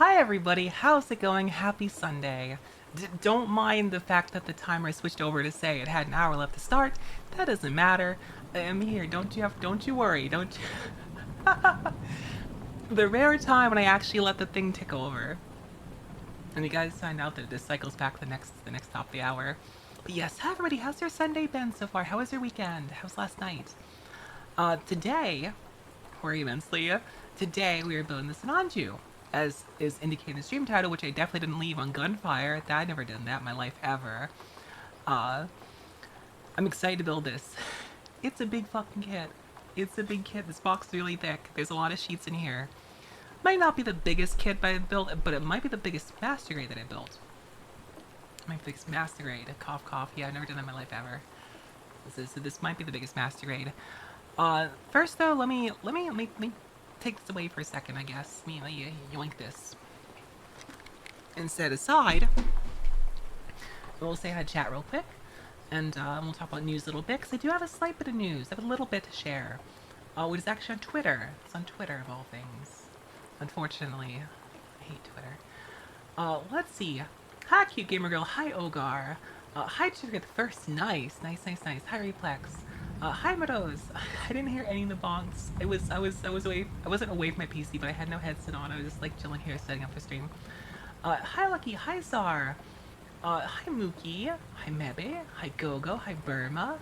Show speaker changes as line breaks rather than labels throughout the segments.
Hi everybody, how's it going? Happy Sunday. Don't mind the fact that the timer switched over to say it had an hour left to start. That doesn't matter. I'm here. Don't you worry. Don't you... The rare time when I actually let the thing tick over. And you guys find out that it just cycles back the next top of the hour. But yes, hi everybody, how's your Sunday been so far? How was your weekend? How's last night? Today, very immensely, today we are building the SINANJU, as is indicated in the stream title, which I definitely didn't leave on gunfire. I've never done that in my life ever. Uh, I'm excited to build this. It's a big fucking kit. It's a big kit. This box is really thick. There's a lot of sheets in here. Might not be the biggest kit I built, but it might be the biggest master grade that I built. My biggest master grade. Cough, cough. Yeah, I've never done that in my life ever. This might be the biggest master grade. First though, let me take this away for a second, I guess. Let me yoink this. And set aside. We'll say hi to chat real quick. And we'll talk about news a little bit, because I do have a slight bit of news. I have a little bit to share. Which is actually on Twitter. It's on Twitter, of all things. Unfortunately. I hate Twitter. Let's see. Hi, cute gamer girl. Hi, Ogar. Hi, Trigger the First. Nice. Hi, Replex. Hi, Meadows. I didn't hear any of the bonks. I was away. I wasn't away from my PC, but I had no headset on. I was just like chilling here, setting up for stream. Hi, Lucky. Hi, Zar. Hi, Mookie. Hi, Mebe. Hi, Gogo. Hi, Burma.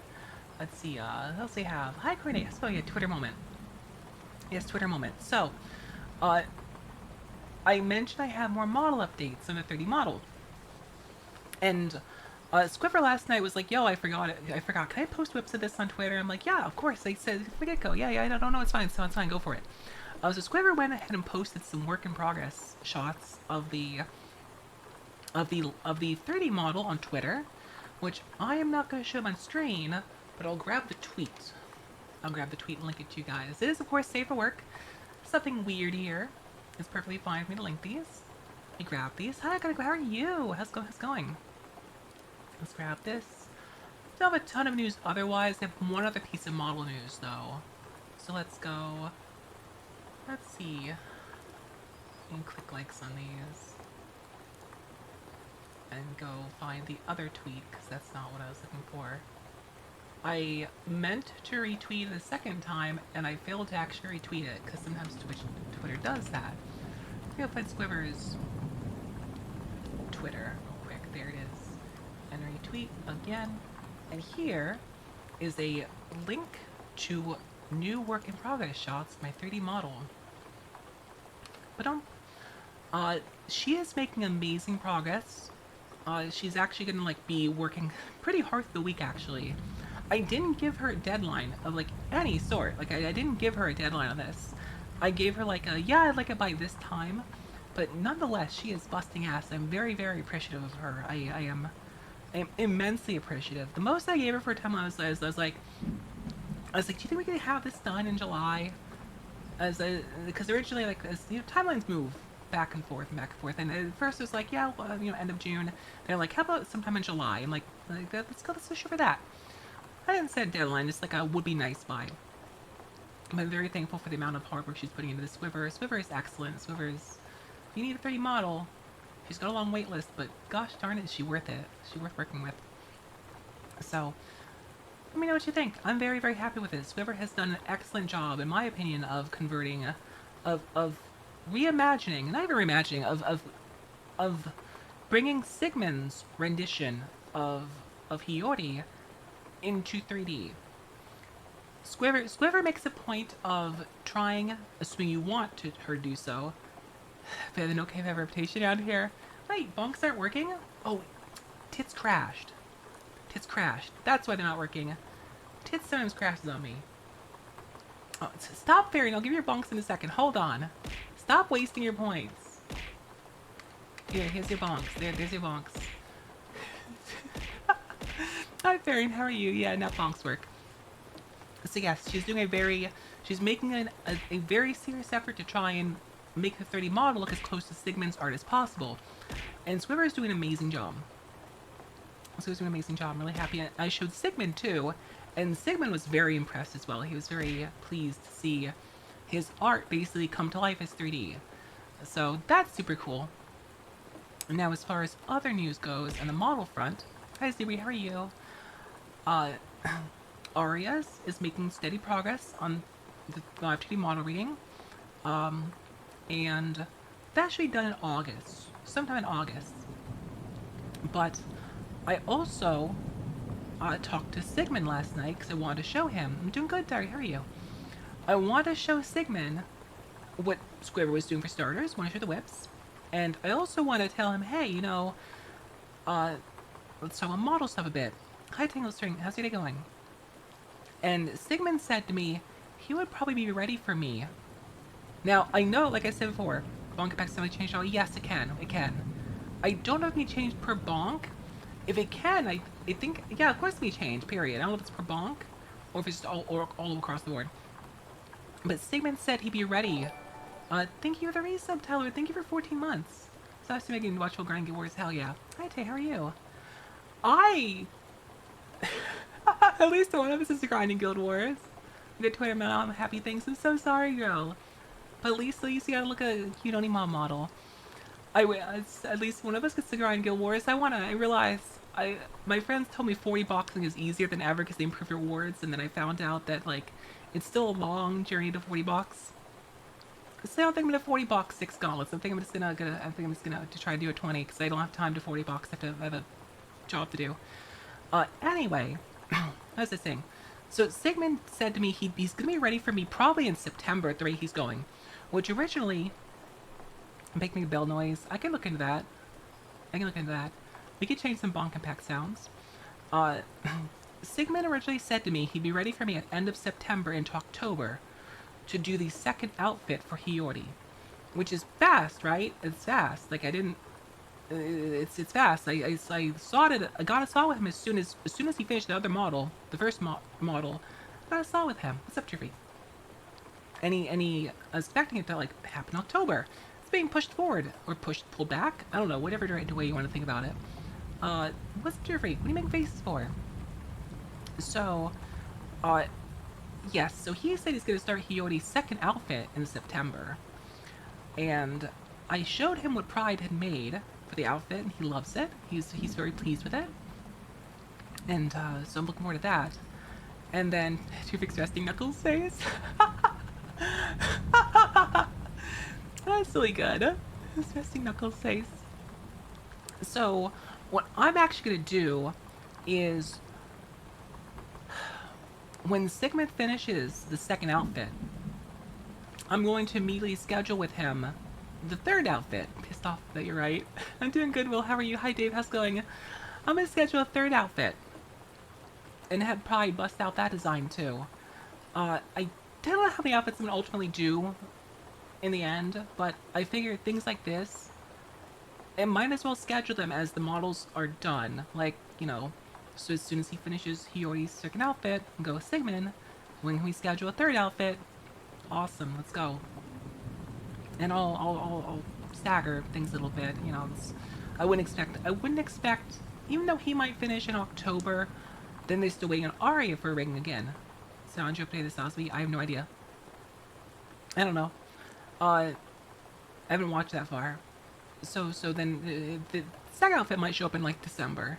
Let's see. What else do we have? Hi, Cornelius. Oh yeah, Twitter moment. Yes, Twitter moment. So, I mentioned I have more model updates on the 30 model, and Squiffer last night was like, yo, I forgot it. Can I post whips of this on Twitter? I'm like, yeah, of course. They said from the get-go. Yeah, I don't know. It's fine. So it's fine. Go for it. So Squiffer went ahead and posted some work in progress shots of the 30 model on Twitter, which I am not going to show on screen, but I'll grab the tweet. I'll grab the tweet and link it to you guys. It is, of course, safe for work. Something weird here. It's perfectly fine for me to link these. Let me grab these. Hi, how are you? How's it going? Let's grab this. Don't have a ton of news otherwise. I have one other piece of model news, though. So let's go. Let's see. And click likes on these. And go find the other tweet, because that's not what I was looking for. I meant to retweet it a second time, and I failed to actually retweet it, because sometimes Twitter does that. I'm gonna find Squiver's Twitter real quick. There it is. And retweet again. And here is a link to new work in progress shots, my 3D model. But she is making amazing progress. She's actually gonna be working pretty hard through the week actually. I didn't give her a deadline of any sort. I didn't give her a deadline on this. I gave her yeah, I'd like it by this time. But nonetheless, she is busting ass. I'm very, very appreciative of her. I am immensely appreciative. The most I gave her for a time I was like, do you think we can have this done in July? Because originally, timelines move back and forth, and at first it was like, yeah, well, end of June. They're like, how about sometime in July? I'm like let's go shoot for that. I didn't set a deadline, just would be nice by. But I'm very thankful for the amount of hard work she's putting into the Swiver. Swiver is excellent. Swiver's, if you need a 30 model, she's got a long wait list, but gosh darn it, is she worth it. She's worth working with. So, let me know what you think. I'm very, very happy with it. Swiver has done an excellent job, in my opinion, of converting, of reimagining, not even reimagining, of bringing Sigmund's rendition of Hiyori into 3D. Squiver makes a point of trying, assuming you want her to do so. Better than okay, I have a reputation out here. Wait, bonks aren't working? Oh, Tits crashed. That's why they're not working. Tits sometimes crashes on me. Oh, stop fairing. I'll give you your bonks in a second. Hold on. Stop wasting your points. Here's your bonks. There's your bonks. Hi, Fairing. How are you? Yeah, now bonks work. So yes, she's making a very serious effort to try and make the 30 model look as close to Sigmund's art as possible. And Swiver is doing an amazing job. I'm really happy. I showed Sigmund too, and Sigmund was very impressed as well. He was very pleased to see his art basically come to life as 3D. So that's super cool. Now, as far as other news goes, on the model front, hi Zuri, how are you? Uh, Arias is making steady progress on the live 2D model reading, um, and that should be done in August, sometime in August. But I also talked to Sigmund last night because I wanted to show him. I'm doing good, Dari. How are you? I want to show Sigmund what Square was doing for starters. Want to show the whips, and I also want to tell him, hey, uh, let's talk about model stuff a bit. Hi, Tangle String. How's your day going? And Sigmund said to me, he would probably be ready for me. Now, I know, like I said before, bonk packs can change all. Yes, it can. It can. I don't know if it can be changed per bonk. If it can, I think, yeah, of course it can be changed, period. I don't know if it's per bonk or if it's just all across the board. But Sigmund said he'd be ready. Thank you for the resub, Tyler. Thank you for 14 months. So I was making watchful grind get wars. Hell yeah. Hi, Tay. How are you? At least one of us is grinding Guild Wars. Good Twitter man, I'm happy things. I'm so sorry, girl. But at least you gotta look at a cute Onimon model. At least one of us gets to grind Guild Wars. I realize, my friends told me 40 boxing is easier than ever because they improve your wards, and then I found out that, like, it's still a long journey to 40 box. So I don't think I'm gonna 40 box 6 gauntlets. I think I'm just gonna to try to do a 20 because I don't have time to 40 box. I have a job to do. Anyway, as I was saying, so Sigmund said to me he's gonna be ready for me probably in September at the rate he's going, which originally making a bell noise. I can look into that. We could change some bonk and pack sounds. Sigmund originally said to me he'd be ready for me at end of September into October to do the second outfit for Hiyori, which is fast, right? It's fast. Like I didn't. It's fast. I saw it. I got a saw with him as soon as he finished the other model, the first model. I got a saw with him. What's up, Trippy? And he I was expecting it to like happen in October. It's being pushed forward or pulled back. I don't know. Whatever way you want to think about it. What's up, Trippy? What are you making faces for? So, yes. So he said he's gonna start Hiyori's second outfit in September, and I showed him what Pride had made for the outfit, and he loves it. He's very pleased with it, and so I'm looking forward to that. And then to fix Resting Knuckles face. That's really good. This Resting Knuckles face. So what I'm actually gonna do is when Sigmund finishes the second outfit, I'm going to immediately schedule with him the third outfit. Pissed off that you're right. I'm doing good, Will. How are you? Hi, Dave. How's it going? I'm gonna schedule a third outfit. And have probably bust out that design, too. I don't know how many outfits I'm gonna ultimately do in the end, but I figure things like this, I might as well schedule them as the models are done. Like, so as soon as he finishes Hiyori's second outfit, and go with Sigmund, when we schedule a third outfit, awesome, let's go. And I'll stagger things a little bit. I wouldn't expect, even though he might finish in October, then they're still waiting on Aria for a ring again. SINANJU updated the Sasbi? I have no idea. I don't know. I haven't watched that far. So then the second outfit might show up in like December.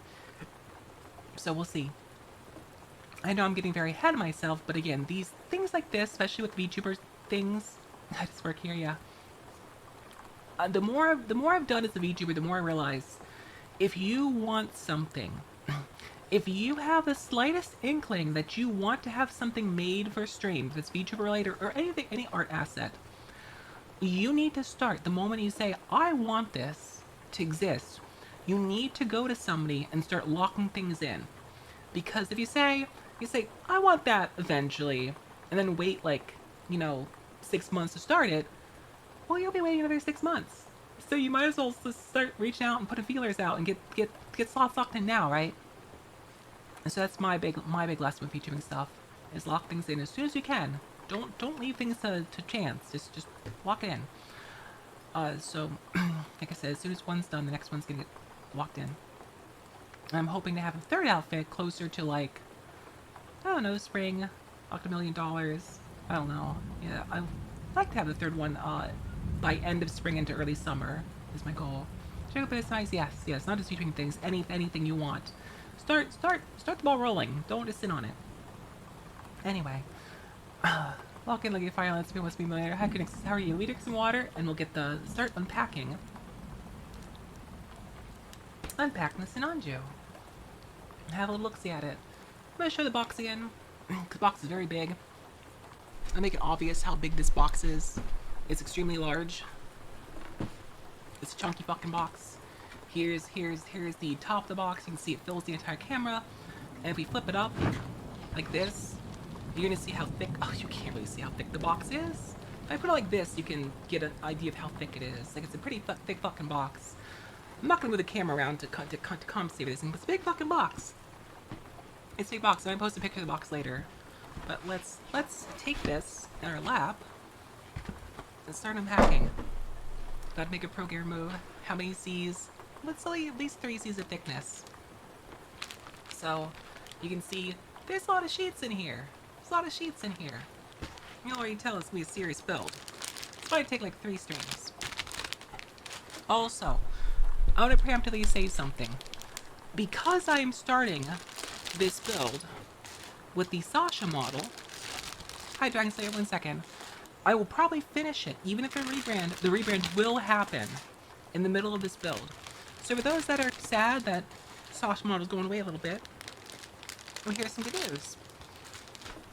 So we'll see. I know I'm getting very ahead of myself, but again, these things like this, especially with VTuber things, I just work here, yeah. The more I've done as a VTuber, the more I realize, if you want something, if you have the slightest inkling that you want to have something made for stream, if it's VTuber related or anything, any art asset, you need to start the moment you say, I want this to exist. You need to go to somebody and start locking things in. Because if you say, I want that eventually, and then wait like, 6 months to start it, well, you'll be waiting another 6 months. So you might as well just start reaching out and putting feelers out and get slots locked in now, right? And so that's my big lesson with VTubing stuff, is lock things in as soon as you can. Don't leave things to chance. Just lock it in. So, like I said, as soon as one's done, the next one's gonna get locked in. I'm hoping to have a third outfit closer to like, I don't know, spring, $1 million. I don't know. Yeah, I'd like to have the third one by end of spring into early summer is my goal. Check out this nice, yes, yes, not just between things, anything you want. Start the ball rolling. Don't just sit on it. Anyway, walk in like a fire. Let's be what's be later. How are you? We drink some water and we'll get the start unpacking. Unpacking the SINANJU. Have a little look-see at it. I'm gonna show the box again, because the box is very big. I'll make it obvious how big this box is. It's extremely large. It's a chunky fucking box. Here's the top of the box. You can see it fills the entire camera. And if we flip it up like this, you're gonna see how thick. Oh, you can't really see how thick the box is. If I put it like this, you can get an idea of how thick it is. Like, it's a pretty thick fucking box. I'm not gonna move the camera around to compensate for this thing, but it's a big fucking box. It's a big box. I'm gonna post a picture of the box later. But let's take this in our lap and start unpacking. Gotta make a pro gear move. How many C's? Let's say at least 3 C's of thickness. So you can see there's a lot of sheets in here. There's a lot of sheets in here. You can already tell it's gonna be a serious build. It's probably take like 3 streams. Also, I want to preemptively say something. Because I am starting this build with the SASHA model. Hi, Dragon Slayer, 1 second. I will probably finish it, even if the rebrand will happen in the middle of this build. So for those that are sad that SASHA model is going away a little bit, well, here's some good news.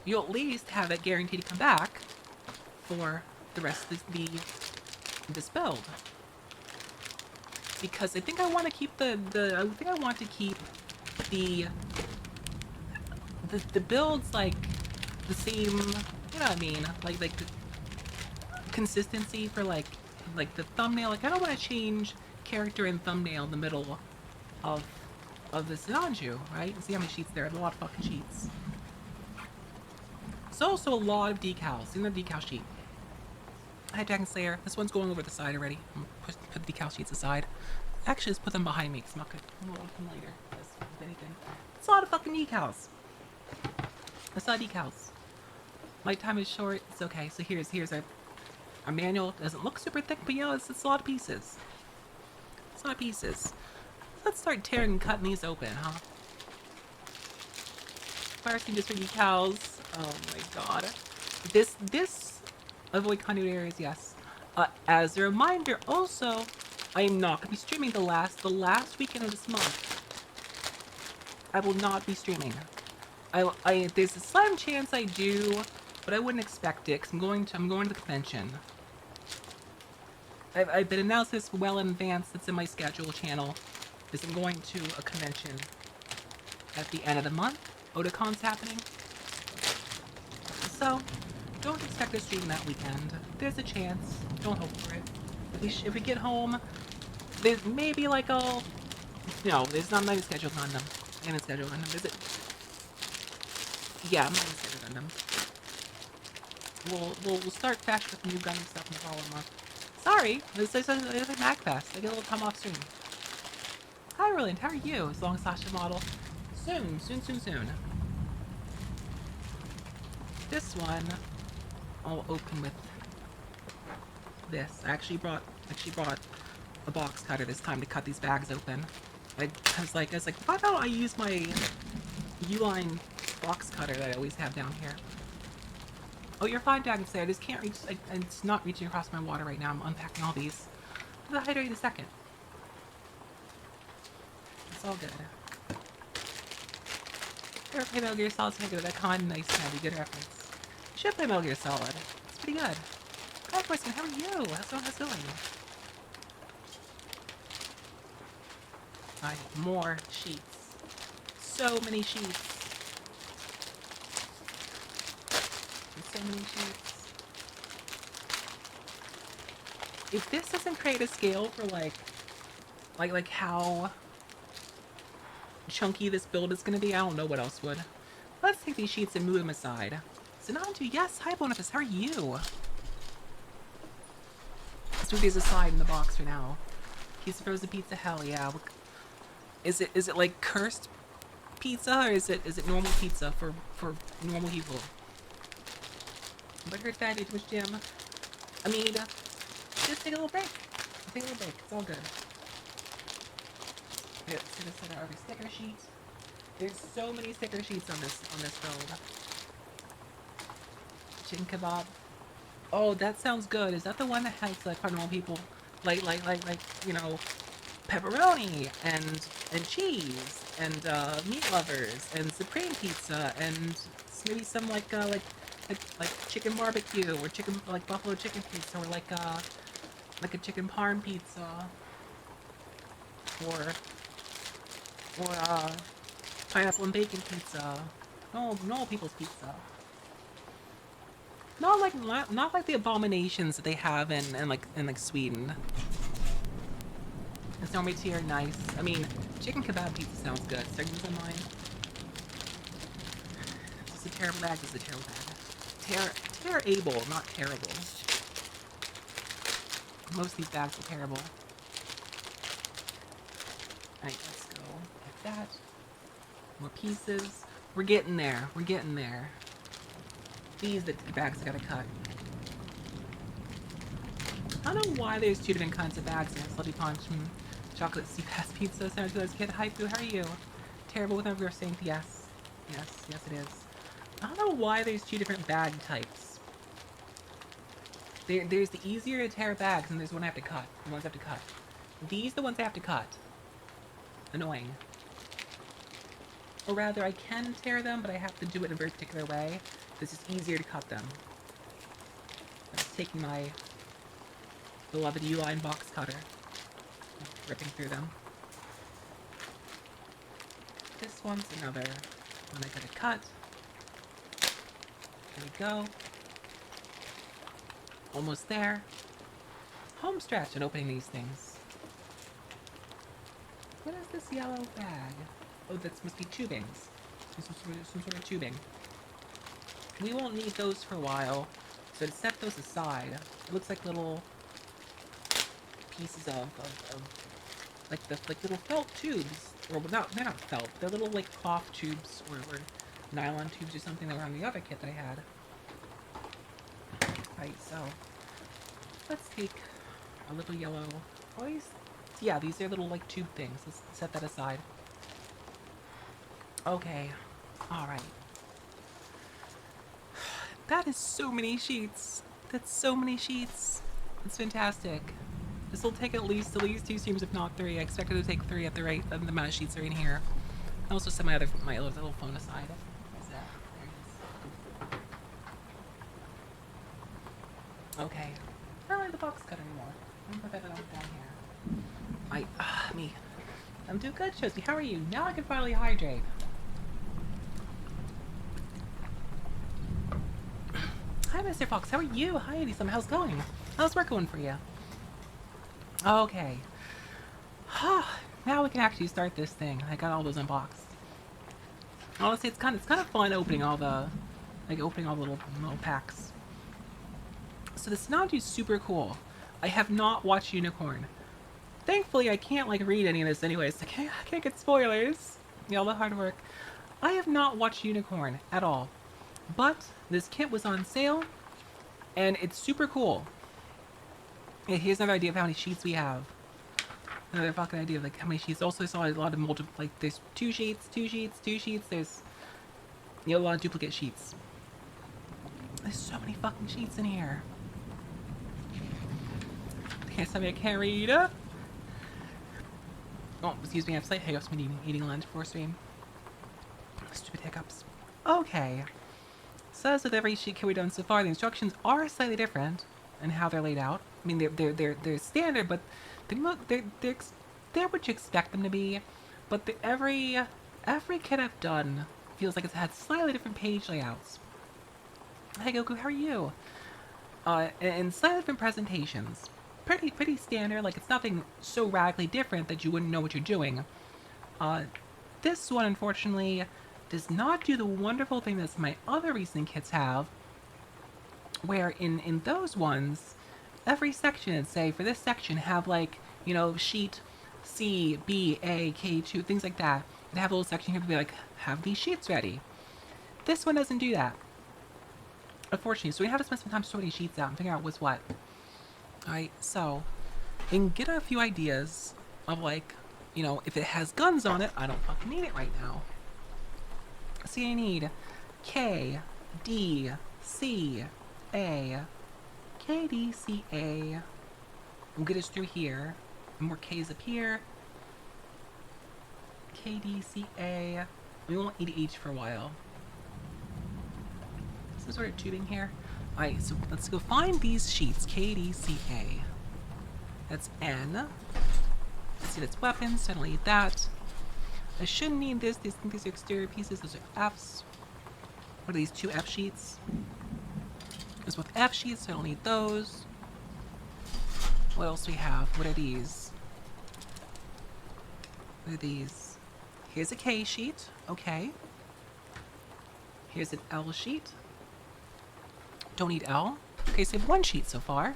You'll at least have it guaranteed to come back for the rest of this build. Because I think I want to keep the builds like the same, you know what I mean? Like the consistency for like the thumbnail. Like, I don't want to change character and thumbnail in the middle of the SINANJU, right? See how many sheets there are. There's a lot of fucking sheets. There's also a lot of decals in the decal sheet. Hi, Dragon Slayer. This one's going over the side already. I'm gonna put the decal sheets aside. Actually, just put them behind me, because I'm not gonna open them later. If anything. It's a lot of fucking decals. It's not decals. My time is short. It's okay. So here's our manual. It doesn't look super thick, but you know, it's a lot of pieces. It's a lot of pieces. Let's start tearing and cutting these open, huh? First thing, just for decals. Oh my god. This avoid continuity areas, yes. As a reminder, also, I am not gonna be streaming the last weekend of this month. I will not be streaming. There's a slim chance I do, but I wouldn't expect it, because I'm going to the convention. I've been announced this well in advance. It's in my schedule channel. Is I'm going to a convention at the end of the month. Otacon's happening. So, don't expect a stream that weekend. There's a chance. Don't hope for it. If we get home, there's maybe like a... No, there's not my scheduled Gundam. I haven't scheduled Gundam, is it? Yeah, I'm not gonna schedule Gundam. We'll start fresh with new Gundam stuff in the following month. Sorry, it's like MagFest. I get a little time off stream. Hi, Roland. How are you? As long as SASHA model. Soon. This one, I'll open with this. I actually brought a box cutter this time to cut these bags open. I was like, why don't I use my U-line box cutter that I always have down here? Oh, you're fine, Dragon Slayer. I just can't reach. It's not reaching across my water right now. I'm unpacking all these. I'll hydrate in a second. It's all good. Ever play Metal Gear Solid? Think of that kind of nice, heavy, good reference. You should play Metal Gear Solid. It's pretty good. Hi, Question. How are you? How's it going? I have more sheets. So many sheets. So many sheets. If this doesn't create a scale for like how chunky this build is gonna be, I don't know what else would. Let's take these sheets and move them aside. SINANJU, yes, hi Boniface, how are you? Let's move these aside in the box for now. Piece of frozen pizza, hell yeah. Is it like cursed pizza, or is it normal pizza for normal people? But here's that Twitch Gym. I mean, just take a little break. Take a little break. It's all good. Here, let's set our sticker sheet. There's so many sticker sheets on this build. Chicken kebab. Oh, that sounds good. Is that the one that has like normal people, like you know, pepperoni and cheese and meat lovers and supreme pizza and maybe some like chicken barbecue or chicken like buffalo chicken pizza or like a chicken parm pizza or pineapple and bacon pizza. No people's pizza. Not like the abominations that they have in like Sweden. It's normally tier nice. I mean, chicken kebab pizza sounds good. Seconds in mind. It's a terrible bag. It's a terrible bag. Terrible, not terrible. Most of these bags are terrible. Alright, let's go like that. More pieces. We're getting there. We're getting there. These the bags I gotta cut. I don't know why there's two different kinds of bags here. Slutty Punch and Chocolate Sea Pass Pizza. Sounds like kid. Hi, Boo. How are you? Terrible with never saying yes. Yes, it is. I don't know why there's two different bag types. There's the easier to tear bags, and there's one I have to cut. The ones I have to cut. These the ones I have to cut. Annoying. Or rather, I can tear them, but I have to do it in a very particular way. This is easier to cut them. I'm just taking my beloved U-line box cutter, ripping through them. This one's another one I gotta cut. There we go. Almost there. Home stretch in opening these things. What is this yellow bag? Oh, that must be tubings. Some sort of tubing. We won't need those for a while, so to set those aside, it looks like little pieces of like little felt tubes, or they're not felt, they're little like cloth tubes or nylon tubes or something that were on the other kit that I had. Right, so let's take a little yellow. Oh, these are little like tube things. Let's set that aside. Okay, all right. That is so many sheets. That's so many sheets. It's fantastic. This will take at least 2 streams, if not 3. I expect it to take 3 at the rate of the amount of sheets are in here. I also set my little phone aside. Where's that? There it is. Okay. I don't like the box cut anymore. I'm gonna put that down here. I'm doing good, Josie. How are you? Now I can finally hydrate. Hi, Mr. Fox. How are you? Hi, Edison. How's it going? How's work going for you? Okay. Now we can actually start this thing. I got all those unboxed. Honestly, it's kind of fun opening all the little packs. So the SINANJU is super cool. I have not watched Unicorn. Thankfully, I can't read any of this anyways. I can't get spoilers. All the hard work. I have not watched Unicorn at all. But this kit was on sale, and it's super cool. Yeah, here's another idea of how many sheets we have. Another fucking idea of how many sheets. Also, I saw a lot of there's 2 sheets, 2 sheets, 2 sheets. There's a lot of duplicate sheets. There's so many fucking sheets in here. Can't tell me I can't read. Oh, excuse me. I have slight hiccups when eating lunch before stream. Stupid hiccups. Okay. So as with every sheet kit we've done so far, the instructions are slightly different in how they're laid out. I mean, they're standard, but they're what you expect them to be. But every kit I've done feels like it's had slightly different page layouts. Hey Goku, how are you? And slightly different presentations. Pretty standard. Like, it's nothing so radically different that you wouldn't know what you're doing. This one, unfortunately, does not do the wonderful thing that my other recent kits have, where in those ones, every section, say for this section, have sheet C, B, A, K2, things like that, and have a little section here to be like, have these sheets ready. This one doesn't do that, unfortunately, so we have to spend some time sorting sheets out and figuring out what's what. Alright, so we can get a few ideas of like, you know, if it has guns on it, I don't fucking need it right now. See, I need K, D, C, A, K, D, C, A. We'll get us through here. More K's up here. K, D, C, A. We won't need H for a while. Some sort of tubing here. Alright, so let's go find these sheets. K, D, C, A. That's N. Let's see, that's weapons, so I don't need that. I shouldn't need this. These are exterior pieces. Those are Fs. What are these, 2 F sheets? There's both F sheets, so I don't need those. What else do we have? What are these? What are these? Here's a K sheet. Okay. Here's an L sheet. Don't need L. Okay, so we have 1 sheet so far.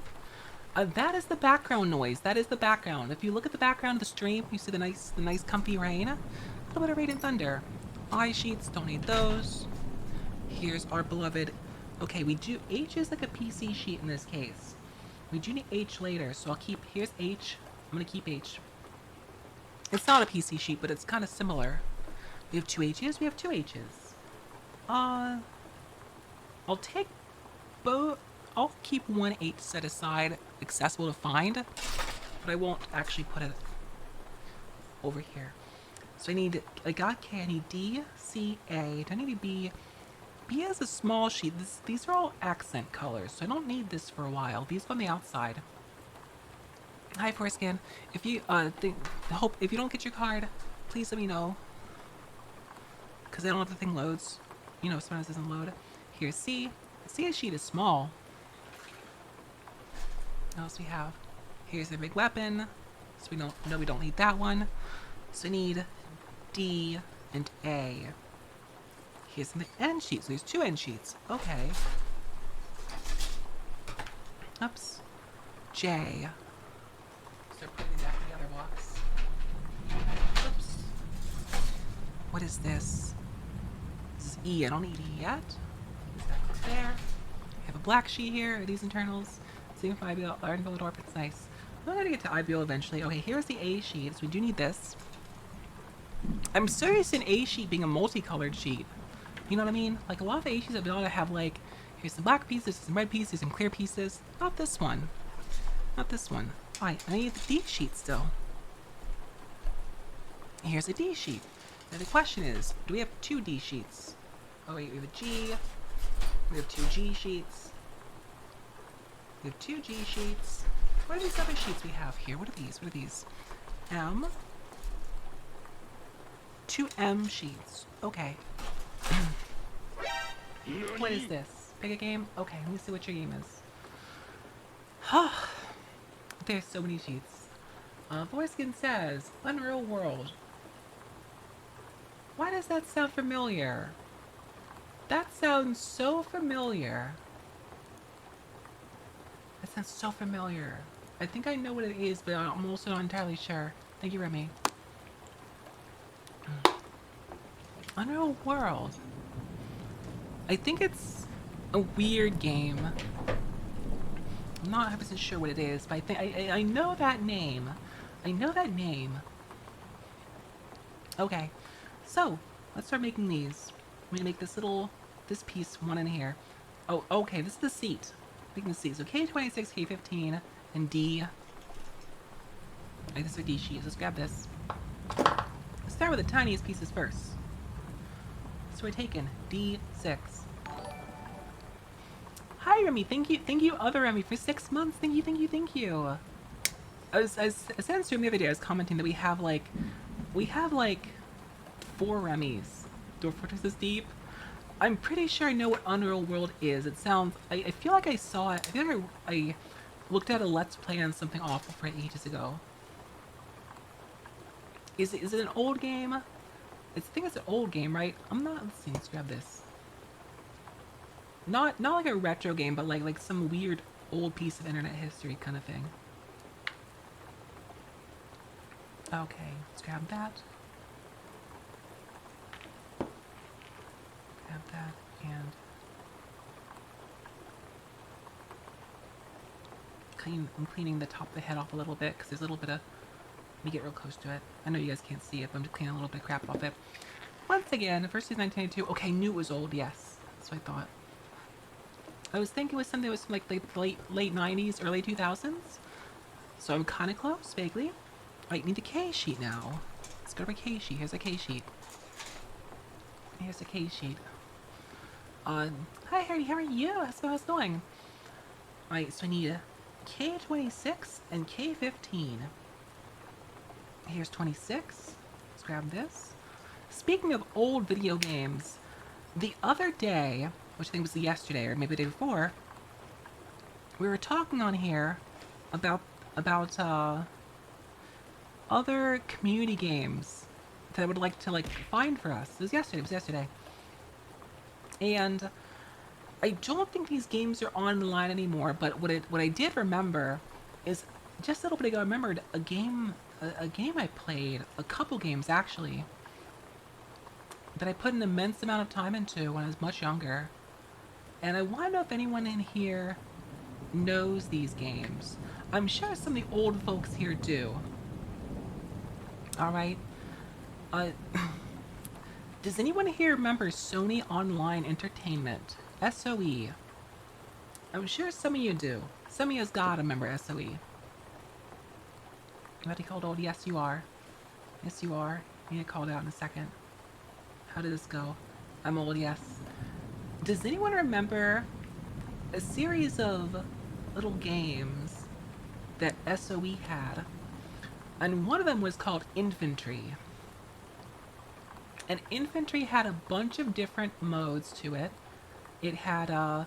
That is the background noise. That is the background. If you look at the background of the stream, you see the nice comfy rain. A little bit of rain and thunder. I sheets, don't need those. Here's our beloved. Okay, we do. H is like a PC sheet in this case. We do need H later, so I'll keep. Here's H. I'm gonna keep H. It's not a PC sheet, but it's kind of similar. We have 2 H's. We have 2 H's. I'll take both. I'll keep 1 H set aside, accessible to find, but I won't actually put it over here. So I got K, I need D, C, A. Do I need a B? B has a small sheet. These are all accent colors, so I don't need this for a while. These go on the outside. Hi, Foreskin. If you if you don't get your card, please let me know, because I don't know if the thing loads. You know, sometimes it doesn't load. Here's C. C sheet is small. What else we have? Here's the big weapon. So we don't need that one. So we need D and A. Here's the N sheet. So there's 2 N sheets. Okay. Oops. J. Start putting it back in the other box. Oops. What is this? This is E. I don't need E yet. Is that there? We have a black sheet here. Are these internals? Same for IBL, Iron Villador, it's nice. I'm gonna get to IBL eventually. Okay, here's the A sheet, so we do need this. I'm serious in A sheet being a multicolored sheet. You know what I mean? Like, a lot of the A sheets ought to have, like, here's some black pieces, some red pieces, some clear pieces. Not this one. Not this one. Alright, I need the D sheet still. Here's a D sheet. Now the question is, do we have 2 D sheets? Oh wait, we have a G. We have 2 G sheets. We have 2 G sheets. What are these other sheets we have here? What are these? What are these? M. 2 M sheets. Okay. What is this? Pick a game? Okay, let me see what your game is. There's so many sheets. Foreskin says, Unreal World. Why does that sound familiar? That sounds so familiar. That sounds so familiar. I think I know what it is, but I'm also not entirely sure. Thank you, Remy. Unreal World. I think it's a weird game. I'm not 100% sure what it is, but I think I know that name. I know that name. Okay, so let's start making these. I'm gonna make this piece one in here. Oh, okay, this is the seat. Making the seat. So K26, K15, and D. Alright, this is a D sheet. Let's grab this. Let's start with the tiniest pieces first. So we're taking D6. Hi, Remy. Thank you, other Remy, for 6 months. Thank you. I said on stream the other day, I was commenting that we have like 4 Remys. Dwarf Fortress is deep. I'm pretty sure I know what Unreal World is. It sounds. I feel like I saw it. I feel like I looked at a Let's Play on something awful for it ages ago. Is it an old game? I think it's an old game, right? I'm not. Let's see. Let's grab this. Not like a retro game, but like some weird old piece of internet history kind of thing. Okay, let's grab that. Grab that and I'm cleaning the top of the head off a little bit because there's a little bit of. Let me get real close to it. I know you guys can't see it, but I'm just cleaning a little bit of crap off it. Once again, the first is 1992. Okay, knew it was old. Yes, that's what I thought. I was thinking it was something that was from like late 90s, early 2000s. So I'm kind of close, vaguely. I need a K sheet now. Let's go to my K sheet. Here's a K sheet. Here's a K sheet. Hi Harry, how are you? How's it going? Alright, so I need a K26 and K15. Here's 26. Let's grab this. Speaking of old video games, the other day, which I think was yesterday or maybe the day before, we were talking on here about other community games that I would like to find for us. It was yesterday. And I don't think these games are online anymore, but what I did remember is just a little bit ago I remembered a game I played, a couple games actually, that I put an immense amount of time into when I was much younger. And I want to know if anyone in here knows these games. I'm sure some of the old folks here do. Alright. Does anyone here remember Sony Online Entertainment? SOE. I'm sure some of you do. Some of you's gotta remember SOE. Anybody called old? Yes, you are. Yes, you are. You get called out in a second. How did this go? I'm old, yes. Does anyone remember a series of little games that SOE had? And one of them was called Infantry. And Infantry had a bunch of different modes to it. It had a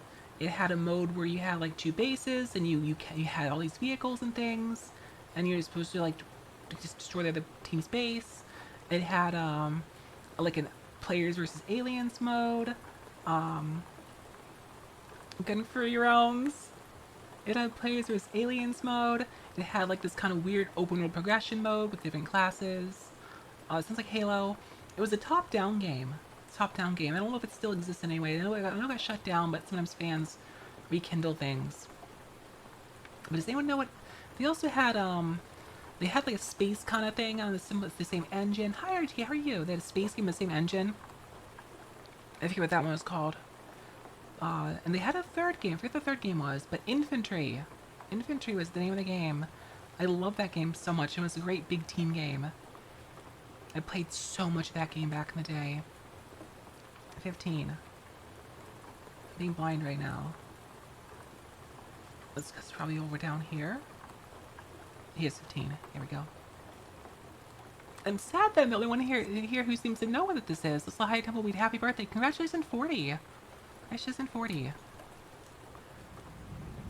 mode where you had like two bases, and you had all these vehicles and things, and you're supposed to like just destroy the other team's base. It had like an players versus aliens mode, gun for your owns. It had players versus aliens mode. It had like this kind of weird open world progression mode with different classes. It sounds like Halo. It was a top-down game. Top-down game. I don't know if it still exists anyway. I know it got shut down, but sometimes fans rekindle things. But does anyone know what? They also had they had like a space kind of thing on the same engine. Hi RT, how are you? They had a space game with the same engine. I forget what that one was called. And they had a third game. I forget what the third game was, but Infantry. Infantry was the name of the game. I love that game so much. It was a great big team game. I played so much of that game back in the day. 15. I'm being blind right now. That's probably over down here. Here's 15. Here we go. I'm sad that I'm the only one here who seems to know what this is. Let's hi Tumbleweed. Happy birthday. Congratulations, 40. Congratulations, 40.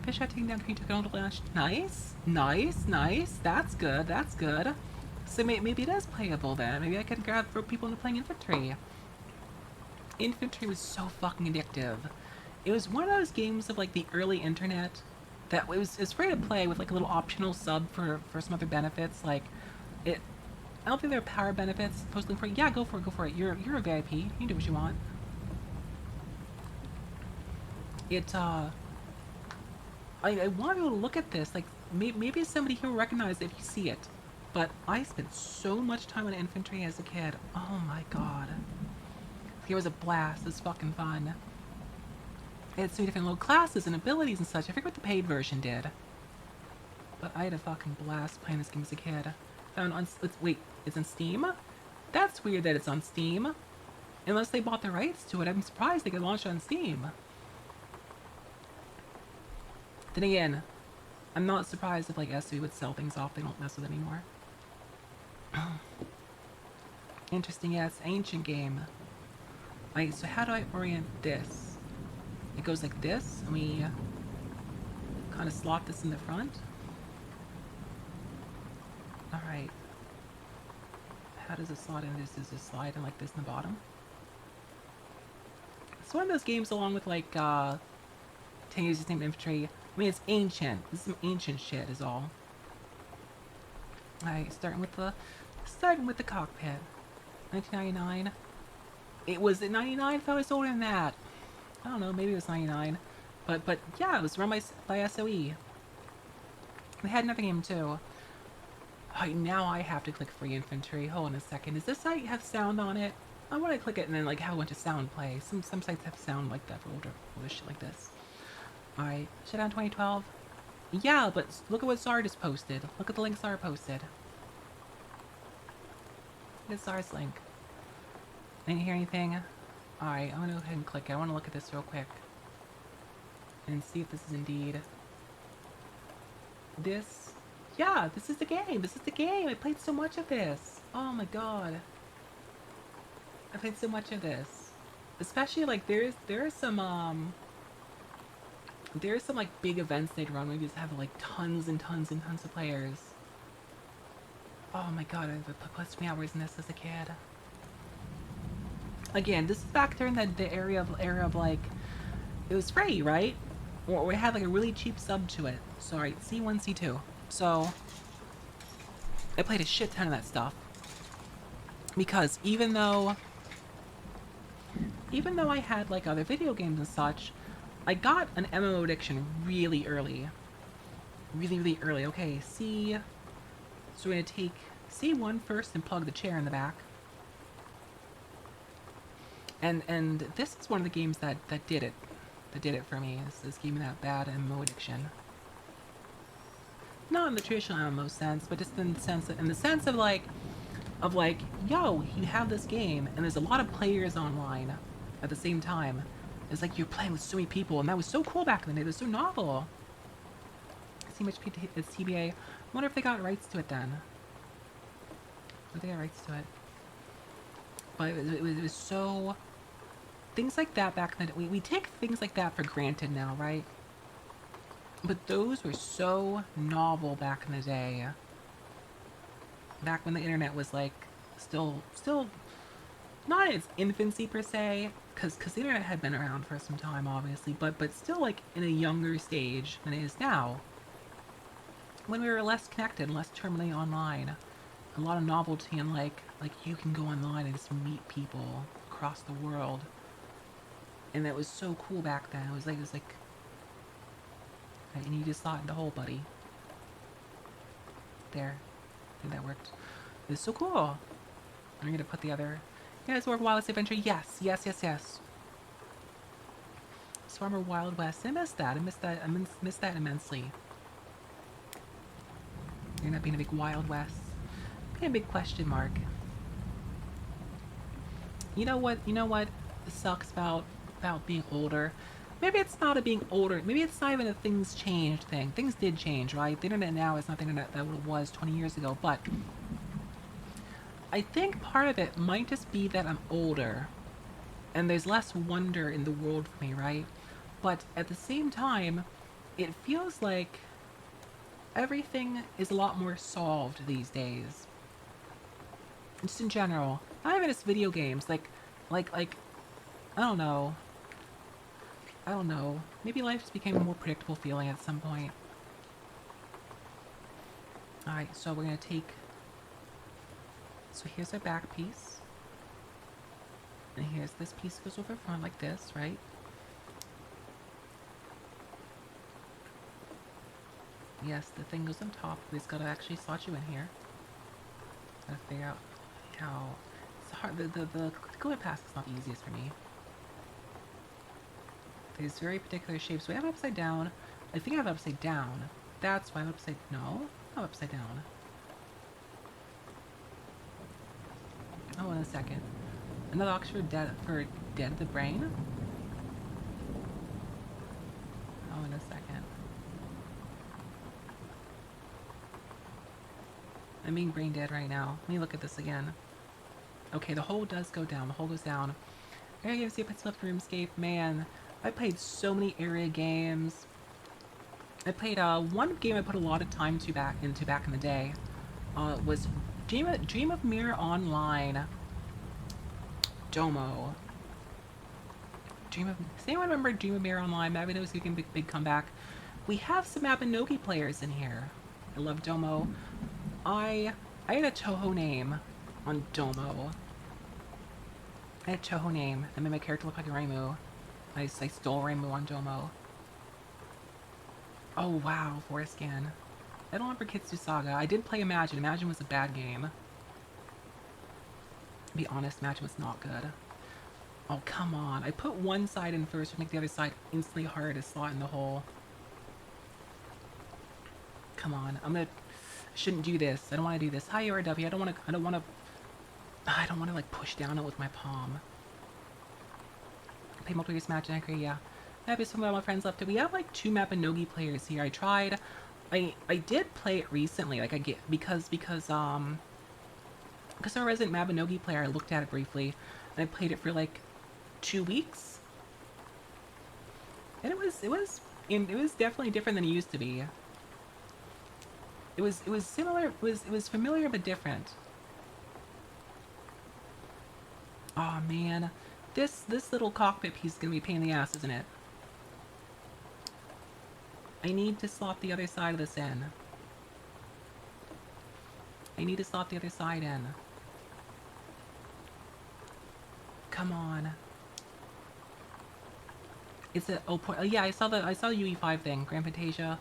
Fish out taking down Green took it on to lunch. Nice. Nice. Nice. That's good. That's good. So maybe it is playable then. Maybe I could grab for people into playing Infantry. Infantry was so fucking addictive. It was one of those games of like the early internet that it's free to play with like a little optional sub for some other benefits. Like it, I don't think there are power benefits. Posting for yeah, go for it. You're a VIP. You can do what you want. I want to be able to look at this. Like maybe somebody here will recognize it if you see it. But I spent so much time on Infantry as a kid. Oh my god. It was a blast. It was fucking fun. It had so many different little classes and abilities and such. I forget what the paid version did. But I had a fucking blast playing this game as a kid. Found on... Wait, it's on Steam? That's weird that it's on Steam. Unless they bought the rights to it. I'm surprised they could launch it on Steam. Then again, I'm not surprised if like SE would sell things off they don't mess with anymore. Interesting, yeah, it's an ancient game. Alright, so how do I orient this? It goes like this, and we kind of slot this in the front. Alright. How does it slot in this? Does it slide in like this in the bottom? It's one of those games along with like 10 Years of Infantry. I mean, it's ancient. This is some ancient shit is all. Alright, starting with the cockpit. 1999. It was in 99. I thought it was older than that. I don't know. Maybe it was 99. But yeah, it was run by SOE. They had another game too. Alright, now I have to click free infantry. Hold on a second. Does this site have sound on it? I want to click it and then like have a bunch of sound play. Some sites have sound like that for older shit like this. Alright, shutdown 2012. Yeah, but look at what Zara just posted. Look at the link Zara posted. Look at Zara's link. Didn't hear anything? Alright, I'm gonna go ahead and click it. I want to look at this real quick. And see if this is indeed... This... Yeah, this is the game. This is the game. I played so much of this. Oh my god. I played so much of this. Especially like there's some like big events they'd run where you just have like tons and tons and tons of players. Oh my god, I put plus 20 hours in this as a kid. Again, this is back during the era of like it was free, right? Or we had like a really cheap sub to it. Sorry, C1, C2. So I played a shit ton of that stuff. Because even though I had like other video games and such, I got an MMO addiction really early. Really early. Okay, C. So we're gonna take C1 first and plug the chair in the back. And this is one of the games that did it. That did it for me. This gave me that bad MMO addiction. Not in the traditional MMO sense, but just in the sense of like, yo, you have this game, and there's a lot of players online at the same time. It's like you're playing with so many people, and that was so cool back in the day. It was so novel. See much it's TBA. I wonder if they got rights to it then. If they got rights to it. But it was so... Things like that back in the day. We take things like that for granted now, right? But those were so novel back in the day. Back when the internet was like still not in its infancy per se, because the internet had been around for some time, obviously, but still like in a younger stage than it is now. When we were less connected, less terminally online, a lot of novelty and like you can go online and just meet people across the world, and that was so cool back then. It was like, and you just saw it in the hole, buddy. There, I think that worked. It's so cool. I'm gonna put the other. Yeah, it's more Wildest Adventure. Yes. Farmer Wild West. I missed that. I missed that immensely. You're not being a big Wild West. Being a big question mark. You know what? Sucks about being older. Maybe it's not a being older. Maybe it's not even a things changed thing. Things did change, right? The internet now is not the internet that it was 20 years ago, but I think part of it might just be that I'm older and there's less wonder in the world for me, right? But at the same time, it feels like everything is a lot more solved these days. Just in general. Not even just video games, like I don't know. Maybe life just became a more predictable feeling at some point. Alright, so we're gonna take... So here's our back piece. And here's this piece goes over front like this, right? Yes, the thing goes on top. We just gotta actually slot you in here. Gotta figure out how... It's hard. The going past is not the easiest for me. These very particular shapes. So I have upside down. I think I have upside down. That's why I'm upside... No? I'm upside down. Oh, in a second. Another Oxford for dead of the brain? Oh, in a second. I'm being brain dead right now. Let me look at this again. Okay, the hole does go down. The hole goes down. Area games, see if it's left RuneScape. Man, I played so many area games. I played one game I put a lot of time back in the day. Was Dream of Mirror Online. Domo. Does anyone remember Dream of Mirror Online? Mabinogi making big comeback. We have some Mabinogi players in here. I love Domo. I had a Toho name on Domo. I had a Toho name that made my character look like a Reimu. I stole Reimu on Domo. Oh wow, Forescan. I don't remember Kitsu Saga. I did play Imagine. Imagine was a bad game. To be honest, Imagine was not good. Oh, come on. I put one side in first to make the other side instantly harder to slot in the hole. Come on. I shouldn't do this. I don't want to do this. Hi, URW. I don't want to like push down it with my palm. Play multiplayer Smash and I agree, yeah. Maybe some of my friends left it. We have like 2 Mapinogi players here. I tried. I did play it recently. Like because I'm a resident Mabinogi player. I looked at it briefly, and I played it for like 2 weeks, and it was definitely different than it used to be. It was similar. It was familiar but different. Oh man, this little cockpit piece is gonna be a pain in the ass, isn't it? I need to slot the other side of this in. I need to slot the other side in. Come on. It's a yeah, I saw the UE5 thing, Grand Fantasia.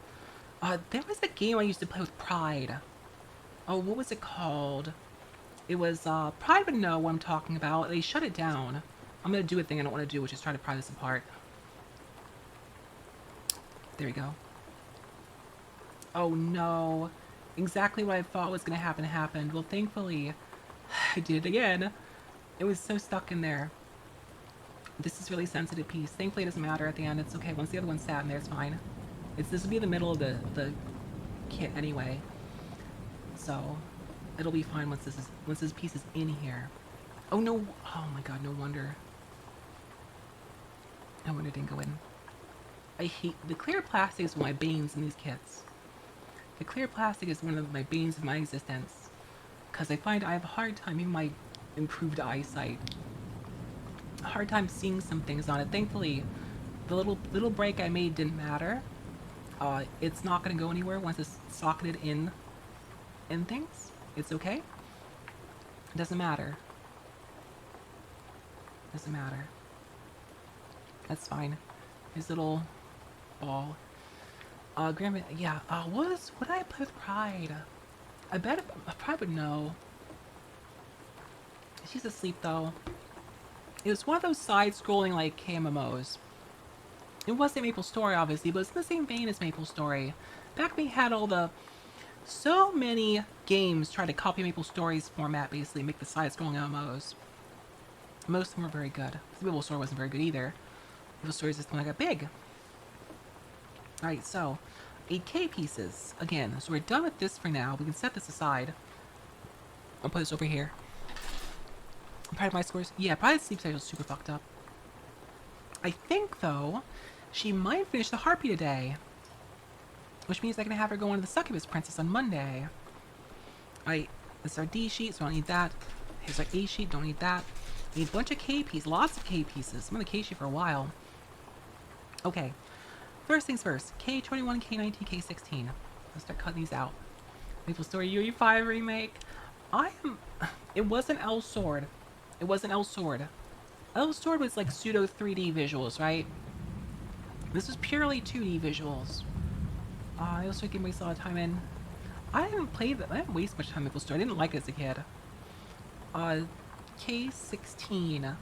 There was a game I used to play with Pride. Oh, what was it called? It was Pride would know what I'm talking about. They shut it down. I'm gonna do a thing I don't want to do, which is try to pry this apart. There we go. Oh no. Exactly what I thought was gonna happen happened. Well, thankfully, I did it again. It was so stuck in there. This is really sensitive piece. Thankfully, it doesn't matter at the end. It's okay. Once the other one's sat in there, it's fine. This will be the middle of the kit anyway. So, it'll be fine once this piece is in here. Oh no! Oh my god! No wonder. No wonder it didn't go in. I hate the clear plastic is one of my banes in these kits. The clear plastic is one of my banes of my existence, because I find I have a hard time, even my improved eyesight, a hard time seeing some things on it. Thankfully, the little break I made didn't matter. It's not going to go anywhere once it's socketed in things. It's okay. It doesn't matter. Doesn't matter. That's fine. His little ball. Grandma, yeah, what did I play with Pride? I bet Pride would know. She's asleep, though. It was one of those side-scrolling, like, KMMOs. It wasn't Maple Story, obviously, but it's in the same vein as Maple Story. Back when we had all the... So many games try to copy Maple Story's format, basically, make the side-scrolling MMOs. Most of them were very good. Maple Story wasn't very good, either. Maple Story is just when I got big. Alright, so, 8K pieces. Again, so we're done with this for now. We can set this aside. I'll put this over here. I'm proud of my scores. Yeah, probably the sleep schedule is super fucked up. I think, though, she might finish the Harpy today. Which means I can have her go on to the Succubus Princess on Monday. Alright, this is our D sheet, so I don't need that. Here's our A sheet, don't need that. We need a bunch of K pieces, lots of K pieces. I'm on the K sheet for a while. Okay. First things first, K21, K19, K16. Let's start cutting these out. Maple Story UE5 remake. It wasn't L Sword. It wasn't L Sword. L Sword was like pseudo 3D visuals, right? This was purely 2D visuals. I also didn't waste a lot of time in. I didn't waste much time in Maple Story. I didn't like it as a kid. K16.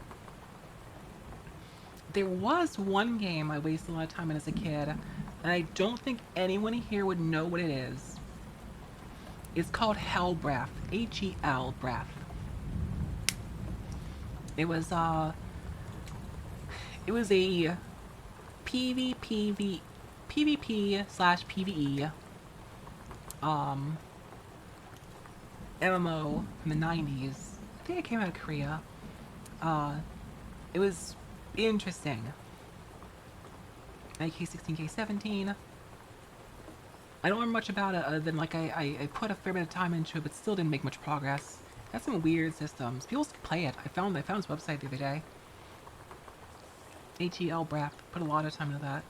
There was one game I wasted a lot of time in as a kid, and I don't think anyone here would know what it is. It's called Hell Breath. H-E-L Breath. It was a PvP/PvE MMO from the 90s. I think it came out of Korea. It was interesting. K16, K17. I don't remember much about it other than like I put a fair bit of time into it, but still didn't make much progress. It had some weird systems. People still play it. I found his website the other day. HEL Breath. Put a lot of time into that.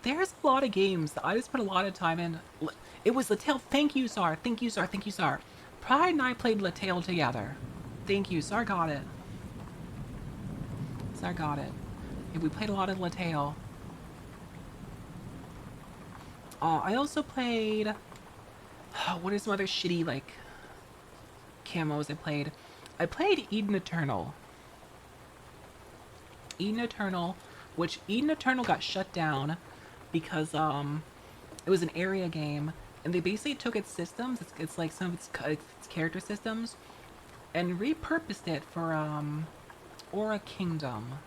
There's a lot of games that I just put a lot of time in. It was Latel. Thank you, Sar. Thank you, Sar. Thank you, Sar. Pride and I played Latel together. Thank you. Sar got it. Sar got it. Yeah, we played a lot of Latel. I also played, what are some other shitty, like, camos I played? I played Eden Eternal. Eden Eternal, which Eden Eternal got shut down because, it was an area game, and they basically took its systems, it's like some of its character systems, and repurposed it for, Aura Kingdom.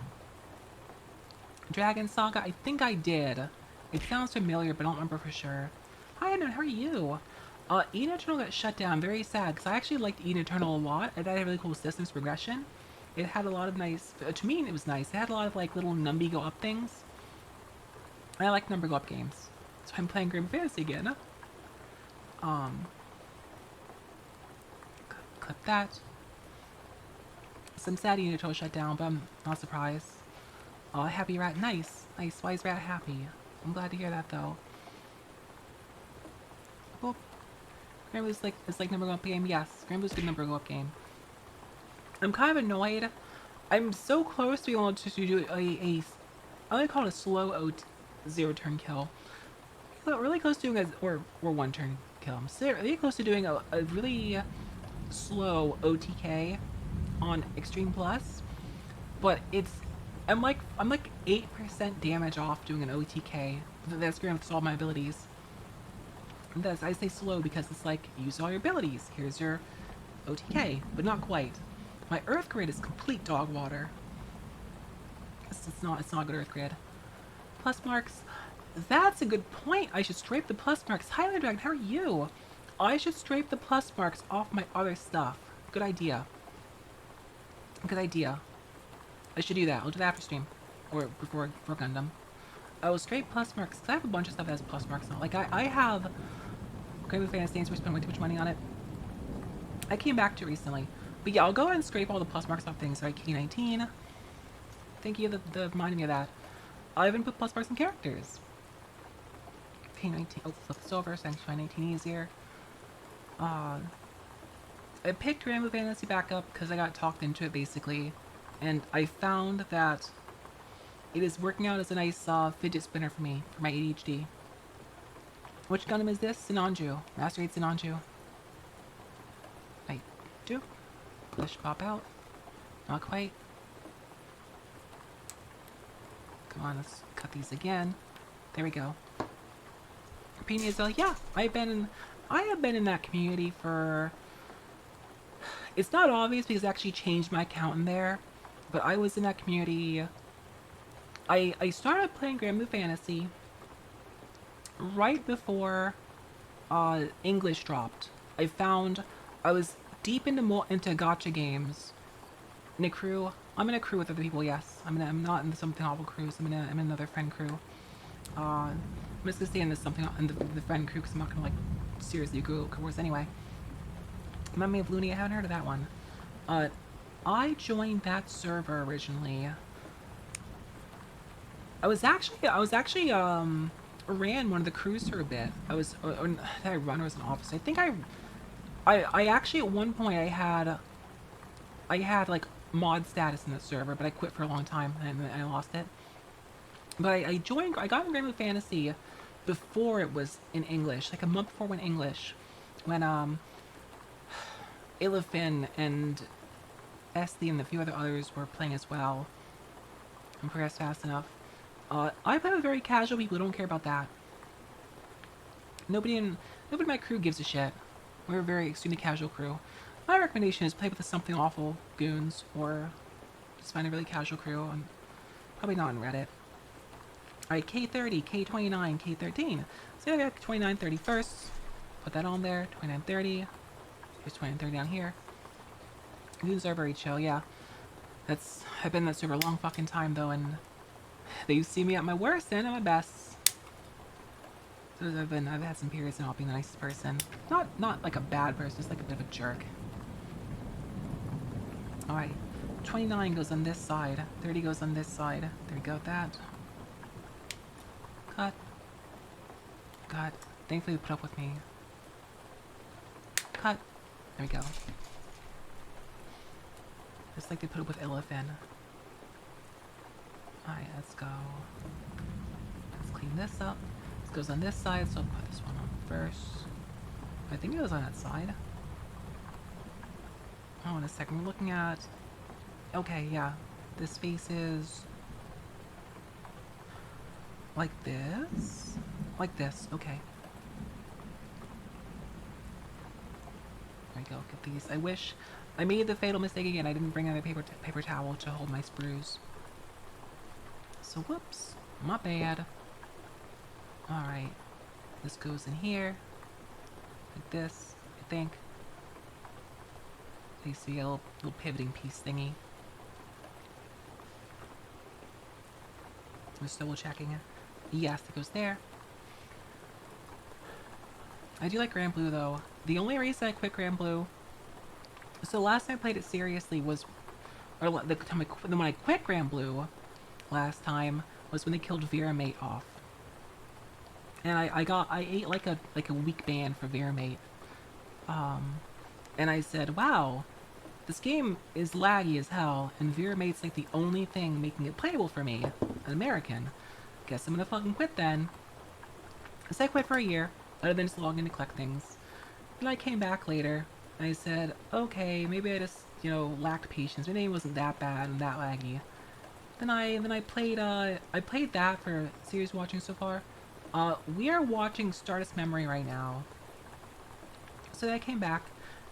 Dragon Saga, I think I did. It sounds familiar, but I don't remember for sure. Hi, Edmund, how are you? Eden Eternal got shut down. Very sad, because I actually liked Eden Eternal a lot. It had a really cool systems progression. It had a lot of nice... to me, it was nice. It had a lot of, like, little number go-up things. I like number go-up games. So I'm playing Grim Fantasy again. Clip that. So I'm sad Eden Eternal shut down, but I'm not surprised. Happy Rat, nice. Nice, why is Rat happy? I'm glad to hear that, though. Well, Granblue like, it's like number go-up game, yes. Granblue's a good number go-up game. I'm kind of annoyed. I'm so close to being able to do I like to call it a slow zero-turn kill. Really close to doing a, or one-turn kill. I'm really close to doing a really slow OTK on Extreme Plus, but I'm like 8% damage off doing an OTK. That's great with all my abilities. And I say slow because it's like, use all your abilities. Here's your OTK, but not quite. My Earth Grid is complete dog water. It's not a good Earth Grid. Plus marks. That's a good point. I should scrape the plus marks. Highland Dragon, how are you? I should scrape the plus marks off my other stuff. Good idea. Good idea. I should do that. I'll do that after stream. Or before Gundam. I will scrape plus marks, because I have a bunch of stuff that has plus marks now. Like, I have Gravely Fantasy, so we're spending way too much money on it. I came back to it recently. But yeah, I'll go ahead and scrape all the plus marks off things. Right, K19. Thank you for reminding me of that. I even put plus marks in characters. K19. Oh, flip this over so I can find 19 easier. I picked Gravely Fantasy back up because I got talked into it, basically. And I found that it is working out as a nice fidget spinner for me, for my ADHD. Which Gundam is this? SINANJU. Master 8 SINANJU. I do. This should pop out. Not quite. Come on, let's cut these again. There we go. Opinion is yeah, I have been in that community for... It's not obvious because I actually changed my account in there, but I was in that community. I started playing Granblue Fantasy right before English dropped. I found I was deep into gacha games. In a crew. I'm in a crew with other people, yes. I'm not in the Something Awful crew, so I'm in another friend crew. I'm just gonna stay in this the friend crew because I'm not gonna like seriously go course anyway. Memory of Looney, I haven't heard of that one. I joined that server originally. I was actually ran one of the crews for a bit. Did I run or was an officer? I think I actually at one point I had like mod status in the server, but I quit for a long time and I lost it. But I got in Granblue Fantasy before it was in English, like a month before it went English, when Illifin and Esty and a few others were playing as well. And progressed fast enough. I play with very casual people who don't care about that. Nobody in my crew gives a shit. We're a very extremely casual crew. My recommendation is play with the Something Awful goons, or just find a really casual crew, and probably not on Reddit. Alright, K30, K29, K13. So I got 2930 first. Put that on there. 2930. Here's 2930 down here. Goons are very chill, yeah. I've been in that server a long fucking time though, and they see me at my worst and at my best. So I've had some periods of not being the nicest person. Not like a bad person, just like a bit of a jerk. Alright. 29 goes on this side. 30 goes on this side. There we go with that. Cut. God. Thankfully they put up with me. Cut. There we go. Just like they put up with Illifin. Alright, let's go. Let's clean this up. This goes on this side, so I'll put this one on first. I think it was on that side. Oh, in a second. We're looking at... Okay, yeah. This faces... like this? Like this, okay. There we go, get these. I wish... I made the fatal mistake again. I didn't bring out a paper towel to hold my sprues. So, whoops. My bad. Alright. This goes in here. Like this, I think. You see a little pivoting piece thingy. Just double checking it. Yes, it goes there. I do like Grand Blue though. The only reason I quit Grand Blue... So last time I played it seriously was... Or the time when I quit Grand Blue last time was when they killed Vera Mate off. And I ate like a week ban for Vera Mate. And I said, wow, this game is laggy as hell, and Vera Mate's like the only thing making it playable for me, an American. Guess I'm gonna fucking quit then. So I quit for a year, other than just logging to collect things. Then I came back later, and I said, okay, maybe I just, you know, lacked patience. My name wasn't that bad and that laggy. Then I played that for series watching so far. We are watching Stardust Memory right now. So then I came back,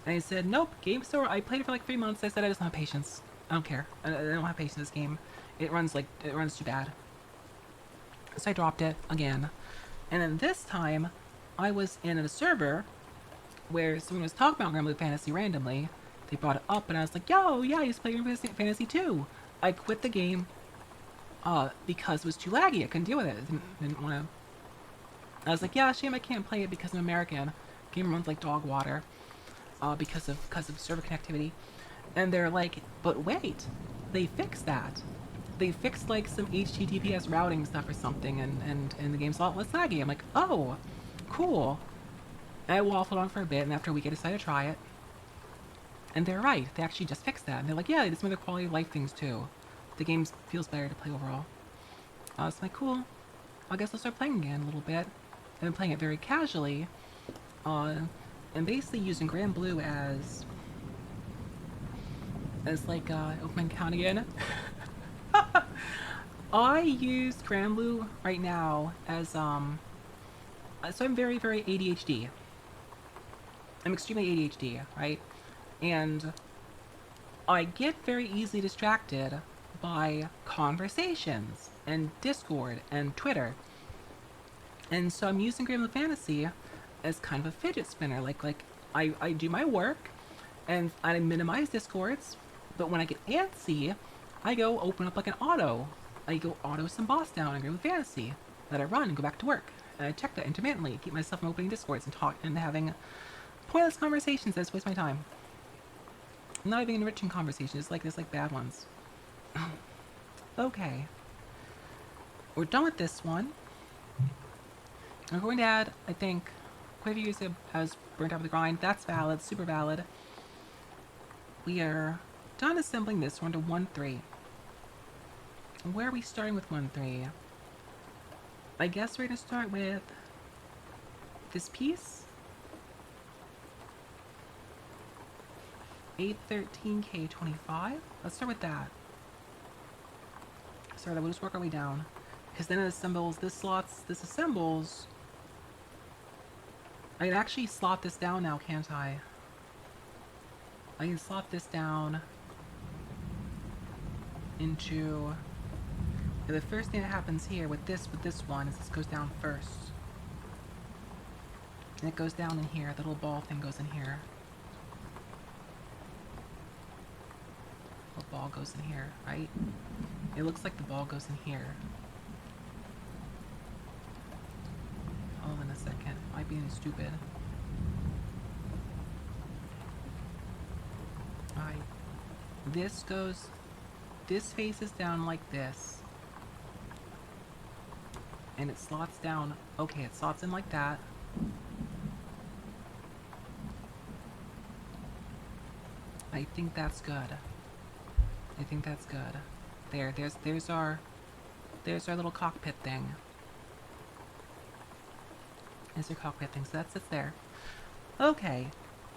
and I said, nope, game's over. I played it for like 3 months. I said I just don't have patience. I don't care. I don't have patience in this game. It runs too bad. So I dropped it again. And then this time, I was in a server where someone was talking about Granblue Fantasy randomly. They brought it up, and I was like, yo, yeah, I used to play Granblue Fantasy 2. I quit the game because it was too laggy. I couldn't deal with it. I didn't want to... I was like, yeah, shame I can't play it because I'm American. Game runs like dog water. Because of server connectivity. And they're like, but wait, they fixed that. They fixed like some HTTPS routing stuff or something, and the game's a lot less laggy. I'm like, oh, cool. And I waffled on for a bit, and after a week I decided to try it. And they're right, they actually just fixed that. And they're like, yeah, they did some other quality of life things too. The game feels better to play overall. So I'm like, cool. I guess I'll start playing again a little bit. I've been playing it very casually. And basically using Grand Blue as like, open count again. I use Grand Blue right now as, so I'm very, very ADHD. I'm extremely ADHD, right? And I get very easily distracted by conversations, and Discord, and Twitter. And so I'm using Grand Blue Fantasy as kind of a fidget spinner. Like I do my work, and I minimize Discords, but when I get antsy, I go open up like an auto. I go auto some boss down in Grand Blue Fantasy, let it run and go back to work. And I check that intermittently, keep myself from opening Discords and talk and having pointless conversations that just waste my time. Not even enriching conversations, just like bad ones. Okay. We're done with this one. I'm going to add, I think, quite a few years as burnt out with the grind. That's valid, super valid. We are done assembling this. We're into 1-3. Where are we starting with 1-3? I guess we're going to start with this piece. 813K25. Let's start with that. Sorry, we'll just work our way down. Because then it assembles, this assembles. I can actually slot this down now, can't I? I can slot this down into... The first thing that happens here with this one is this goes down first. And it goes down in here, the little ball thing goes in here. The ball goes in here, right? It looks like the ball goes in here. Hold on a second. Am I being stupid? Alright. This faces down like this. And it slots down. Okay, it slots in like that. I think that's good. I think that's good. There's our little cockpit thing. There's your cockpit thing, so that sits there. Okay,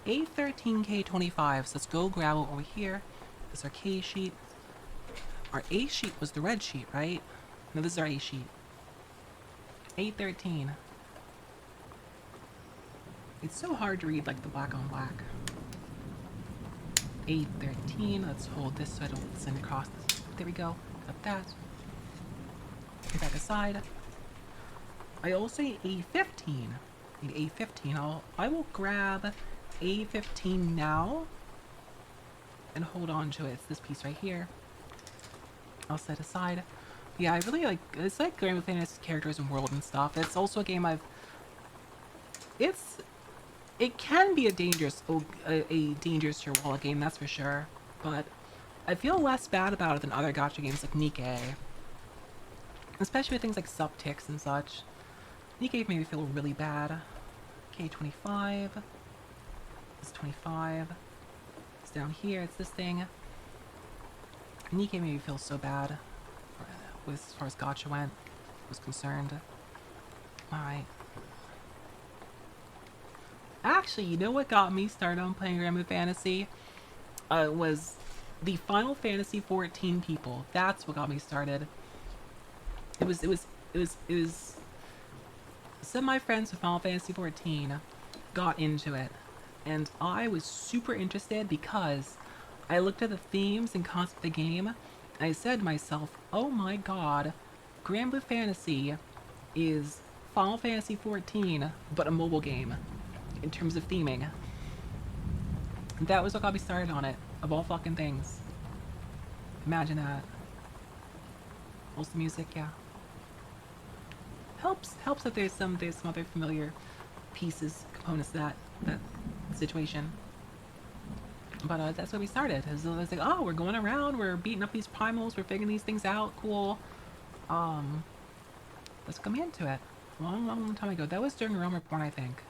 A13K25, so let's go grab it over here. This is our K sheet. Our A sheet was the red sheet, right? No, this is our A sheet. A13. It's so hard to read like the black on black. A13, let's hold this so I don't send across this. There we go, got that. Put that aside. I also need A15. Need A15. I will grab A15 now and hold on to it. It's this piece right here. I'll set aside. Yeah, I really like, it's like Gundam Fantasy characters and world and stuff. It's also a game it can be a dangerous Chihuahua game, that's for sure. But I feel less bad about it than other gacha games like Nikkei. Especially with things like Subtix and such. Nikkei made me feel really bad. K25. It's 25. It's down here, it's this thing. Nikkei made me feel so bad as far as gacha was concerned. Alright. Actually, you know what got me started on playing Gundam Fantasy? Was the Final Fantasy 14 people. That's what got me started. It was some of my friends with Final Fantasy 14 got into it, and I was super interested because I looked at the themes and concept of the game, and I said to myself, oh my god, Granblue Fantasy is Final Fantasy 14, but a mobile game, in terms of theming. And that was what got me started on it, of all fucking things. Imagine that. Also music, yeah. Helps that there's some other familiar pieces, components to that situation. But that's where we started. It was like, oh, we're going around, we're beating up these primals, we're figuring these things out, cool. Let's come into it. Long time ago. That was during Realm Reborn, I think.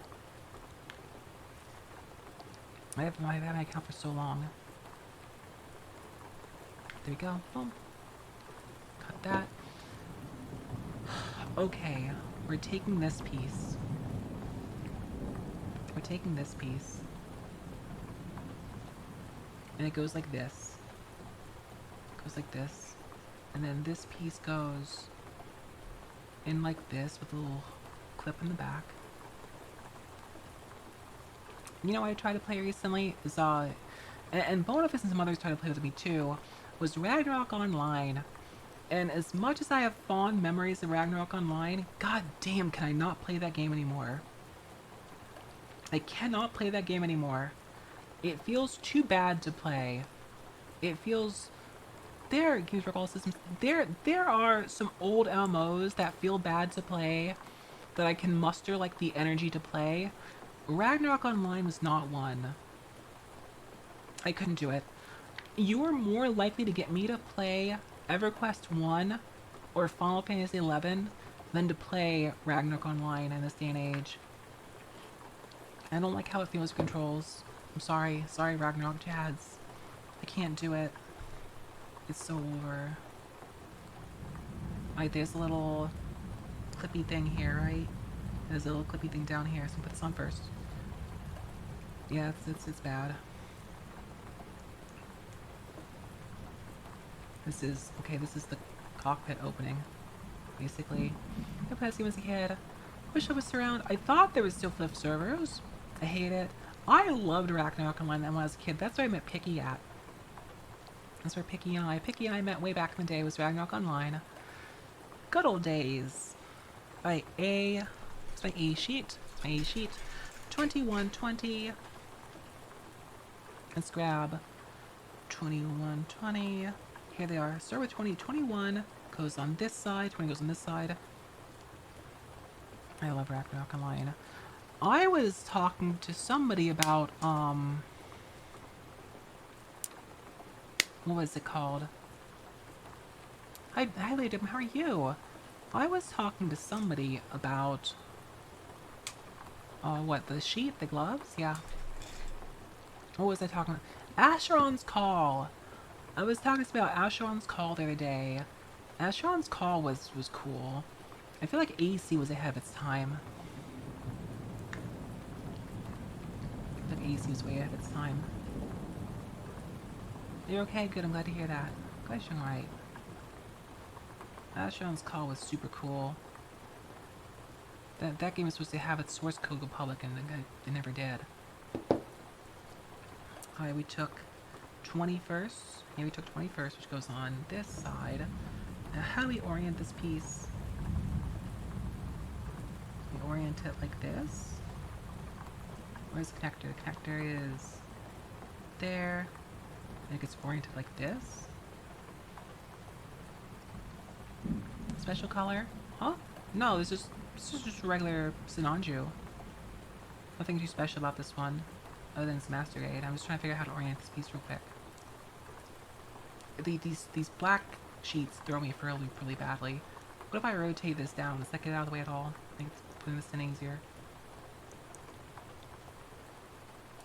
I haven't had my account for so long. There we go. Boom. Cut that. Okay, we're taking this piece. We're taking this piece. And it goes like this. It goes like this. And then this piece goes in like this with a little clip in the back. You know what I tried to play recently is and Bonafis and some others tried to play with me too, was Ragnarok Online. And as much as I have fond memories of Ragnarok Online, god damn can I not play that game anymore. I cannot play that game anymore. It feels too bad to play. It feels... Games for all systems. There are some old MMOs that feel bad to play that I can muster like the energy to play. Ragnarok Online was not one. I couldn't do it. You are more likely to get me to play EverQuest 1 or Final Fantasy 11 than to play Ragnarok Online in this day and age. I don't like how it feels with controls. I'm sorry. Sorry, Ragnarok Jads. I can't do it. It's so over. Right, there's a little clippy thing here, right? There's a little clippy thing down here, so put this on first. Yeah, it's bad. This is the cockpit opening, basically. I played this game as a kid. Wish I was around. I thought there was still Flip servers. I hate it. I loved Ragnarok Online when I was a kid. That's where I met Picky at. That's where Picky and I met way back in the day was Ragnarok Online. Good old days. It's my A sheet. It's my A sheet. 2120. Let's grab 2120. Here they are. Start with 2021. Goes on this side. 20 goes on this side. I love Ragnarok Online. I was talking to somebody about, what was it called? Hi Liam, how are you? I was talking to somebody about, what, the sheet, the gloves? Yeah. What was I talking about? Asheron's Call! I was talking about Asheron's Call the other day. Asheron's Call was cool. I feel like AC was ahead of its time. AC was way ahead of its time. You're okay? Good, I'm glad to hear that. Glad you're alright. Ashron's call was super cool. That game was supposed to have its source code go public, and they never did. Alright, we took 21st. Yeah, we took 21st, which goes on this side. Now, how do we orient this piece? We orient it like this. Where's the connector? The connector is there. And it gets oriented like this. Special color? Huh? No, this is just regular SINANJU. Nothing too special about this one, other than its master grade. I'm just trying to figure out how to orient this piece real quick. These black sheets throw me for a loop really badly. What if I rotate this down? Does that get out of the way at all? I think it's putting this in easier.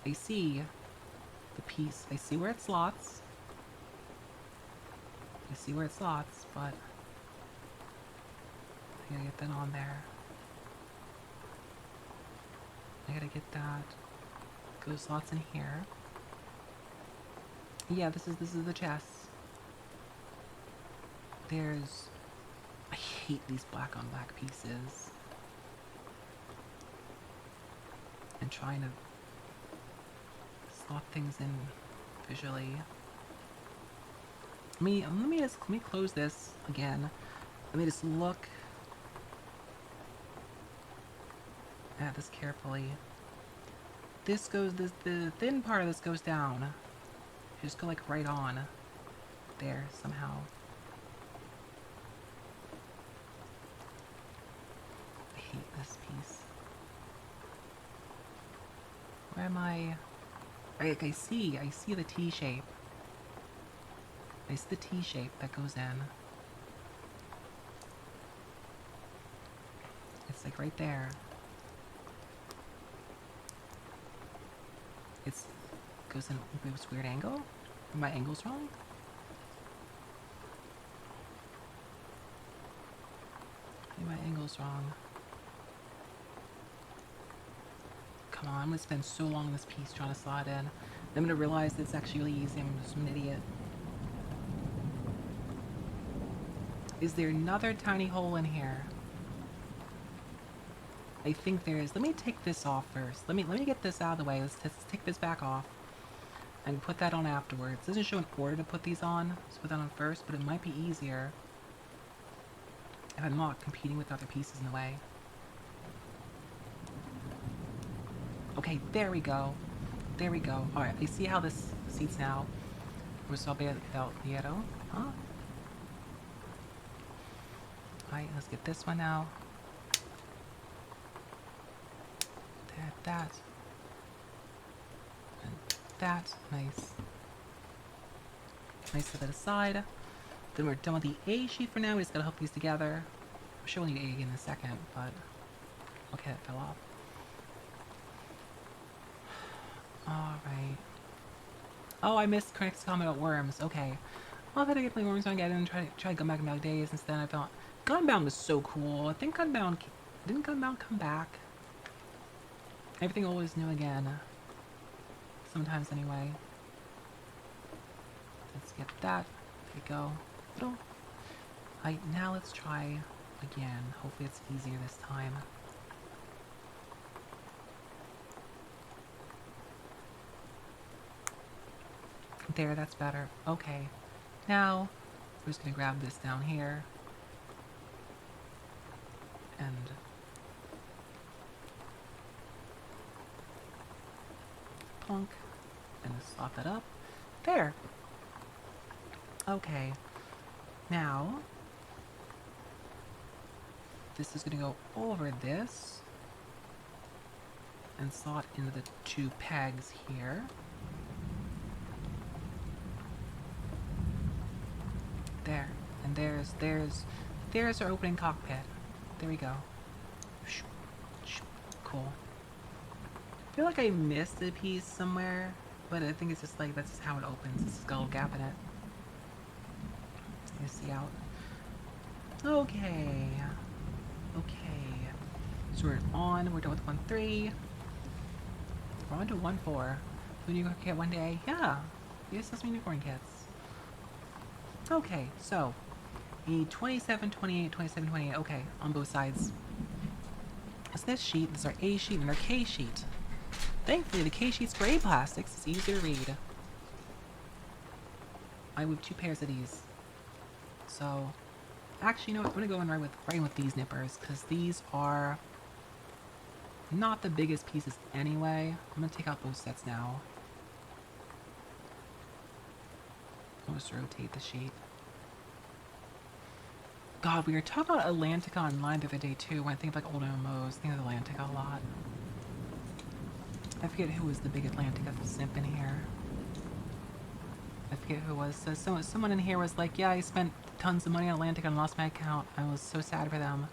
I see the piece. I see where it slots. I see where it slots, but I gotta get that on there. I gotta get that. Those slots in here. Yeah, this is the chest. There's... I hate these black on black pieces. And trying to slot things in visually. Let me close this again. Let me just look at this carefully. This goes, the thin part of this goes down. Just go like right on there somehow. I hate this piece. Where am I? I see the T shape. I see the T shape that goes in. It's like right there. It's goes in this weird angle. Are my angles wrong? Maybe my angle's wrong. Come on, I'm gonna spend so long on this piece trying to slot in. Then I'm gonna realize that it's actually really easy. I'm just an idiot. Is there another tiny hole in here? I think there is. Let me take this off first. Let me get this out of the way. Let's take this back off. And put that on afterwards. It doesn't show an order to put these on. Let's put that on first, but it might be easier if I'm not competing with other pieces in the way. Okay, there we go. There we go. Alright, I see how this seats now. We're so bad without the arrow. Huh? Alright, let's get this one now. That. And that. Nice. Nice, set that aside. Then we're done with the A sheet for now. We just gotta hook these together. I'm sure we'll need A again in a second, but... Okay, that fell off. Alright. Oh, I missed Connect's comment about worms. Okay. Well, I've had to get my worms on again and try Gunbound in days. Instead, I thought Gunbound was so cool. I think Gunbound... Didn't Gunbound come back? Everything old is new again. Sometimes, anyway. Let's get that. There we go. Oh. Alright, now let's try again. Hopefully it's easier this time. There, that's better. Okay. Now, we're just gonna grab this down here. And... plunk. And just slot that up. There! Okay. Now... this is gonna go over this. And slot into the two pegs here. There. And there's our opening cockpit. There we go. Cool. I feel like I missed a piece somewhere, but I think it's just like, that's just how it opens. It's just got a little gap in it. You see out. Okay. Okay. So we're on. We're done with 1-3. We're on to 1-4. Unicorn kit one day. Yeah. You sell some unicorn kits. Okay, so the 27, 28, 27, 28. Okay, on both sides. It's this sheet. This is our A sheet and our K sheet. Thankfully, the K sheet's for A plastics. It's easy to read. I have 2 pairs of these. So, actually, you know what? I'm gonna go in right with these nippers because these are not the biggest pieces anyway. I'm gonna take out both sets now. I'll just rotate the sheet. God, we were talking about Atlantica online the other day too. When I think of like old MMOs, I think of Atlantica a lot. I forget who was the big Atlantica simp in here. I forget who it was. So someone in here was like, yeah, I spent tons of money on Atlantica and lost my account. I was so sad for them.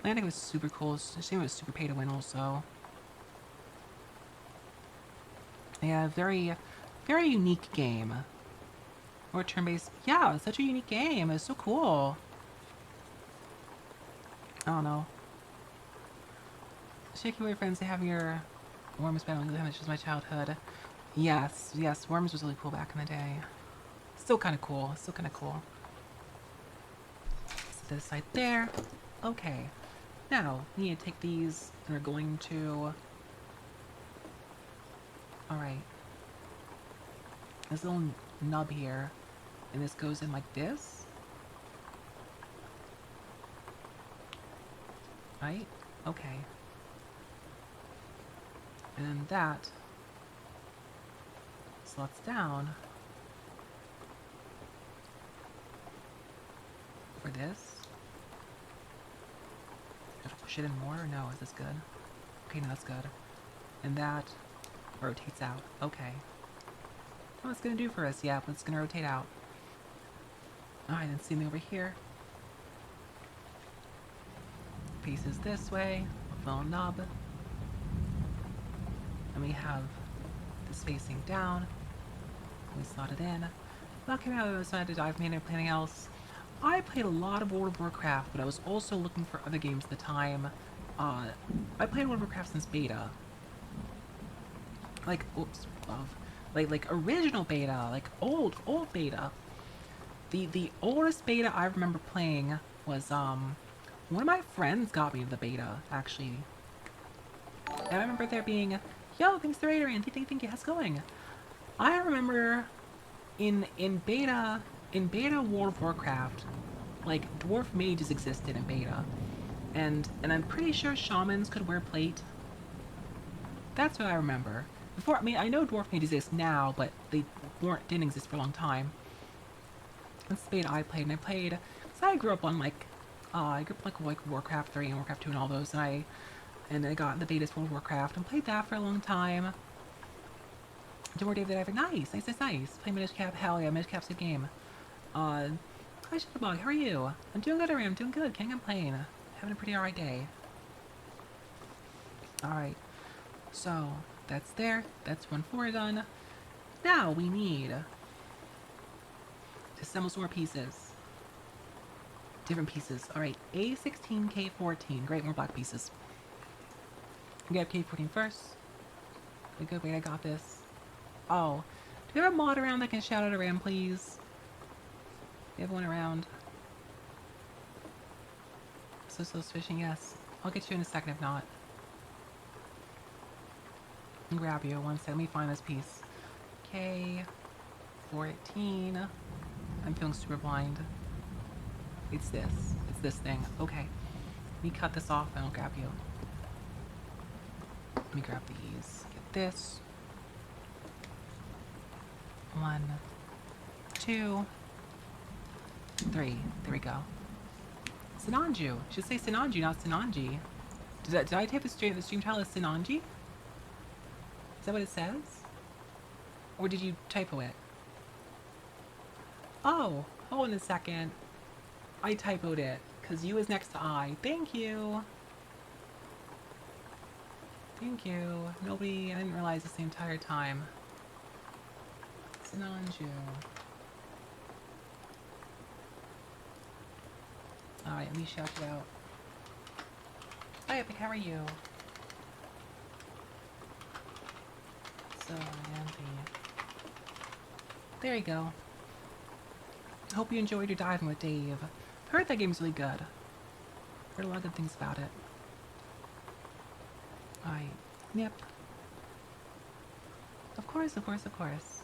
Atlantica was super cool. She was super pay to win also. Yeah, very, very unique game. Or turn-based. Yeah, it's such a unique game. It's so cool. I don't know. Shaky Way friends, they have your Worms battling the which was my childhood. Yes, yes, Worms was really cool back in the day. Still kind of cool. Still kind of cool. Set this side there. Okay. Now, we need to take these and we're going to... Alright. This little nub here. And this goes in like this. Right? Okay. And then that slots down for this. Have to push it in more or no? Is this good? Okay, no, that's good. And that rotates out. Okay. What's it gonna do for us? Yeah, but it's gonna rotate out. Alright, then see me over here. Pieces this way, a little nub. And we have this facing down. We slot it in. That came out of the side to dive main and anything else. I played a lot of World of Warcraft, but I was also looking for other games at the time. I played World of Warcraft since beta. Like, oops, like original beta, like old beta. The oldest beta I remember playing was, one of my friends got me the beta, actually. And I remember there being, yo, thanks to Raider, and thank you, how's it going? I remember in beta World of Warcraft, like, dwarf mages existed in beta. And I'm pretty sure shamans could wear plate. That's what I remember. Before, I mean, I know dwarf mages exist now, but they didn't exist for a long time. That's the beta I played, and I played, so I grew up on, like, Warcraft 3 and Warcraft 2 and all those, and I got the betas for World of Warcraft and played that for a long time. More Dave the Diver, nice. Play Minish Cap, hell yeah, Minish Cap's a good game. Hi Shadowbog, how are you? I'm doing good, I'm doing good, can't complain. Having a pretty alright day. Alright, so that's there, that's 1-4 done. Now we need to assemble some more pieces. Different pieces. Alright, A16, K14. Great, more black pieces. We got K14 first. Good, wait, I got this. Oh, do we have a mod around that can shout out a ram, please? We have one around. So's fishing, yes. I'll get you in a second if not. I'll grab you one second. Let me find this piece. K14. I'm feeling super blind. It's this. It's this thing. Okay. Let me cut this off and I'll grab you. Let me grab these. Get this. 1, 2, 3. There we go. SINANJU. Should say SINANJU, not SINANJI. Did I type the stream title as SINANJI? Is that what it says? Or did you typo it? Oh, hold on a second. I typoed it, because U is next to I. Thank you! Thank you. I didn't realize this the entire time. SINANJU. Alright, let me shout it out. Hi Epic, how are you? So, there you go. Hope you enjoyed your diving with Dave. Heard that game's really good. Heard a lot of good things about it. Alright. Yep. Of course, of course, of course.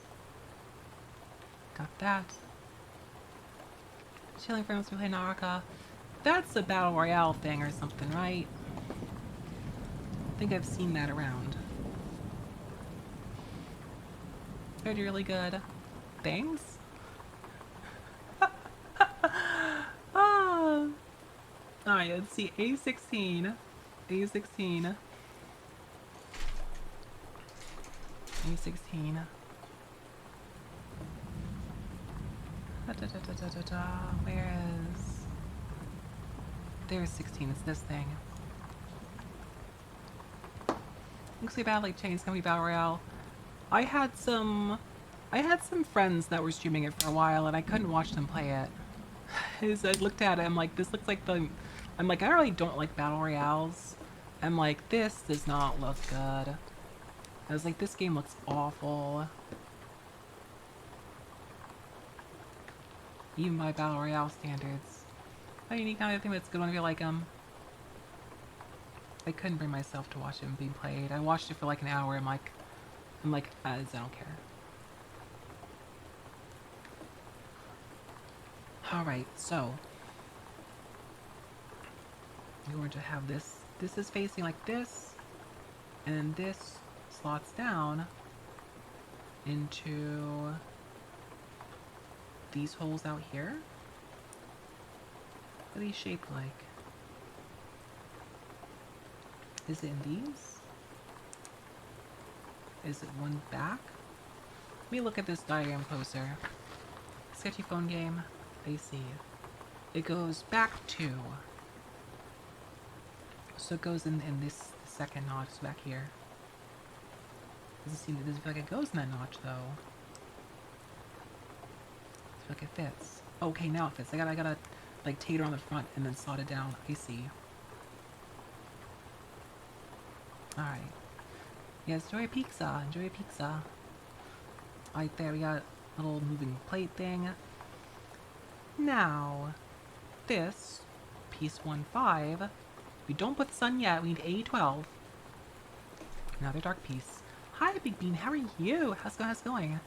Got that. Chilling friends with Naraka. That's a battle royale thing or something, right? I think I've seen that around. Heard you're really good. Thanks? Ah. Alright, let's see. A16. A16. A16. Where is... There's 16. It's this thing. Looks like Battle Like Chains Company Battle Royale. I had some friends that were streaming it for a while, and I couldn't watch them play it. As I looked at it, I'm like, this looks like the... I'm like, I really don't like Battle Royales. I'm like, this does not look good. I was like, this game looks awful. Even by Battle Royale standards. A unique kind of thing that's good when I feel like I couldn't bring myself to watch it being played. I watched it for like an hour. I'm like, I don't care. Alright, so we're going to have this. This is facing like this, and then this slots down into these holes out here. What are these shaped like? Is it in these? Is it one back? Let me look at this diagram closer. Sketchy phone game. I see. It goes back 2. So it goes in this second notch back here. Doesn't feel like it goes in that notch though. I feel like it fits. Okay, now it fits. I gotta like tater on the front and then slot it down. I see. Alright. Yes, enjoy a pizza. Enjoy a pizza. Right there, we got a little moving plate thing. Now, this, piece 1-5, we don't put the sun yet, we need A12. Another dark piece. Hi, Big Bean, how are you? How's it going?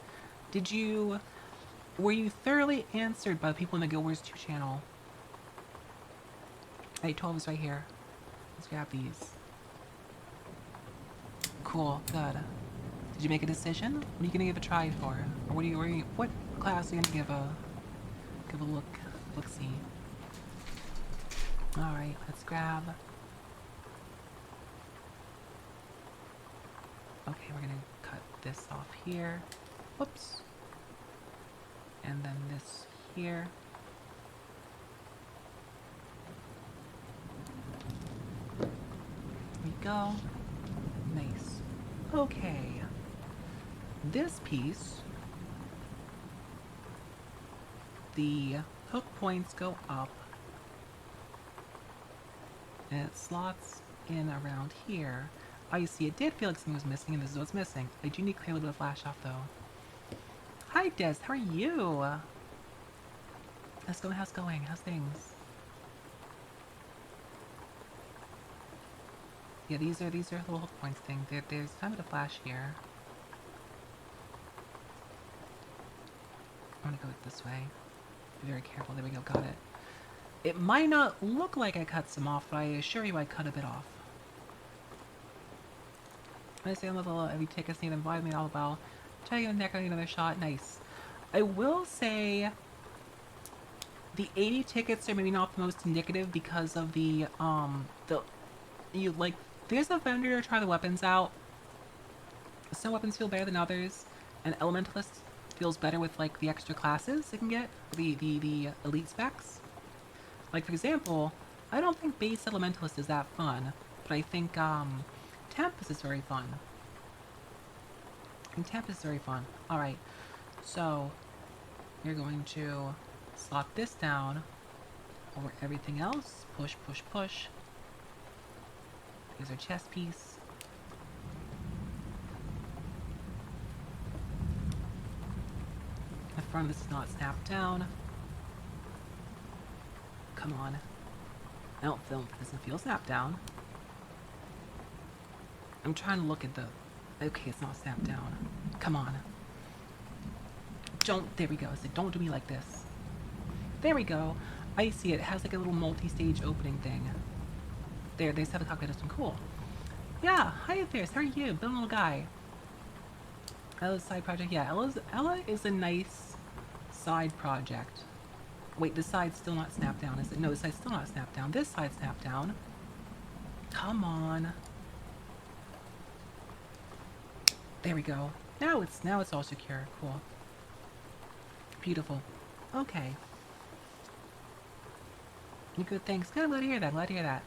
Were you thoroughly answered by the people in the Guild Wars 2 channel? A12 is right here. Let's grab these. Cool, good. Did you make a decision? What are you gonna give a try for? Or what class are you gonna give a look-see? Alright, let's grab... Okay, we're gonna cut this off here. Whoops. And then this here. There we go. Nice. Okay. This piece, the hook points go up, and it slots in around here. I see, it did feel like something was missing, and this is what's missing. I do need to clear a little bit of flash off, though. Hi, Des, how are you? How's it going? How's things? Yeah, these are little hook points thing. There's kind of a flash here. I'm gonna go this way. Be very careful. There we go. Got it. It might not look like I cut some off, but I assure you I cut a bit off. I say I'm a little heavy tickets need to invite me all about. Try to get a neck on another shot. Nice. I will say the 80 tickets are maybe not the most indicative because of there's a vendor to try the weapons out. Some weapons feel better than others, and Elementalist feels better with like the extra classes it can get, the elite specs. Like for example, I don't think base Elementalist is that fun, but I think Tempest is very fun. And Tempest is very fun. Alright, so you're going to slot this down over everything else. Push, push, push. Here's our chest piece. front of this is not snapped down. Come on. I don't feel it doesn't feel snapped down. I'm trying to look at the... Okay, it's not snapped down. Come on. Don't... There we go. It's like, don't do me like this. There we go. I see it. It has like a little multi-stage opening thing. There, they just have a cockpit system. Cool. Yeah, hi there. How are you? Been a little guy. Ella's side project. Yeah, Ella is a nice side project. Wait, this side's still not snapped down, is it? No, this side's still not snapped down. This side's snapped down. Come on. There we go. Now it's all secure. Cool. Beautiful. Okay. Good, thanks. Good, I'm glad to hear that. Glad to hear that.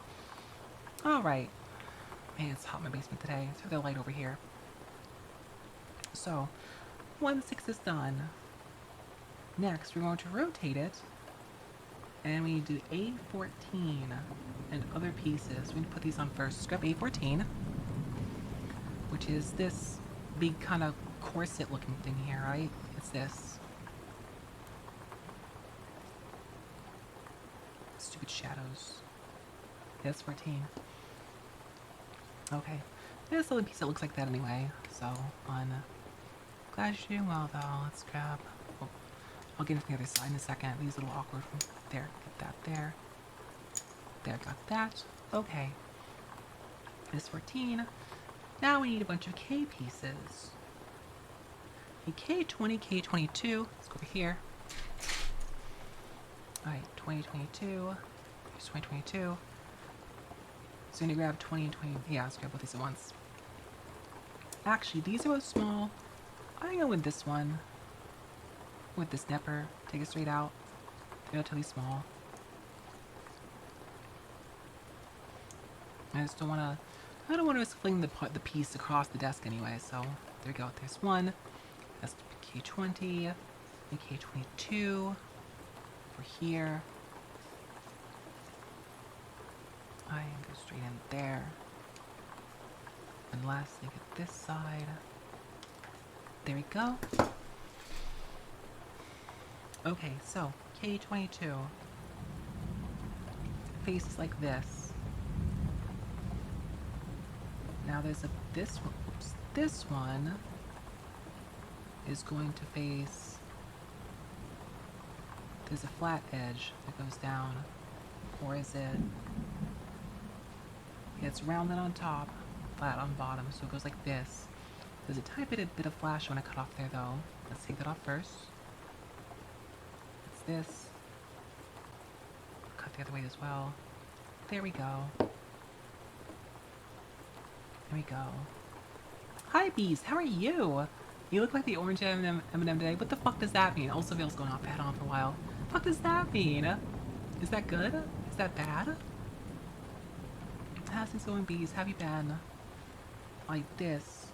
Alright. Man, it's hot in my basement today. Let's have the light over here. So, 1/6 is done. Next, we're going to rotate it. And we need to do A14 and other pieces. We need to put these on first. Scrap A14, which is this big kind of corset looking thing here, right? It's this. Stupid shadows. Yes, 14. Okay. There's a little piece that looks like that anyway. So, on. Glad you're doing well, though. Let's grab. Oh, I'll get it from the other side in a second. These little awkward from there. Get that there. There, got that. Okay. This 14. Now we need a bunch of K pieces. K20, K22. Let's go over here. Alright, 2022. Here's 2022. So I'm gonna grab 20 and 20. Yeah, let's grab both these at once. Actually, these are both small. I'm gonna go with this one. With this nepper. Take it straight out. They're relatively small. I just don't wanna. I don't want to fling the piece across the desk anyway. So there we go. There's one. That's K20. And K22. For here. I can go straight in there. And lastly, get this side. There we go. Okay, so K22 faces like this. Now there's this one. Oops, this one is going to face. There's a flat edge that goes down, or is it? It's rounded on top, flat on bottom, so it goes like this. There's a tiny bit of flash I want to cut off there, though. Let's take that off first. It's this. Cut the other way as well. There we go. There we go. Hi, bees. How are you? You look like the orange M&M today. What the fuck does that mean? Also, Veil's going off. I had on for a while. What the fuck does that mean? Is that good? Is that bad? How's it going, bees? Have you been? Like this.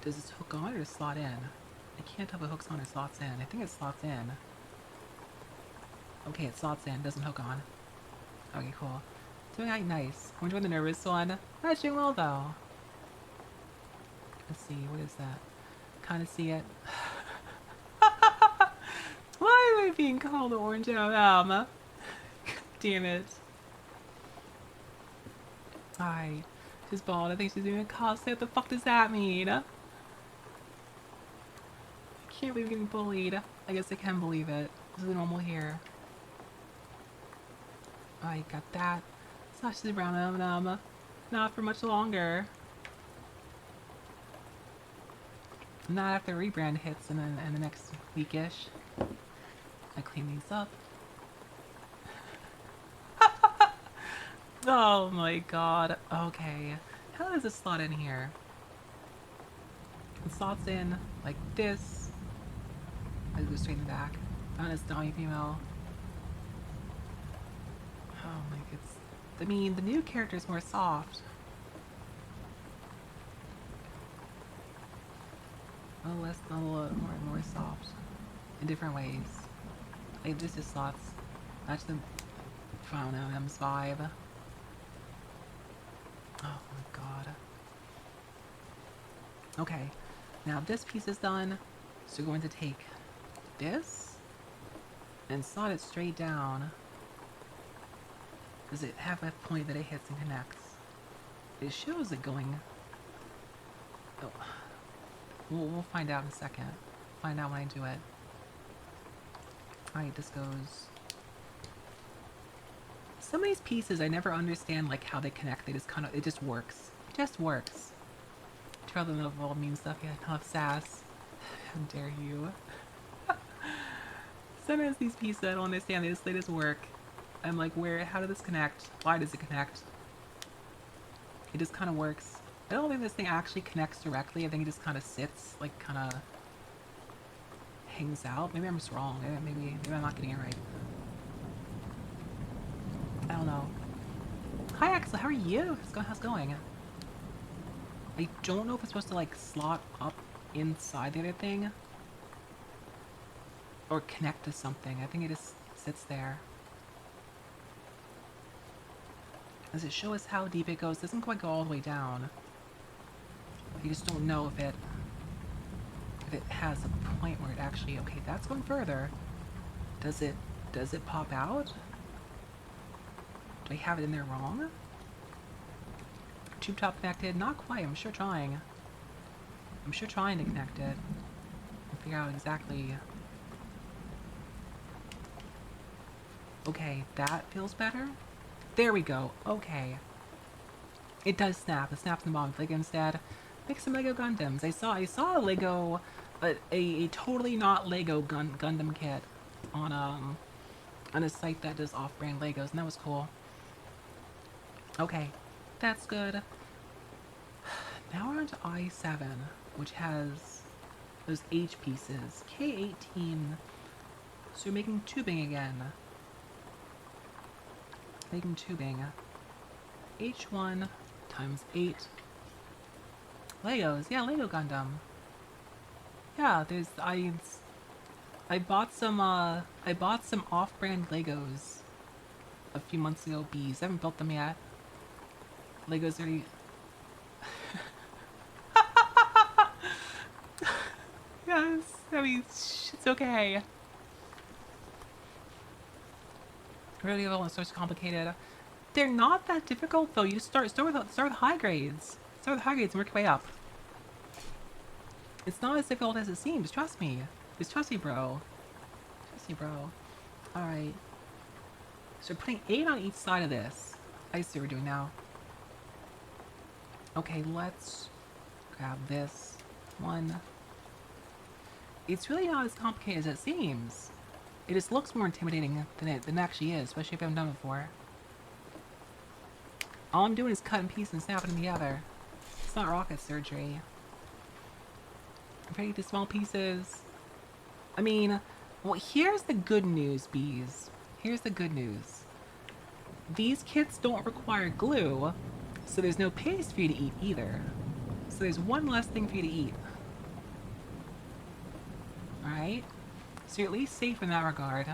Does this hook on or slot in? I can't tell if it hooks on or slots in. I think it slots in. Okay, it slots in. Doesn't hook on. Okay, cool. Doing like nice. I'm enjoying the nervous one. That's doing well, though. Let's see. What is that? Kind of see it. Why am I being called orange M&M? Damn it. Hi. She's bald. I think she's doing a cosplay. What the fuck does that mean? I can't believe getting bullied. I guess I can believe it. This is normal here. I got that. SASHA's brown M&M. Not for much longer. Not after rebrand hits in the next weekish. I clean these up. Oh my god. Okay. How does this slot in here? It slots in like this. I go straight in the back. On his dummy female. Oh my goodness. I mean, the new character is more soft. A little less, a little more soft. In different ways. Like, this just slots. That's the, I don't know, M's vibe. Oh my god. Okay. Now this piece is done. So we're going to take this and slot it straight down. Does it have a point that it hits and connects? It shows it going... Oh. We'll find out in a second. Find out when I do it. Alright, this goes... Some of these pieces, I never understand like how they connect. They just kind of... It just works. It just works. Travel the all mean stuff. Yeah, I love sass. How dare you. Sometimes these pieces I don't understand. They just work. I'm like, how did this connect? Why does it connect? It just kind of works. I don't think this thing actually connects directly. I think it just kind of sits, like kind of hangs out. Maybe I'm just wrong. Maybe I'm not getting it right. I don't know. Hi Axel, how are you? How's it going? I don't know if it's supposed to like slot up inside the other thing or connect to something. I think it just sits there. Does it show us how deep it goes? It doesn't quite go all the way down. You just don't know if it has a point where it actually, okay, that's going further. Does it pop out? Do I have it in there wrong? Tube top connected? Not quite. I'm sure trying. I'm sure trying to connect it and figure out exactly. Okay, that feels better. There we go. Okay. It does snap. It snaps in the bottom. Like instead, make some Lego Gundams. I saw a Lego, a totally not Lego Gundam kit on a site that does off-brand Legos, and that was cool. Okay, that's good. Now we're on to I-7, which has those H pieces. K-18. So you're making tubing again. Making tubing. H1 times 8. Legos. Yeah, Lego Gundam. Yeah, there's I bought some off-brand Legos a few months ago. Bees. I haven't built them yet. Legos already. Yes, I mean it's okay. Really, it's so complicated. They're not that difficult though. You start with high grades. Start with high grades and work your way up. It's not as difficult as it seems. Trust me. Just trust me, bro. Trust me, bro. All right. So we're putting 8 on each side of this. I see what we're doing now. Okay, let's grab this one. It's really not as complicated as it seems. It just looks more intimidating than it actually is, especially if I haven't done it before. All I'm doing is cutting pieces and snapping them together. It's not rocket surgery. I'm trying to get the small pieces. I mean, well, here's the good news, bees. Here's the good news. These kits don't require glue, so there's no paste for you to eat either. So there's one less thing for you to eat. Alright? So you're at least safe in that regard.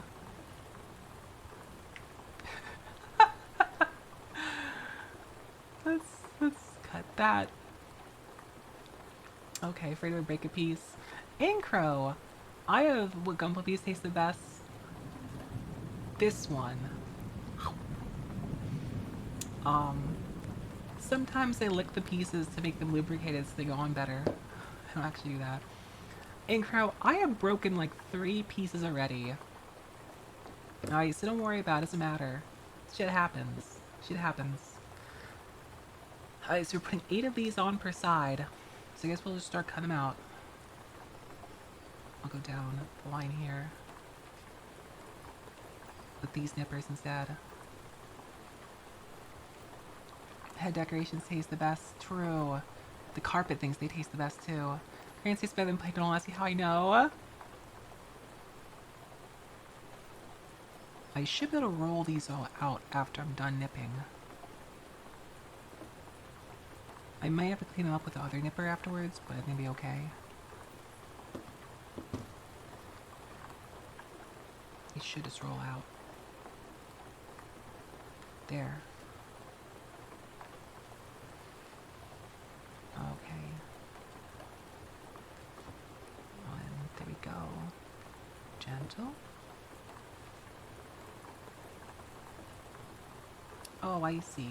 Let's cut that. Okay, afraid to break a piece. Incro! I have what Gunpla piece tastes the best. This one. Sometimes I lick the pieces to make them lubricated so they go on better. I don't actually do that. Incro, I have broken like 3 pieces already. Alright, so don't worry about it, doesn't matter. Shit happens. Shit happens. Alright, so we're putting 8 of these on per side. So I guess we'll just start cutting them out. I'll go down the line here. With these nippers instead. Head decorations taste the best. True. The carpet things, they taste the best too. Crayons taste better than plain. Don't ask me how I know. I should be able to roll these all out after I'm done nipping. I might have to clean them up with the other nipper afterwards, but I think it'll be okay. These should just roll out. There. Okay. 1, 3. elemental? Oh, I see.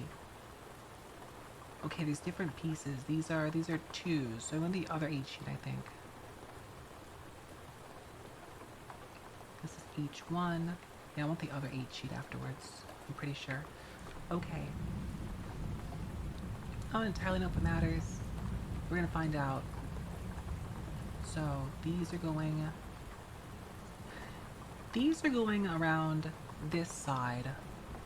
Okay, there's different pieces. These are twos. So I want the other 8 sheet, I think. This is each one. Yeah, I want the other 8 sheet afterwards. I'm pretty sure. Okay. I don't entirely know if it matters. We're gonna find out. So these are going around this side.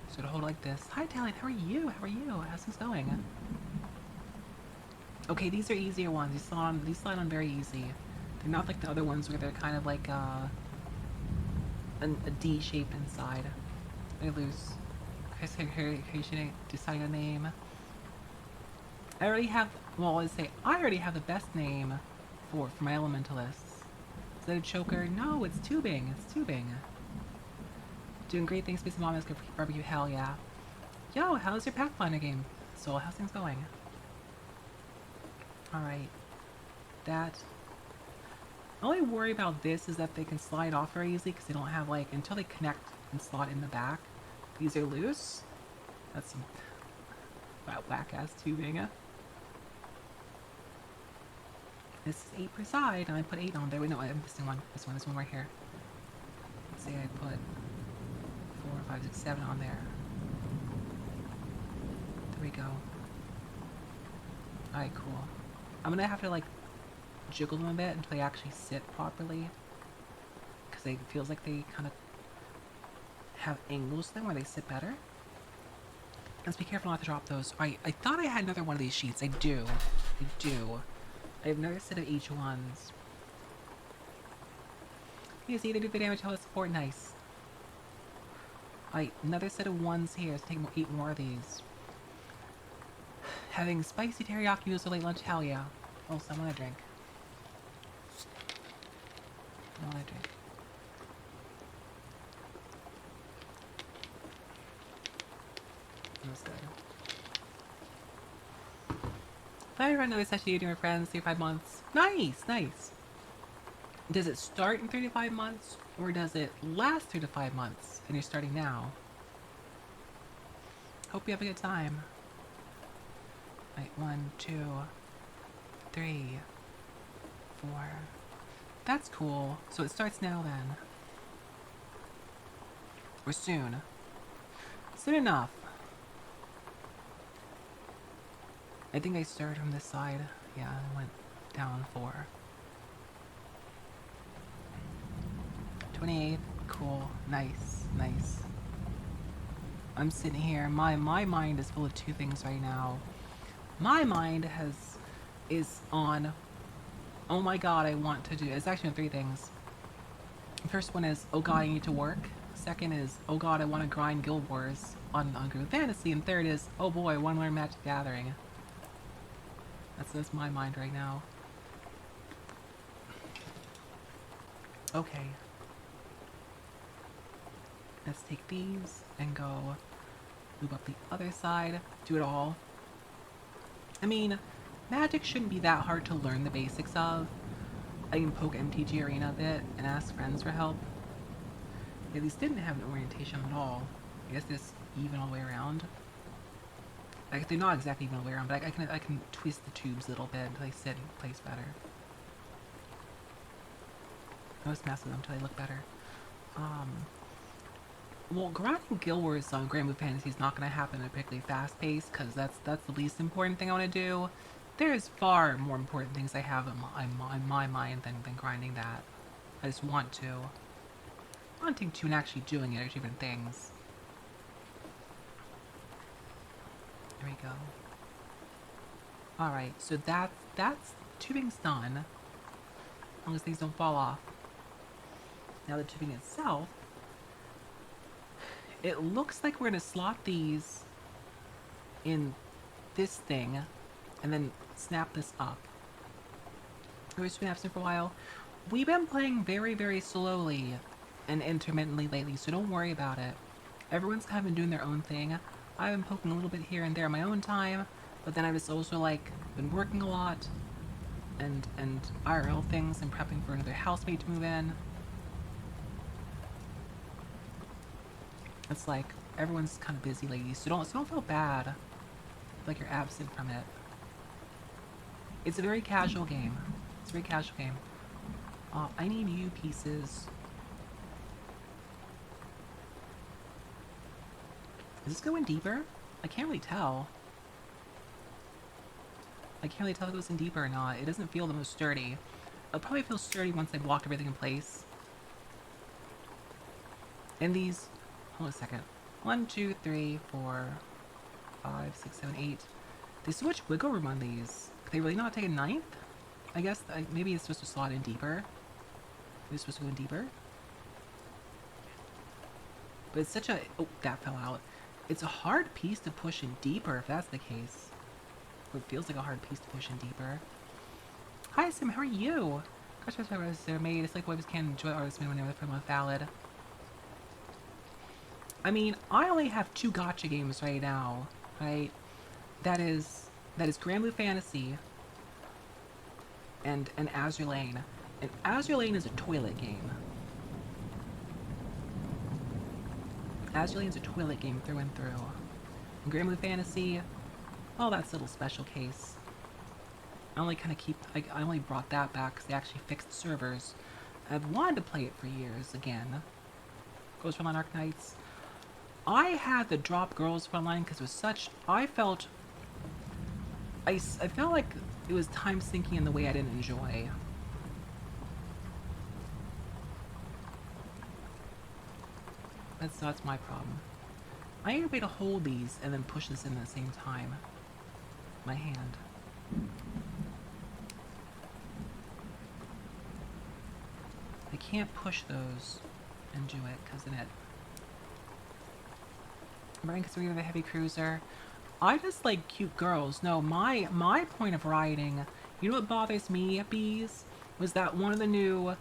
So to hold like this. Hi Talon, how are you? How are you? How's things going? Okay, these are easier ones. These slide on very easy. They're not like the other ones where they're kind of like a D shape inside. They're loose. Here you should decide a name. I already have, well, let's say I already have the best name for my elementalists. Is that a choker? No, it's tubing. It's tubing. Doing great things, Space Mom is good for barbecue. Hell yeah. Yo, how's your Pathfinder game? Soul, how's things going? Alright. That. The only worry about this is that they can slide off very easily because they don't have, like, until they connect and slot in the back. These are loose. That's some whack-ass tubing. This is 8 per side, and I put 8 on there. Wait, no, I'm missing one. This one right here. Let's say I put 4, 5, 6, 7 on there. There we go. Alright, cool. I'm gonna have to, like, jiggle them a bit until they actually sit properly. Because it feels like they kind of have angles then where they sit better. Let's be careful not to drop those. Alright, I thought I had another one of these sheets. I do. I do. I have another set of each ones. You see, they do the damage, how it's support. Nice. Alright, another set of ones here. Let's take 8 more of these. Having spicy teriyaki noodles for late lunch? Hell yeah. Oh, so I want a drink. I want a drink. That's good. I run another session you doing with friends, 3 to 5 months. Nice, nice. Does it start in 3 to 5 months, or does it last 3 to 5 months, and you're starting now? Hope you have a good time. Right, 1, 2, 3, 4. That's cool. So it starts now then. Or soon. Soon enough. I think I started from this side. Yeah, I went down 4. 28th. Cool. Nice. Nice. I'm sitting here. My mind is full of 2 things right now. My mind is on, oh my god, I want to do, it's actually on 3 things. The first one is, oh god, I need to work. Second is, oh god, I want to grind Guild Wars on Group Fantasy. And third is, oh boy, I want to learn Magic Gathering. That's my mind right now. Okay. Let's take these and go move up the other side. Do it all. I mean, Magic shouldn't be that hard to learn the basics of. I can poke MTG Arena a bit and ask friends for help. Yeah, these didn't have an orientation at all. I guess this even all the way around. Like, they're not exactly even all the way around, but I can twist the tubes a little bit until they sit in place better. I always mess with them until they look better. Well, grinding Guild Wars on Grand Blue Fantasy is not going to happen at a particularly fast pace, because that's the least important thing I want to do. There's far more important things I have in my mind than grinding that. I just want to. Wanting to and actually doing it are different things. There we go. Alright, so that's tubing's done. As long as things don't fall off. Now the tubing itself, it looks like we're going to slot these in this thing and then snap this up. We've just been absent for a while. We've been playing very, very slowly and intermittently lately, so don't worry about it. Everyone's kind of been doing their own thing. I've been poking a little bit here and there in my own time, but then I've just also, like, been working a lot and IRL things and prepping for another housemate to move in. It's like everyone's kind of busy, ladies, so don't feel bad like you're absent from it. It's a very casual game. It's a very casual game. I need you pieces. Is this going deeper? I can't really tell. I can't really tell if it goes in deeper or not. It doesn't feel the most sturdy. It'll probably feel sturdy once I block everything in place. And these... Hold on a second. 1, 2, 3, 4, 5, 6, 7, 8. There's so much wiggle room on these. Could they really not take a ninth? I guess maybe it's supposed to slot in deeper. Maybe it's supposed to go in deeper. But it's such a... Oh, that fell out. It's a hard piece to push in deeper if that's the case. It feels like a hard piece to push in deeper. Hi Sim, how are you? Gosh, my artists are made. It's like webs can enjoy artists made when they're from a valid. I mean, I only have 2 gacha games right now, right? That is Grand Blue Fantasy and Azure Lane. And Azure Lane is a toilet game. Azure Lane is a toilet game through and through. And Grand Blue Fantasy, well, that's a little special case. I only kind of keep, I only brought that back because they actually fixed the servers. I've wanted to play it for years again. Ghost Frontline Arknights. I had to drop Girls Frontline because it was such, I felt like it was time sinking in the way I didn't enjoy. That's my problem. I need a way to hold these and then push this in at the same time. My hand. I can't push those and do it because then it... I'm riding because we have a heavy cruiser. I just like cute girls. No, my point of riding, you know what bothers me, bees? Was that one of the new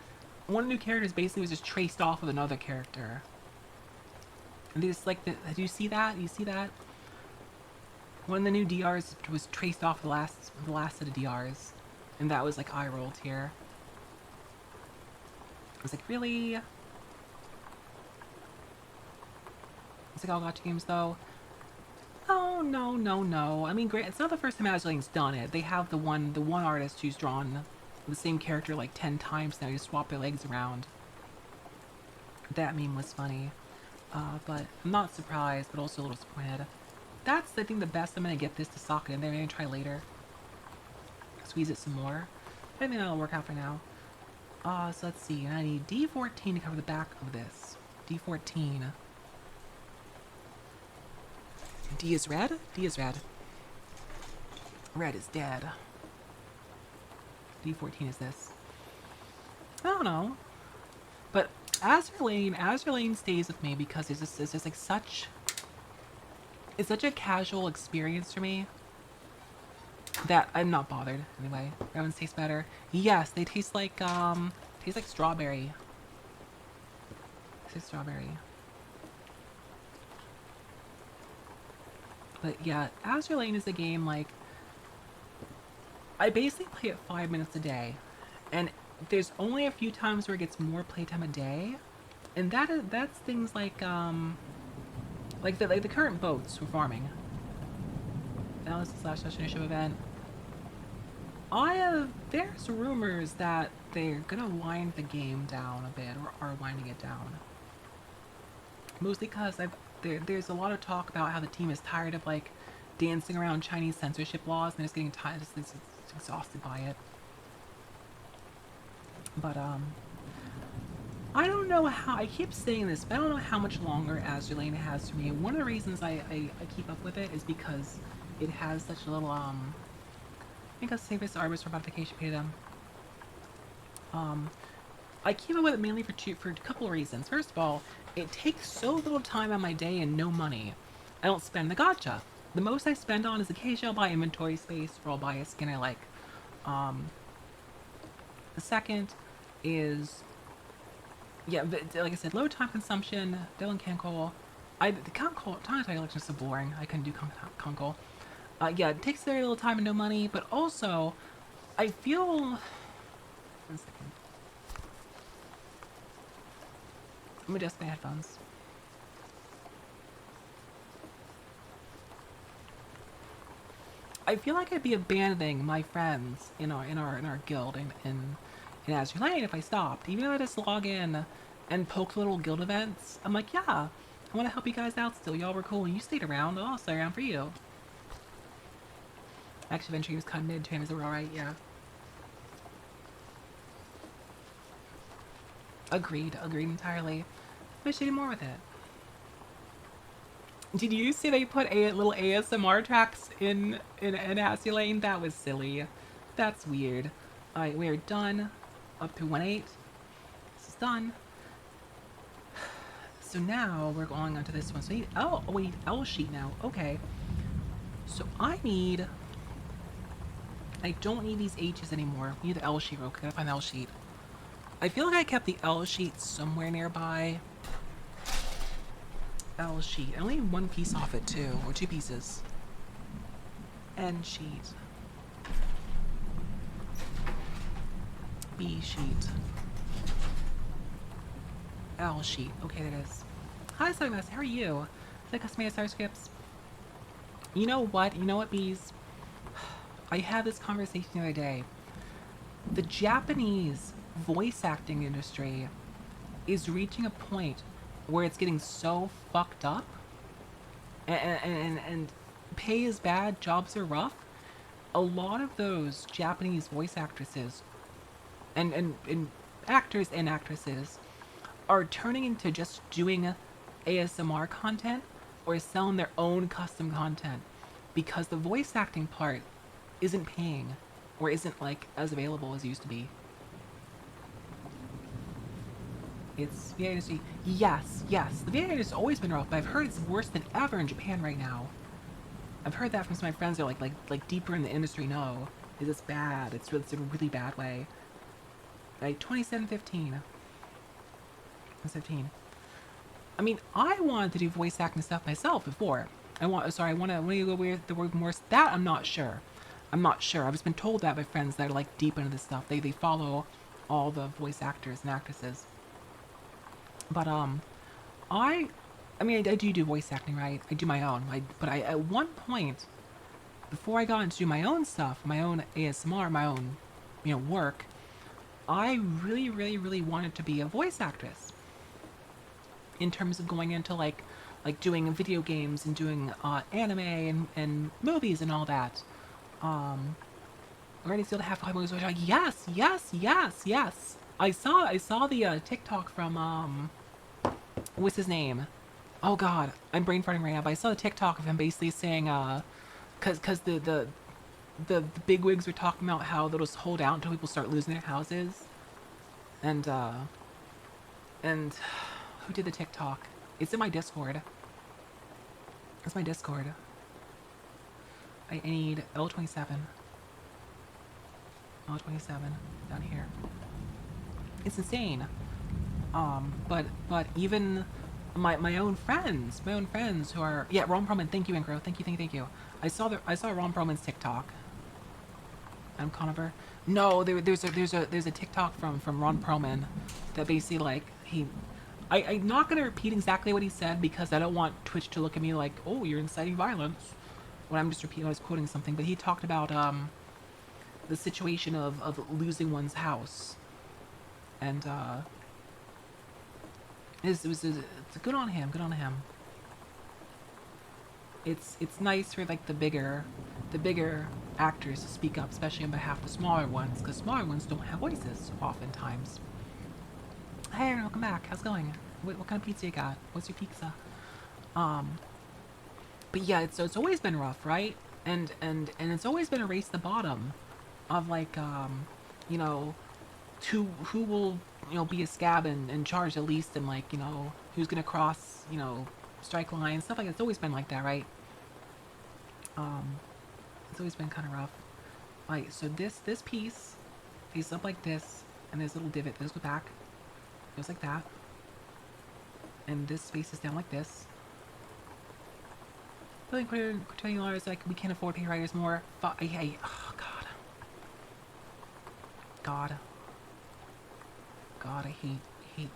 characters basically was just traced off of another character. And they just like, do you see that? You see that? One of the new DRs was traced off the last set of DRs. And that was like eye roll tier. I was like, really? It's like all gacha games though. Oh no no no! I mean, great. It's not the first time Azure Lane's done it. They have the one artist who's drawn the same character like 10 times now. You swap their legs around. That meme was funny, but I'm not surprised, but also a little disappointed. That's I think the best. I'm gonna get this to socket in there. I'm gonna try later. Squeeze it some more. I think that'll work out for now. So let's see. I need D14 to cover the back of this. D14. D is red? D is red. Red is dead. D14 is this. I don't know. But Azure Lane stays with me because it's just like such... It's such a casual experience for me that I'm not bothered anyway. Red ones taste better. Yes, they taste like strawberry. Taste strawberry. But yeah, Azure Lane is a game like I basically play it 5 minutes a day, and there's only a few times where it gets more playtime a day, and that's things like the current boats for farming. Analysis / SASHA initiative event. There's rumors that they're gonna wind the game down a bit, or are winding it down. Mostly because there's a lot of talk about how the team is tired of like dancing around Chinese censorship laws and they're just getting tired, just exhausted by it. But I don't know how, I keep saying this, but I don't know how much longer Azure Lane has for me. One of the reasons I keep up with it is because it has such a little I think I'll save this Arbors for modification pay them. I keep up with it mainly for a couple of reasons. First of all, it takes so little time on my day and no money. I don't spend the gacha. The most I spend on is occasionally I'll buy inventory space or I'll buy a skin I like. The second is, yeah, like I said, low time consumption, Dylan Kankol. The Kankol, time collection is so boring. I couldn't do Kankol. Yeah, it takes very little time and no money, but also, I feel... 1 second. I'm gonna adjust my headphones. I feel like I'd be abandoning my friends in our guild in Azure Lane if I stopped. Even if I just log in and poke little guild events, I'm like, yeah, I want to help you guys out still. Y'all were cool. You stayed around. I'll stay around for you. Actually, eventually he was kind of mid-trainers that were alright, yeah. Agreed entirely. Wish I did more with it. Did you see they put a little ASMR tracks in Azure Lane? That was silly. That's weird. Alright, we are done. Up to 1-8. This is done. So now we're going on to this one. So I need L sheet now. Okay. So I don't need these H's anymore. We need the L sheet real quick. Gotta find the L sheet. I feel like I kept the L sheet somewhere nearby. L sheet. I only need one piece off it too, or 2 pieces. N sheet. B sheet. L sheet. Okay, there it is. Hi, Sugmas. How are you? Is that customized star scripts? You know what? You know what, bees? I had this conversation the other day. The Japanese voice acting industry is reaching a point where it's getting so fucked up and pay is bad, jobs are rough. A lot of those Japanese voice actresses and actors and actresses are turning into just doing ASMR content or selling their own custom content because the voice acting part isn't paying or isn't like as available as it used to be. It's VA industry. Yes. The VA industry has always been rough, but I've heard it's worse than ever in Japan right now. I've heard that from some of my friends that are like deeper in the industry know. It's bad. It's a really bad way. Like 2715. 15. I mean, I wanted to do voice acting stuff myself before. I want to go with the word more. That I'm not sure. I've just been told that by friends that are like deep into this stuff. They follow all the voice actors and actresses. But I mean, I do voice acting, right? I do my own. But at one point, before I got into my own stuff, my own ASMR, my own, work, I really wanted to be a voice actress. In terms of going into like doing video games and doing anime and movies and all that. Already still have 5 movies. Like, yes. I saw the TikTok from what's his name? Oh God, I'm brain farting right now. But I saw the TikTok of him basically saying cause the bigwigs were talking about how they'll just hold out until people start losing their houses, and who did the TikTok? It's in my Discord. It's my Discord. I need L27. L27 down here. It's insane. But even my own friends who are Ron Perlman. Thank you, Ingro. Thank you. I saw Ron Perlman's TikTok. I'm Conover. No, there's a TikTok from Ron Perlman that basically like I'm not gonna repeat exactly what he said because I don't want Twitch to look at me like, oh, you're inciting violence. When I'm just repeating, I was quoting something, but he talked about the situation of losing one's house, and it's good on him. It's nice for like the bigger actors to speak up, especially on behalf of the smaller ones, because smaller ones don't have voices oftentimes. Hey, Aaron, welcome back. How's it going? What kind of pizza you got? What's your pizza? But yeah, it's always been rough, right? And it's always been a race to the bottom of like, who will, be a scab and charge the least, and like, who's gonna cross, strike line, stuff like that. It's always been like that, right? It's always been kind of rough. Alright, so this piece faces up like this, and there's a little divot. This goes back. Goes like that. And this faces down like this. Billion $20, like, we can't afford to pay writers more. Hey, oh, God. God, I hate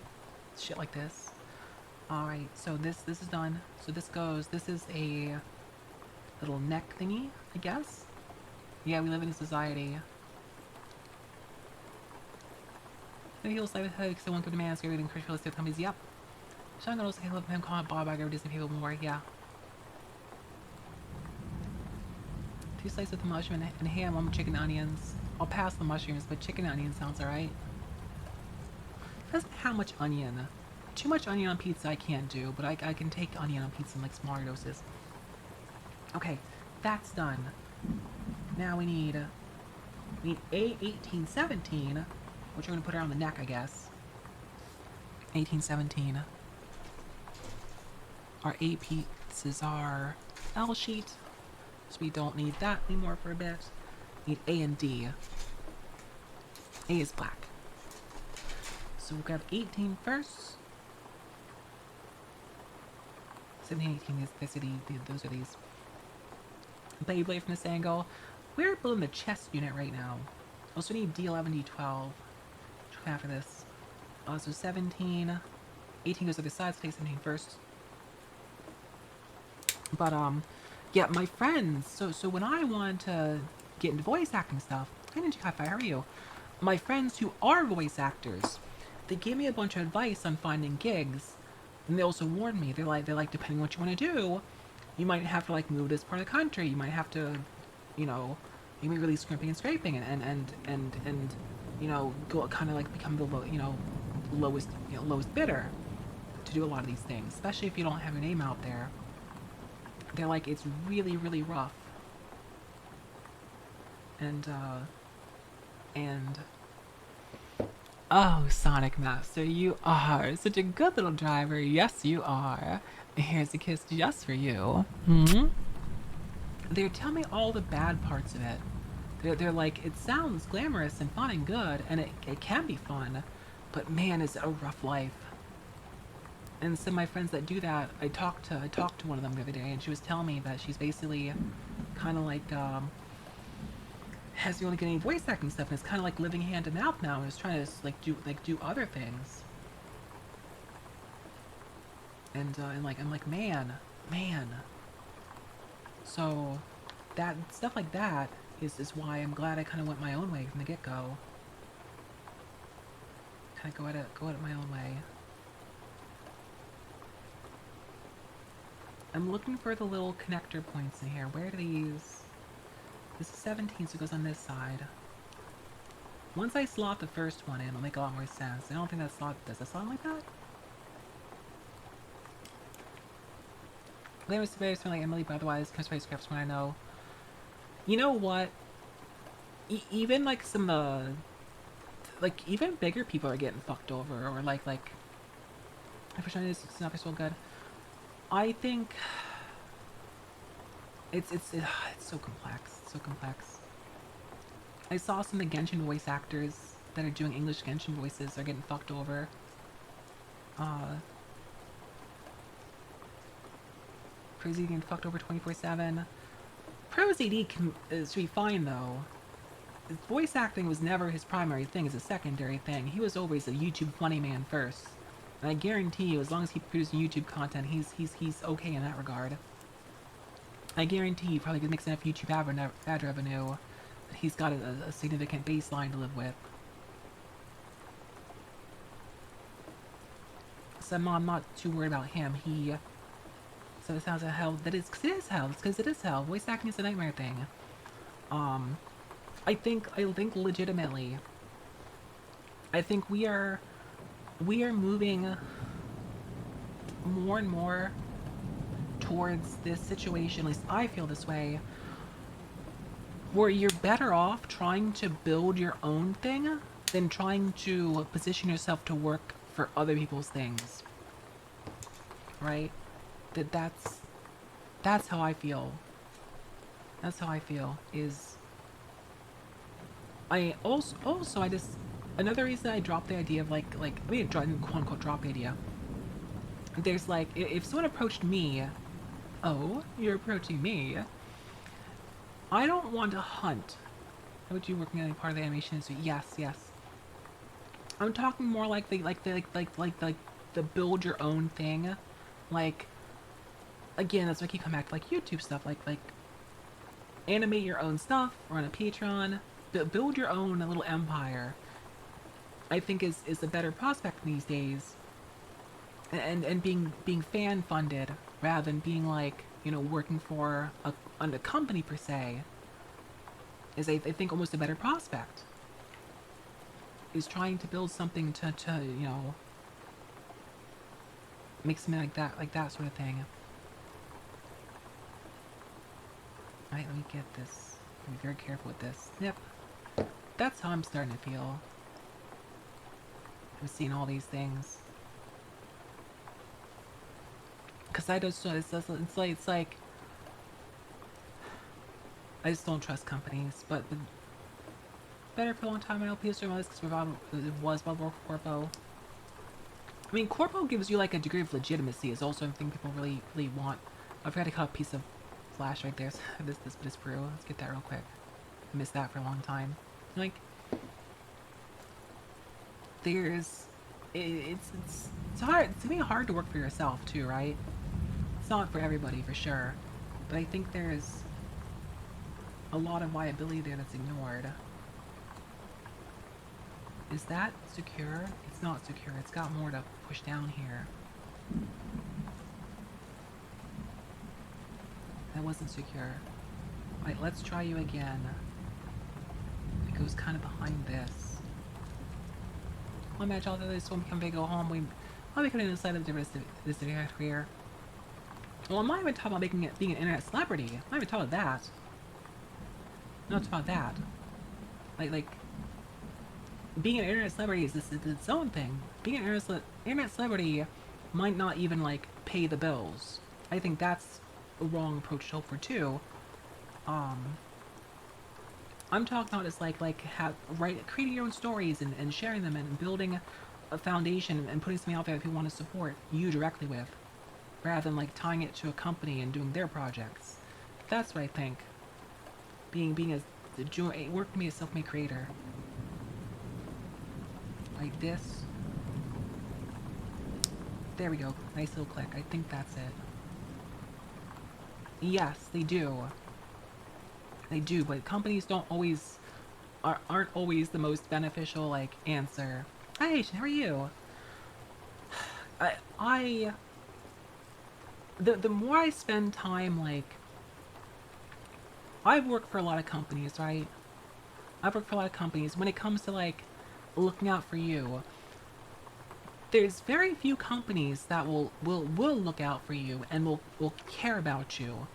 shit like this. Alright, so this is done. So this is a little neck thingy, I guess. Yeah, we live in a society. Then he'll say with her because someone could demand everything for realistic companies. Yep. Sean can also help him call Bob Bagger Disney people more. Yeah. 2 slices of the mushroom and ham, 1 chicken onions. I'll pass the mushrooms, but chicken onion sounds alright. Depends on how much onion. Too much onion on pizza I can't do, but I can take onion on pizza in like smaller doses. Okay, that's done. Now we need A1817, which we're gonna put around the neck, I guess. 1817. Our A pieces are L sheet, so we don't need that anymore for a bit. Need A and D. A is black. So we'll grab 18 first. 17, 18 is basically, those are these. Blade from this angle. We're building the chest unit right now. Also need D11, D12. After this. So 17. 18 goes to the sides, take 17 first. But, yeah, my friends, so when I wanted to get into voice acting stuff, hi Ninja Hi-Fi, how are you? My friends who are voice actors, they gave me a bunch of advice on finding gigs, and they also warned me, they're like, depending on what you want to do, you might have to, like, move to this part of the country, you might have to, you know, you may be really scrimping and scraping, and you know, go kind of, like, become the, lowest bidder to do a lot of these things, especially if you don't have your name out there. They're like, it's really, really rough. And, oh, Sonic Master, you are such a good little driver. Yes, you are. Here's a kiss just for you. They're telling me all the bad parts of it. They're like, it sounds glamorous and fun and good, and it can be fun, but man, is it a rough life. And some of my friends that do that, I talked to one of them the other day, and she was telling me that she's basically kind of like, hasn't really getting any voice acting stuff, and it's kind of like living hand to mouth now, and is trying to do other things. And I'm like, man. So that stuff like that is why I'm glad I kind of went my own way from the get-go. Kind of go at it my own way. I'm looking for the little connector points in here. Where do these... This is 17, so it goes on this side. Once I slot the first one in, it'll make a lot more sense. I don't think that slot... Does that slot like that? There was very like Emily, but otherwise, customer scraps when I know. You know what? Even like some, like even bigger people are getting fucked over, or like, for sure it's not so good. I think it's so complex. It's so complex. I saw some of the Genshin voice actors that are doing English Genshin voices are getting fucked over. Crazy getting fucked over 24/7. Pro ZD should be fine though. Voice acting was never his primary thing; it's a secondary thing. He was always a YouTube funny man first. And I guarantee you, as long as he produces YouTube content, he's okay in that regard. I guarantee he probably makes enough YouTube ad revenue that he's got a significant baseline to live with. So I'm not too worried about him. So it sounds like hell. It is hell. It's because it is hell. Voice acting is a nightmare thing. I think legitimately, I think we are moving more and more towards this situation, at least I feel this way, where you're better off trying to build your own thing than trying to position yourself to work for other people's things. Right? That's how I feel. That's how I feel, is I also I just another reason I dropped the idea of like I mean quote unquote drop the idea. There's like if someone approached me, oh, you're approaching me. I don't want to hunt. Would you working on any part of the animation industry? Yes. I'm talking more like the build your own thing. Like again, that's why I keep coming back to like YouTube stuff, like animate your own stuff, run a Patreon, build your own little empire, I think is a better prospect these days. And being fan funded rather than being like, you know, working for a company per se is I think almost a better prospect. Is trying to build something to you know, make something like that sort of thing. Alright, let me get this. Be very careful with this. Yep. That's how I'm starting to feel. I'm seeing all these things. Cause I just, it's like, I just don't trust companies, but better for a long time. I know PS3 was because it was about Corpo. I mean, Corpo gives you like a degree of legitimacy. Is also something people really want. I forgot to cut a piece of flash right there. So this bit is brew. Let's get that real quick. I missed that for a long time. Like, there's, it's hard. It's gonna be hard to work for yourself too, right? It's not for everybody for sure, but I think there's a lot of viability there that's ignored. Is that secure? It's not secure. It's got more to push down here. That wasn't secure. Alright, let's try you again. It goes kind of behind this. I'll match all of this when we go home. I'll be cutting inside of this career. Well, I'm not even talking about being an internet celebrity. I'm not even talking about that. I'm not talking about that. Like, being an internet celebrity is its own thing. Being an internet celebrity might not even, like, pay the bills. I think that's a wrong approach to hope for, too. I'm talking about just, creating your own stories and sharing them and building a foundation and putting something out there that people want to support you directly with, rather than, like, tying it to a company and doing their projects. That's what I think. Working to be a self-made creator. Like this. There we go. Nice little click. I think that's it. Yes, they do. They do, but companies aren't always the most beneficial, like, answer. Hi, Asian, how are you? The more I spend time, like, I've worked for a lot of companies, right? I've worked for a lot of companies. When it comes to, like, looking out for you, there's very few companies that will look out for you and will care about you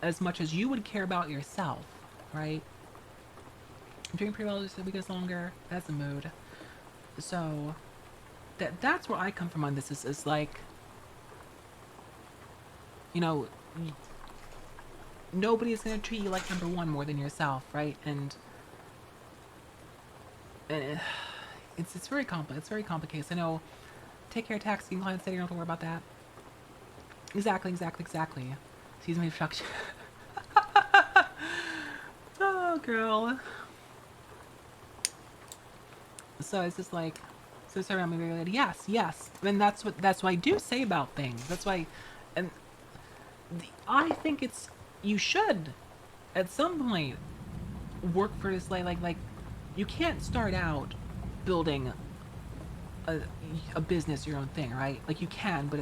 as much as you would care about yourself, right? I'm doing pretty well just a week longer. That's a mood. So that's where I come from on this. Is like, you know, nobody is gonna treat you like number one more than yourself, right? And it's very complex. It's very complicated. So, I know. Take care of taxing clients. You don't have to worry about that. Exactly. Excuse me, fuck. Oh, girl. So it's just like, so sorry, I'm really yes. And that's what I do say about things. That's why, and I think you should, at some point, work for this like you can't start out building a business, your own thing, right? Like, you can, but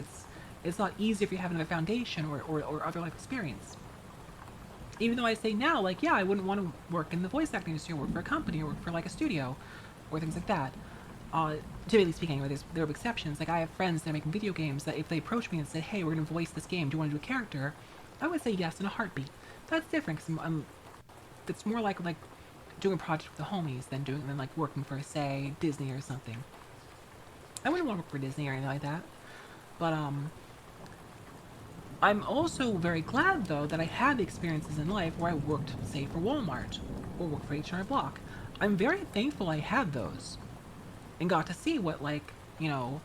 it's not easy if you have another foundation or other life experience. Even though I say now, like, yeah, I wouldn't want to work in the voice acting industry or work for a company or work for, like, a studio or things like that. Typically speaking, there are exceptions. Like, I have friends that are making video games that if they approach me and say, hey, we're going to voice this game, do you want to do a character? I would say yes in a heartbeat. That's different, because it's more like doing a project with the homies than like working for, say, Disney or something. I wouldn't want to work for Disney or anything like that. But, I'm also very glad, though, that I had the experiences in life where I worked, say, for Walmart or worked for H&R Block. I'm very thankful I had those and got to see what, like, you know,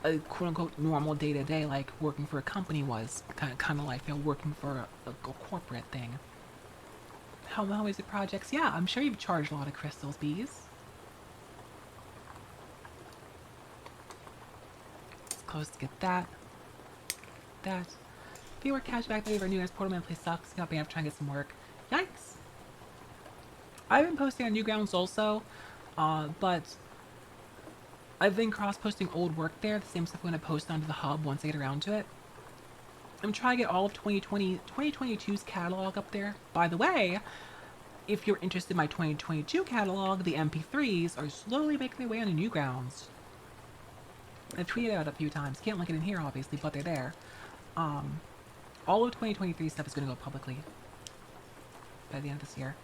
a quote-unquote normal day-to-day, like, working for a company was kind of like, you know, working for a corporate thing. How is it projects? Yeah, I'm sure you've charged a lot of crystals, bees. It's close to get that. If you work cash back over New Year's Portal Man place sucks. Got banned for trying to get some work. Yikes. I've been posting on Newgrounds also, but I've been cross-posting old work there, the same stuff I'm going to post onto the hub once I get around to it. I'm trying to get all of 2022's catalog up there. By the way, if you're interested in my 2022 catalog, the MP3s are slowly making their way onto Newgrounds. I've tweeted out a few times. Can't link it in here, obviously, but they're there. All of 2023 stuff is going to go publicly by the end of this year.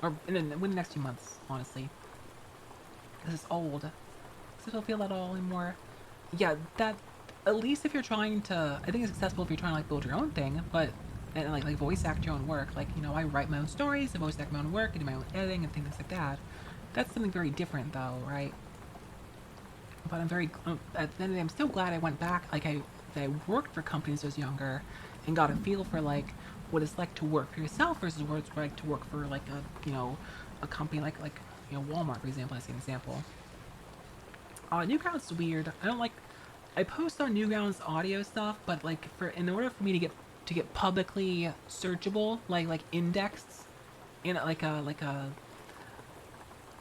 Or within the next few months, honestly. This is old. Because I don't feel that all anymore. Yeah, that... At least if you're trying to... I think it's successful if you're trying to, like, build your own thing, but... And, like voice act your own work. Like, you know, I write my own stories, I voice act my own work, I do my own editing and things like that. That's something very different, though, right? But I'm very... at the end of the day, I'm still glad I went back. Like, I worked for companies when I was younger and got a feel for, like, what it's like to work for yourself versus what it's like to work for, like, a, you know, a company like you know, Walmart, for example, as an example. Newgrounds is weird. I don't like... I post on Newgrounds audio stuff, but, like, in order for me to get publicly searchable, like indexed in like a I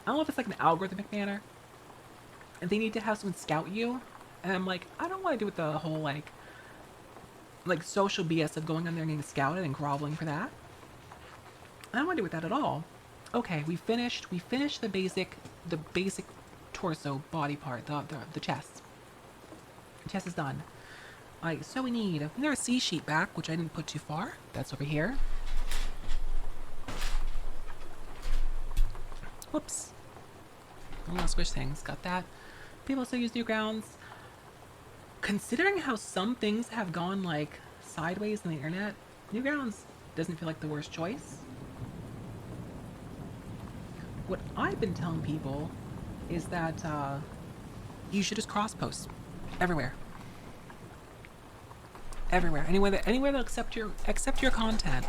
don't know if it's like an algorithmic manner, and they need to have someone scout you, and I'm like, I don't want to do with the whole like social BS of going on there and getting scouted and groveling for that. I don't want to do with that at all. Okay, we finished the basic torso body part, the chest. The chest is done. Alright, so we need our C sheet back, which I didn't put too far. That's over here. Whoops. I'm gonna switch things. Got that. People still use Newgrounds. Considering how some things have gone, like, sideways on the internet, Newgrounds doesn't feel like the worst choice. What I've been telling people is that, you should just cross-post. Everywhere. Everywhere. Anywhere they'll accept your content.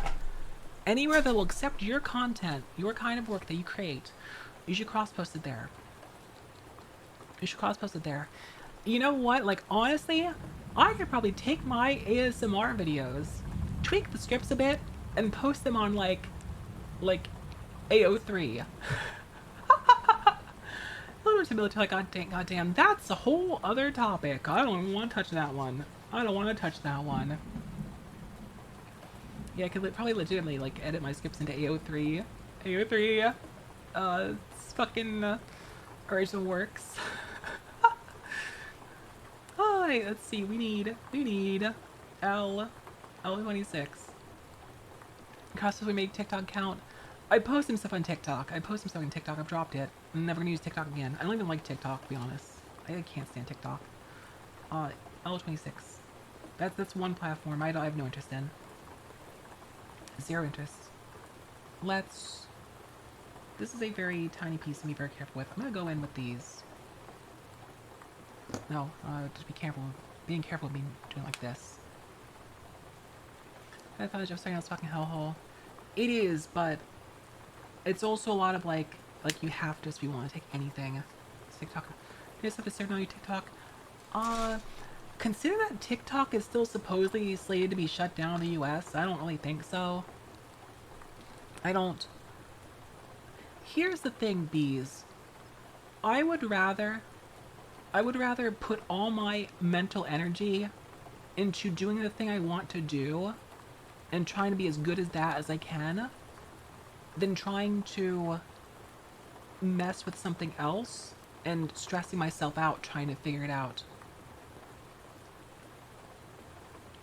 Anywhere that will accept your content, your kind of work that you create, you should cross-post it there. You should cross-post it there. You know what? Like, honestly, I could probably take my ASMR videos, tweak the scripts a bit, and post them on, like AO3. Like, goddamn, that's a whole other topic. I don't even want to touch that one. I don't want to touch that one. Yeah, I could probably legitimately, like, edit my scripts into AO3. AO3, it's fucking, original works. Alright, let's see, we need L26. Cost if we make TikTok count. I post some stuff on TikTok. I've dropped it. I'm never gonna use TikTok again. I don't even like TikTok, to be honest. I can't stand TikTok. L26. That's one platform I have no interest in. Zero interest. This is a very tiny piece to be very careful with. I'm gonna go in with these. No, just be careful. Being careful of doing like this. I thought I was just starting out fucking hellhole. It is, but it's also a lot of like you have to just be willing to take anything. TikTok. You just have to start on your TikTok. Consider that TikTok is still supposedly slated to be shut down in the US. I don't really think so. I don't. Here's the thing, bees. I would rather put all my mental energy into doing the thing I want to do and trying to be as good as that as I can than trying to mess with something else and stressing myself out trying to figure it out.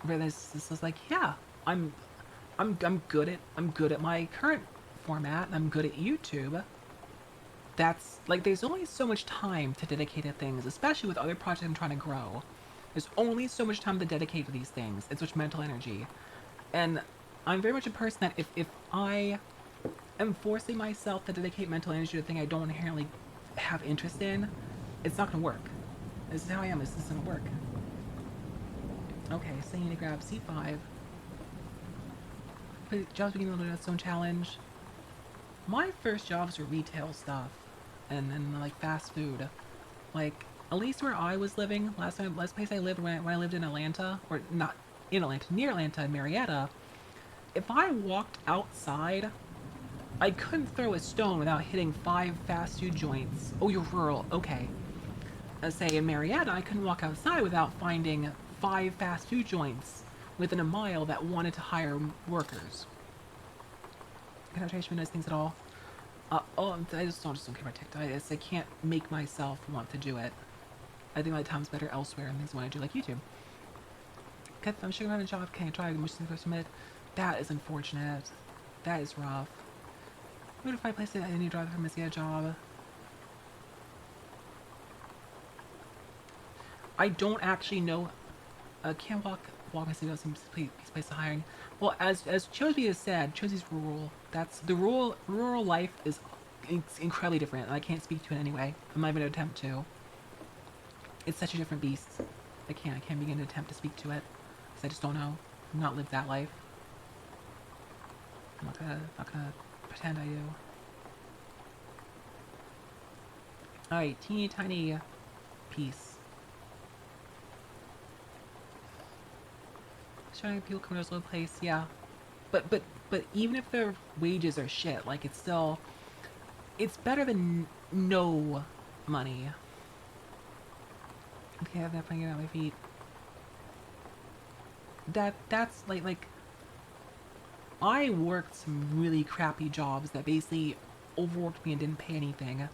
Where this is like, yeah, I'm good at my current format. I'm good at YouTube. That's like, there's only so much time to dedicate to things, especially with other projects I'm trying to grow. There's only so much time to dedicate to these things. It's such mental energy. And I'm very much a person that if I am forcing myself to dedicate mental energy to a thing I don't inherently have interest in, it's not gonna work. This is how I am. This isn't gonna work. Okay, so you need to grab C5. Jobs beginning to learn its own challenge. My first jobs were retail stuff, and like fast food. Like, at least where I was living, last place I lived when I lived in Atlanta, or not in Atlanta, near Atlanta, and Marietta, if I walked outside, I couldn't throw a stone without hitting 5 fast food joints. Oh, you're rural. Okay. Say in Marietta, I couldn't walk outside without finding 5 fast food joints within a mile that wanted to hire workers. Can I try to those things at all? I just don't care about TikTok. I can't make myself want to do it. I think my time's better elsewhere and things I want to do, like YouTube. Okay, I'm sure I'm having a job. Can I try much the first minute? That is unfortunate. That is rough. What if I place it in a new drive for a job? I don't actually know. Can't walk my city seems place to hiring. Well, as Chosby has said, Chosy's rural. That's the rural life is incredibly different, and I can't speak to it anyway. I'm not even gonna attempt to. It's such a different beast. I can't begin to attempt to speak to it, because I just don't know. I've not lived that life. I'm not gonna pretend I do. Alright, teeny tiny piece. Showing people come to this little place, yeah. But even if their wages are shit, like it's better than no money. Okay, I'm not putting it on my feet. That's like I worked some really crappy jobs that basically overworked me and didn't pay anything.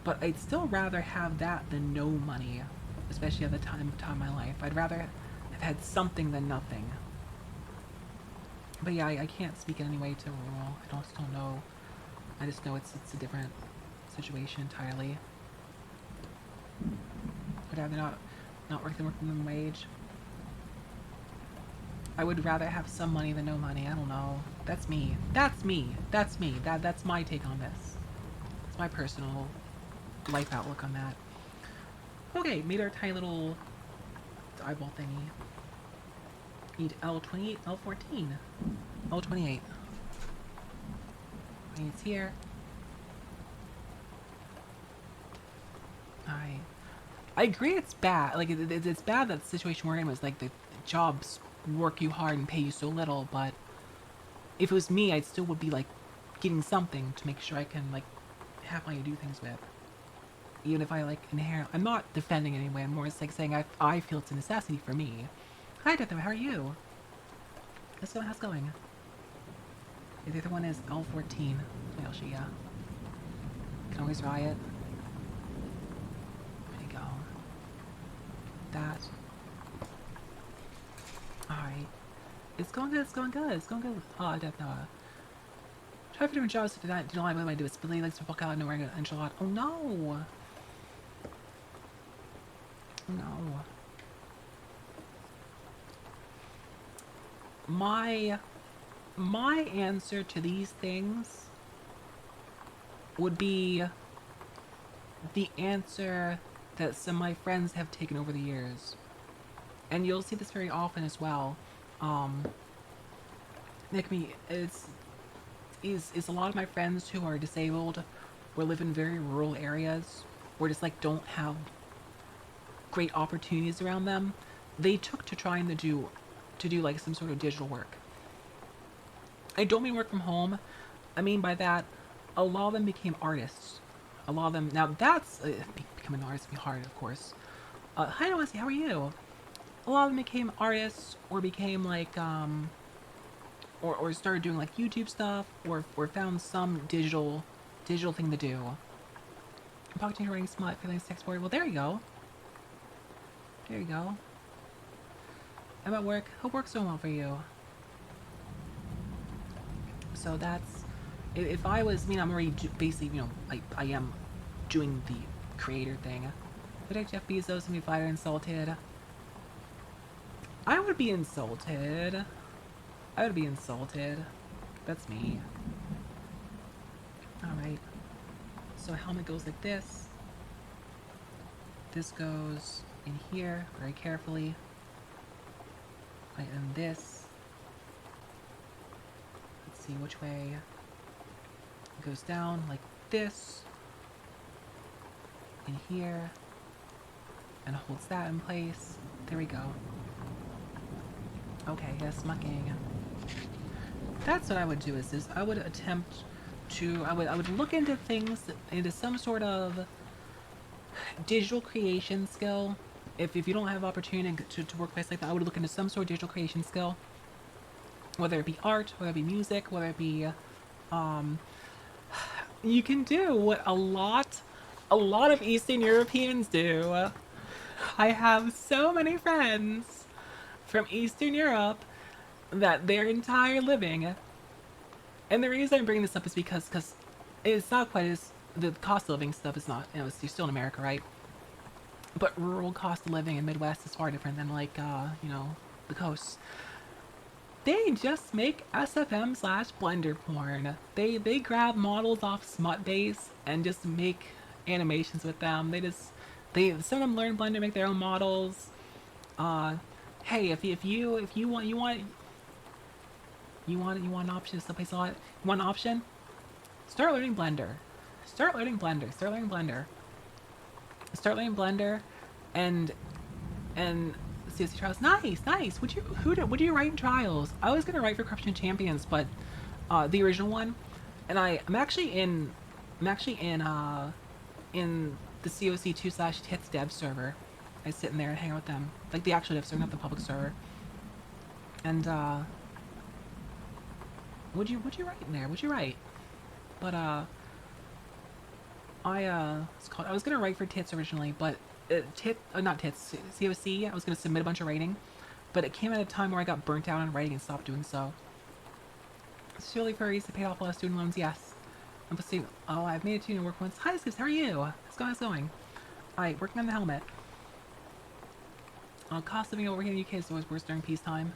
But I'd still rather have that than no money, especially at the time of my life. I'd rather have had something than nothing. But yeah, I can't speak in any way to rural. I just don't know. I just know it's a different situation entirely. I'd rather not work than minimum wage. I would rather have some money than no money. I don't know. That's me. That's me. That's me. That's my take on this. It's my personal life outlook on that. Okay, made our tiny little eyeball thingy. Need L28, L14, L28. It's here. I agree it's bad. Like, it's bad that the situation we're in was like the jobs work you hard and pay you so little, but if it was me, I still would be like getting something to make sure I can like have money to do things with. Even if I like I'm not defending anyway, I'm more just like saying I feel it's a necessity for me. Hi Death, how are you? How's it going? The other one is L14. Well, yeah. Can always riot. There you go. That. Alright. It's going good, it's going good, it's going good. Oh, Death Noah. Try for different jobs to do not like what I do. It's Billy likes to walk out and wearing an enchilada. Oh no! No. My answer to these things would be the answer that some of my friends have taken over the years. And you'll see this very often as well. It's a lot of my friends who are disabled or live in very rural areas or just like don't have great opportunities around them. They took to trying to do like some sort of digital work. I don't mean work from home. I mean by that, a lot of them became artists. A lot of them, now that's, becoming an artist can be hard, of course. Hi Noah, how are you? A lot of them became artists, or became like, or started doing like YouTube stuff, or found some digital thing to do. I'm talking to writing smut, feeling sex bored. Well, there you go. There you go. How about work? Hope work's going well for you. So that's, if I was, I'm already basically, I am doing the creator thing. Would Jeff Bezos and be fired insulted? I would be insulted. I would be insulted. That's me. Alright. So helmet goes like this. This goes in here very carefully. Right, and this. Let's see which way it goes down like this. In here. And holds that in place. There we go. Okay, yes, mucking. That's what I would do. Is I would attempt to. I would look into things into some sort of digital creation skill. If you don't have opportunity to work place like that, I would look into some sort of digital creation skill, whether it be art, whether it be music, whether it be um, you can do what a lot of Eastern Europeans do. I have so many friends from Eastern Europe that their entire living, and the reason I'm bringing this up is because it's not quite as the cost of living stuff is not, you know, you're still in America, right? But rural cost of living in Midwest is far different than like you know, the coast. They just make SFM slash blender porn. They grab models off Smutbase and just make animations with them. They some of them learn Blender, make their own models. Uh, hey, if you want an option, someplace a lot. You want an option? Start learning Blender. Start learning Blender. Start learning Blender. Start learning Blender, and and CSC Trials. Nice, nice. Would you write in Trials? I was gonna write for Corruption Champions, but the original one, and I'm actually in the COC2/tits dev server. I sit in there and hang out with them, like the actual dev server, not the public server. And would you write in there? Would you write? But it's called. I was gonna write for Tits originally, but not Tits, COC. I was gonna submit a bunch of writing, but it came at a time where I got burnt out on writing and stopped doing so. Surely furries that paid off a lot of student loans, yes. I'm supposed to. Oh, I've made it to work once. Hi, Skips. How are you? How's it going? Alright, working on the helmet. Cost of living over here in the UK is always worse during peacetime.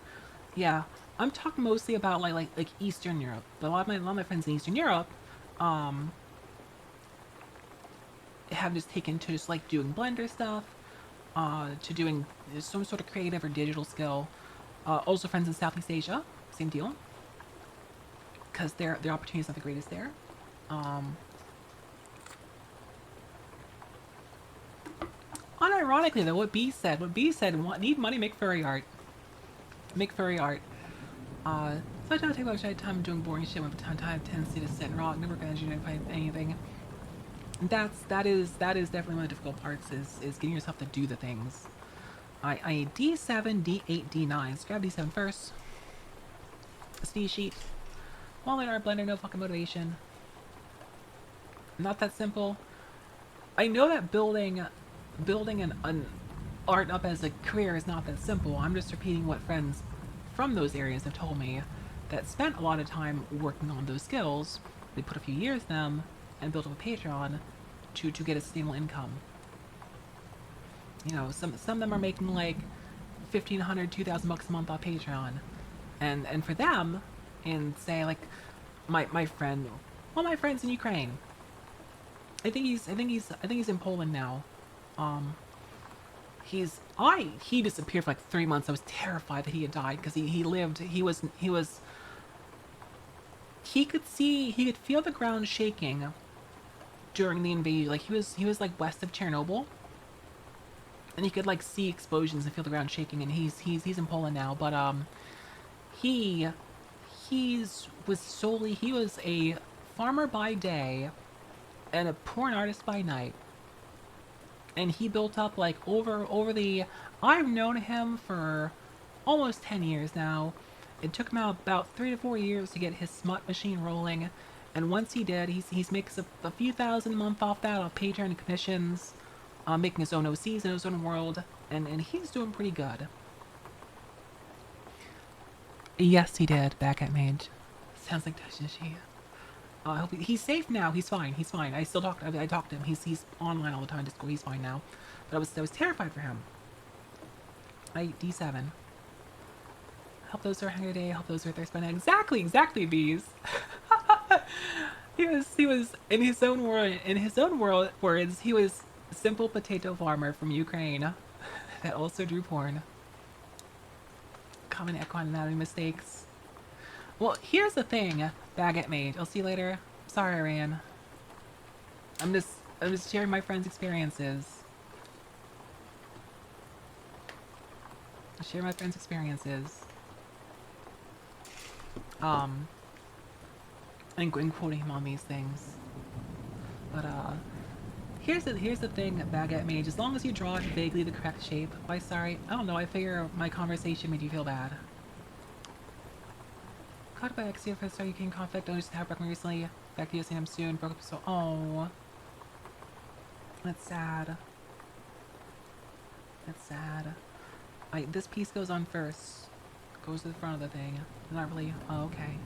Yeah, I'm talking mostly about like Eastern Europe. But a lot of my friends in Eastern Europe, um, have just taken to just like doing Blender stuff, to doing some sort of creative or digital skill. Also, friends in Southeast Asia, same deal. Because their opportunities are the greatest there. Um, unironically though, what B said, need money, make furry art. Make furry art. So I don't take much time doing boring shit with time tendency to sit and rock, never gonna do anything. That is definitely one of the difficult parts is getting yourself to do the things. I need D7, D8, D9. Let's grab D7 first. A steady sheet. Walnut art blender, no fucking motivation. Not that simple. I know that building an art up as a career is not that simple. I'm just repeating what friends from those areas have told me that spent a lot of time working on those skills. They put a few years in them and built up a Patreon to get a stable income. You know, some of them are making like $1,500, $2,000 a month off Patreon, and for them, in say like my friend, one of my friends in Ukraine. I think he's in Poland now. He disappeared for like 3 months. I was terrified that he had died because he could feel the ground shaking during the invasion. Like he was like west of Chernobyl, and he could like see explosions and feel the ground shaking. And he's in Poland now, but he was a farmer by day and a porn artist by night. And he built up like over the. I've known him for almost 10 years now. It took him about 3 to 4 years to get his smut machine rolling, and once he did, he's makes a few thousand a month off that, off Patreon and commissions, making his own OCs in his own world, and he's doing pretty good. Yes, he did. Back at Mage. Sounds like Tashishi. I hope he's safe now. He's fine. He's fine. I talked to him. He's online all the time. Discord. He's fine now. But I was terrified for him. D7. Help those who are hungry today. Help those who are thirsty by night. Exactly, bees. he was in his own world. In his own words, he was a simple potato farmer from Ukraine that also drew porn. Common equine anatomy mistakes. Well, here's the thing, Baguette Mage. I'll see you later. Sorry I ran. I'm just sharing my friends' experiences. Um, and quoting him on these things. But here's the thing, Baguette Mage. As long as you draw it vaguely the correct shape. Why, sorry. I don't know. I figure my conversation made you feel bad. Caught by Exia for the Star Ukraine conflict. Don't just have Brooklyn recently. Back to USAM soon. Broke up so. Oh. That's sad. That's sad. This piece goes on first. Goes to the front of the thing. Not really. Oh, okay.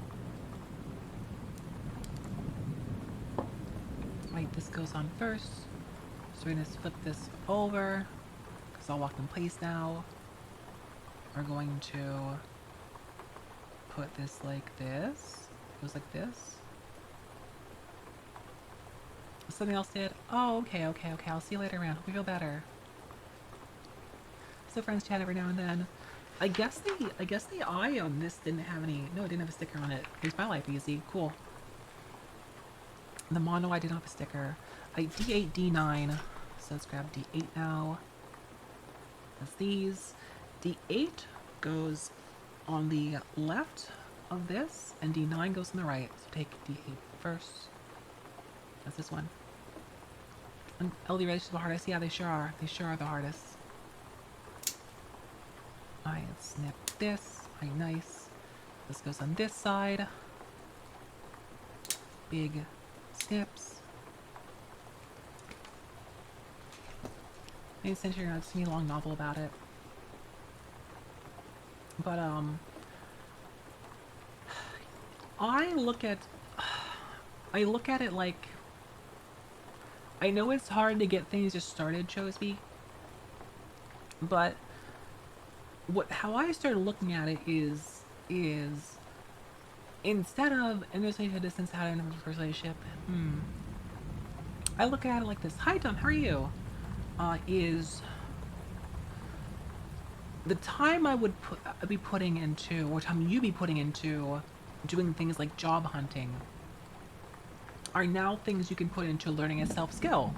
Right, this goes on first. So we're gonna flip this over. Because I'll lock in place now. We're going to put this like this. Goes like this. Something else did? Oh, okay. I'll see you later, man. Hope you feel better. So friends chat every now and then. I guess the eye on this didn't have any. No, it didn't have a sticker on it. Makes my life easy. Cool. The mono I did not have a sticker. D8, D9. So let's grab D8 now. That's these. D8 goes on the left of this, and D9 goes on the right. So take D8 first. That's this one. And LD registers the hardest. Yeah, they sure are. They sure are the hardest. I snip this. Nice. This goes on this side. Big snips. Maybe since you're gonna see a long novel about it. But I look at it like, I know it's hard to get things just started, Chosby, but how I started looking at it is instead of in this distance how to end a first relationship, I look at it like this. Hi Tom, how are you? Is the time I would be putting into, or time you be putting into doing things like job hunting are now things you can put into learning a self-skill.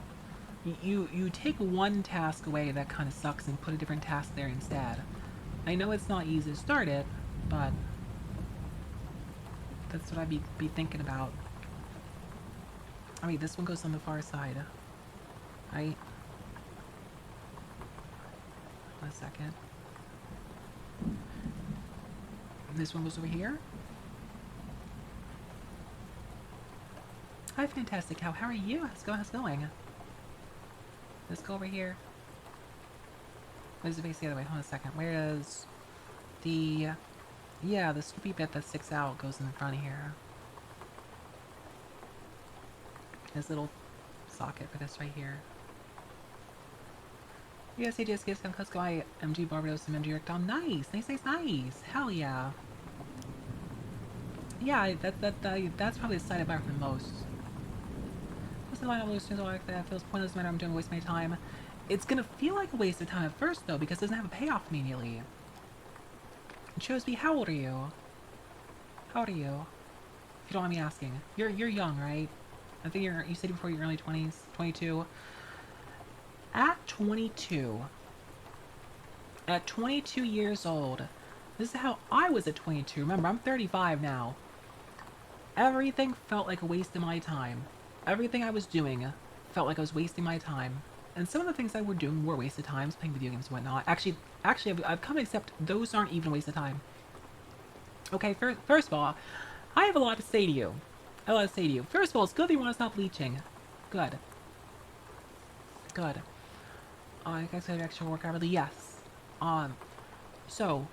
You take one task away that kind of sucks and put a different task there instead. I know it's not easy to start it, but that's what I'd be thinking about. I mean, this one goes on the far side, right? One second. This one goes over here. Hi, Fantastic Cow. How are you? How's it going? Let's go over here. Where's the base the other way? Hold on a second. Where is the... Yeah, the scoopy bit that sticks out goes in the front here. This little socket for this right here. Yes, AJS gives some Cusco. I MG Barbados and MG Rickdom. Nice! Nice! Hell yeah! Yeah, that's probably the side I buy for the most. What's the line of those things like that? Feels pointless no matter I'm doing a waste of my time. It's gonna feel like a waste of time at first though, because it doesn't have a payoff immediately. It shows me, how old are you? How old are you? If you don't mind me asking. You're young, right? I think you said before your early 20s, 22. At 22 years old, this is how I was at 22. Remember, I'm 35 now. Everything felt like a waste of my time. Everything I was doing felt like I was wasting my time. And some of the things I were doing were waste of time, playing video games and whatnot. Actually, I've come to accept those aren't even a waste of time. Okay, first of all, I have a lot to say to you. First of all, it's good that you want to stop bleaching. Good. I guess I have extra work hourly. Yes. So,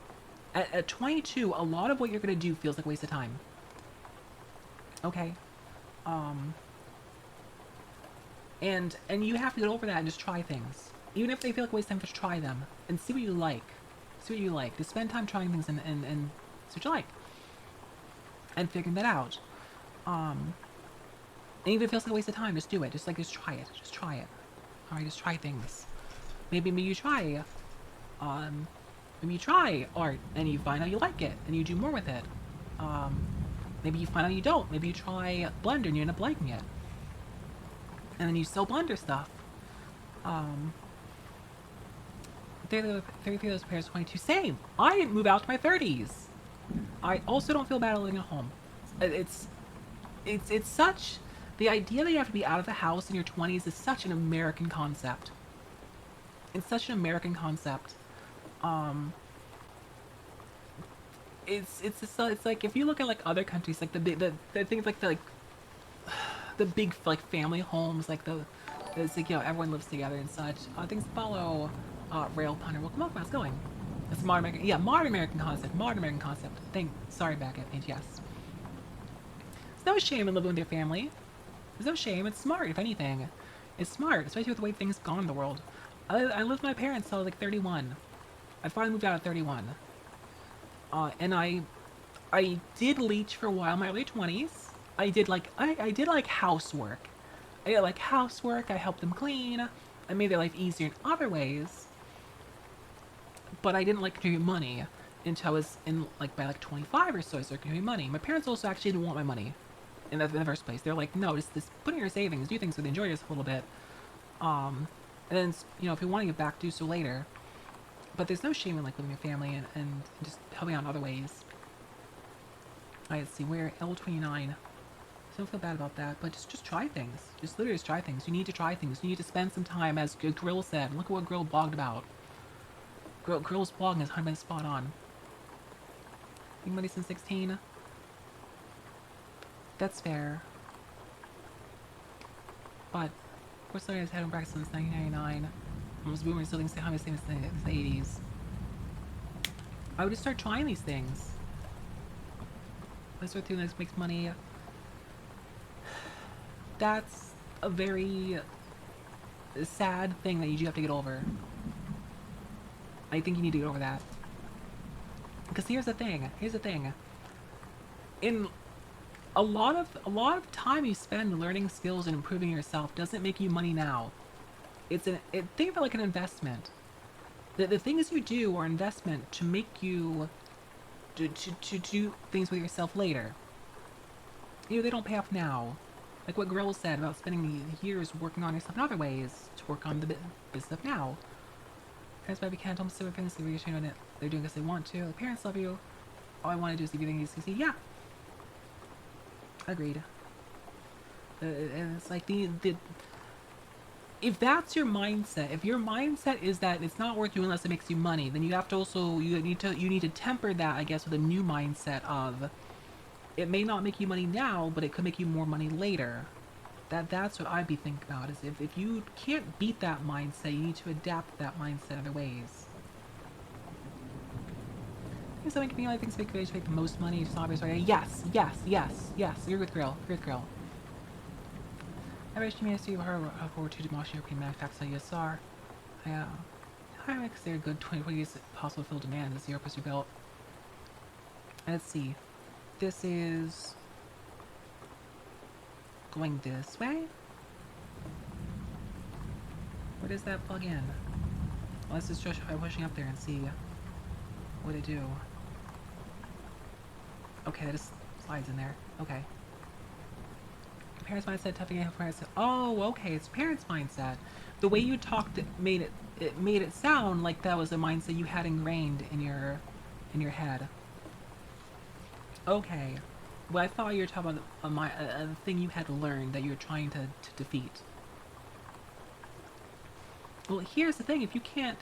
at 22, a lot of what you're gonna do feels like a waste of time. Okay. And you have to get over that and just try things. Even if they feel like a waste of time, just try them. And see what you like. Just spend time trying things and see what you like. And figuring that out. And even if it feels like a waste of time, just do it. Just try it. Alright, just try things. Maybe you try art and you find out you like it and you do more with it. Maybe you find out you don't. Maybe you try Blender and you end up liking it. And then you sell Blender stuff. 33 of those pairs, 22. Same! I didn't move out to my 30s! I also don't feel bad living at home. It's it's such the idea that you have to be out of the house in your 20s is such an American concept. It's such an American concept. Um, it's like if you look at like other countries, like the things like the big like family homes, like the it's like everyone lives together and such. Things follow rail punter. Well, come on, how's it going? It's modern American, yeah, modern American concept, modern American concept. Sorry, back at yes. It's no shame in living with your family. There's no shame. It's smart, if anything. It's smart, especially with the way things have gone in the world. I lived with my parents till I was like 31. I finally moved out at 31. And I did leech for a while in my early 20s. I did like housework. I did like housework. I helped them clean. I made their life easier in other ways. But I didn't like contribute money until I was in like by like 25 or so. I started contributing money. My parents also actually didn't want my money in the first place. They're like, no, just put in your savings, do things so they enjoy yourself a little bit. And then if you want to give back, do so later. But there's no shame in like living with your family and just helping out in other ways. Let's see, we're L29. So don't feel bad about that, but just try things. Just literally just try things. You need to try things. You need to spend some time, as Grill said. Look at what Grill blogged about. Grill's blogging has 100% spot on. Been money since 16. That's fair. But we're starting to head on back since 1999. Almost boomers still think how many things since the 80s. I would just start trying these things. Let's start doing this, makes money. That's a very sad thing that you do have to get over. I think you need to get over that. Because here's the thing. In a lot of time you spend learning skills and improving yourself doesn't make you money now. Think of it like an investment. The things you do are investment to make you to do things with yourself later. They don't pay off now. Like what Grill said about spending years working on yourself in other ways to work on the business stuff now. Parents might be can't tell them silver things they're doing because they want to. The parents love you. All I want to do is give you things you see. Yeah. Agreed. And it's like if that's your mindset, if your mindset is that it's not worth you unless it makes you money, then you have to also you need to temper that, I guess, with a new mindset of it may not make you money now, but it could make you more money later. That's what I'd be thinking about, is if you can't beat that mindset, you need to adapt that mindset other ways. I think something can be like things make to make the most money, just obvious, right? Yes. You're with Grill. I wish you see her forward to demolish European manufacturers like USR. I consider good 20 years possible to fill demand as Europe is rebuilt. Let's see. This is going this way? Where does that plug in? Well, let's just try pushing up there and see what it do. Okay, that just slides in there. Okay. Parents' mindset, toughing out parents. Oh, okay, it's parents' mindset. The way you talked made it sound like that was a mindset you had ingrained in your head. Okay. Well, I thought you were talking about a thing you had learned that you were trying to defeat. Well, here's the thing. If you can't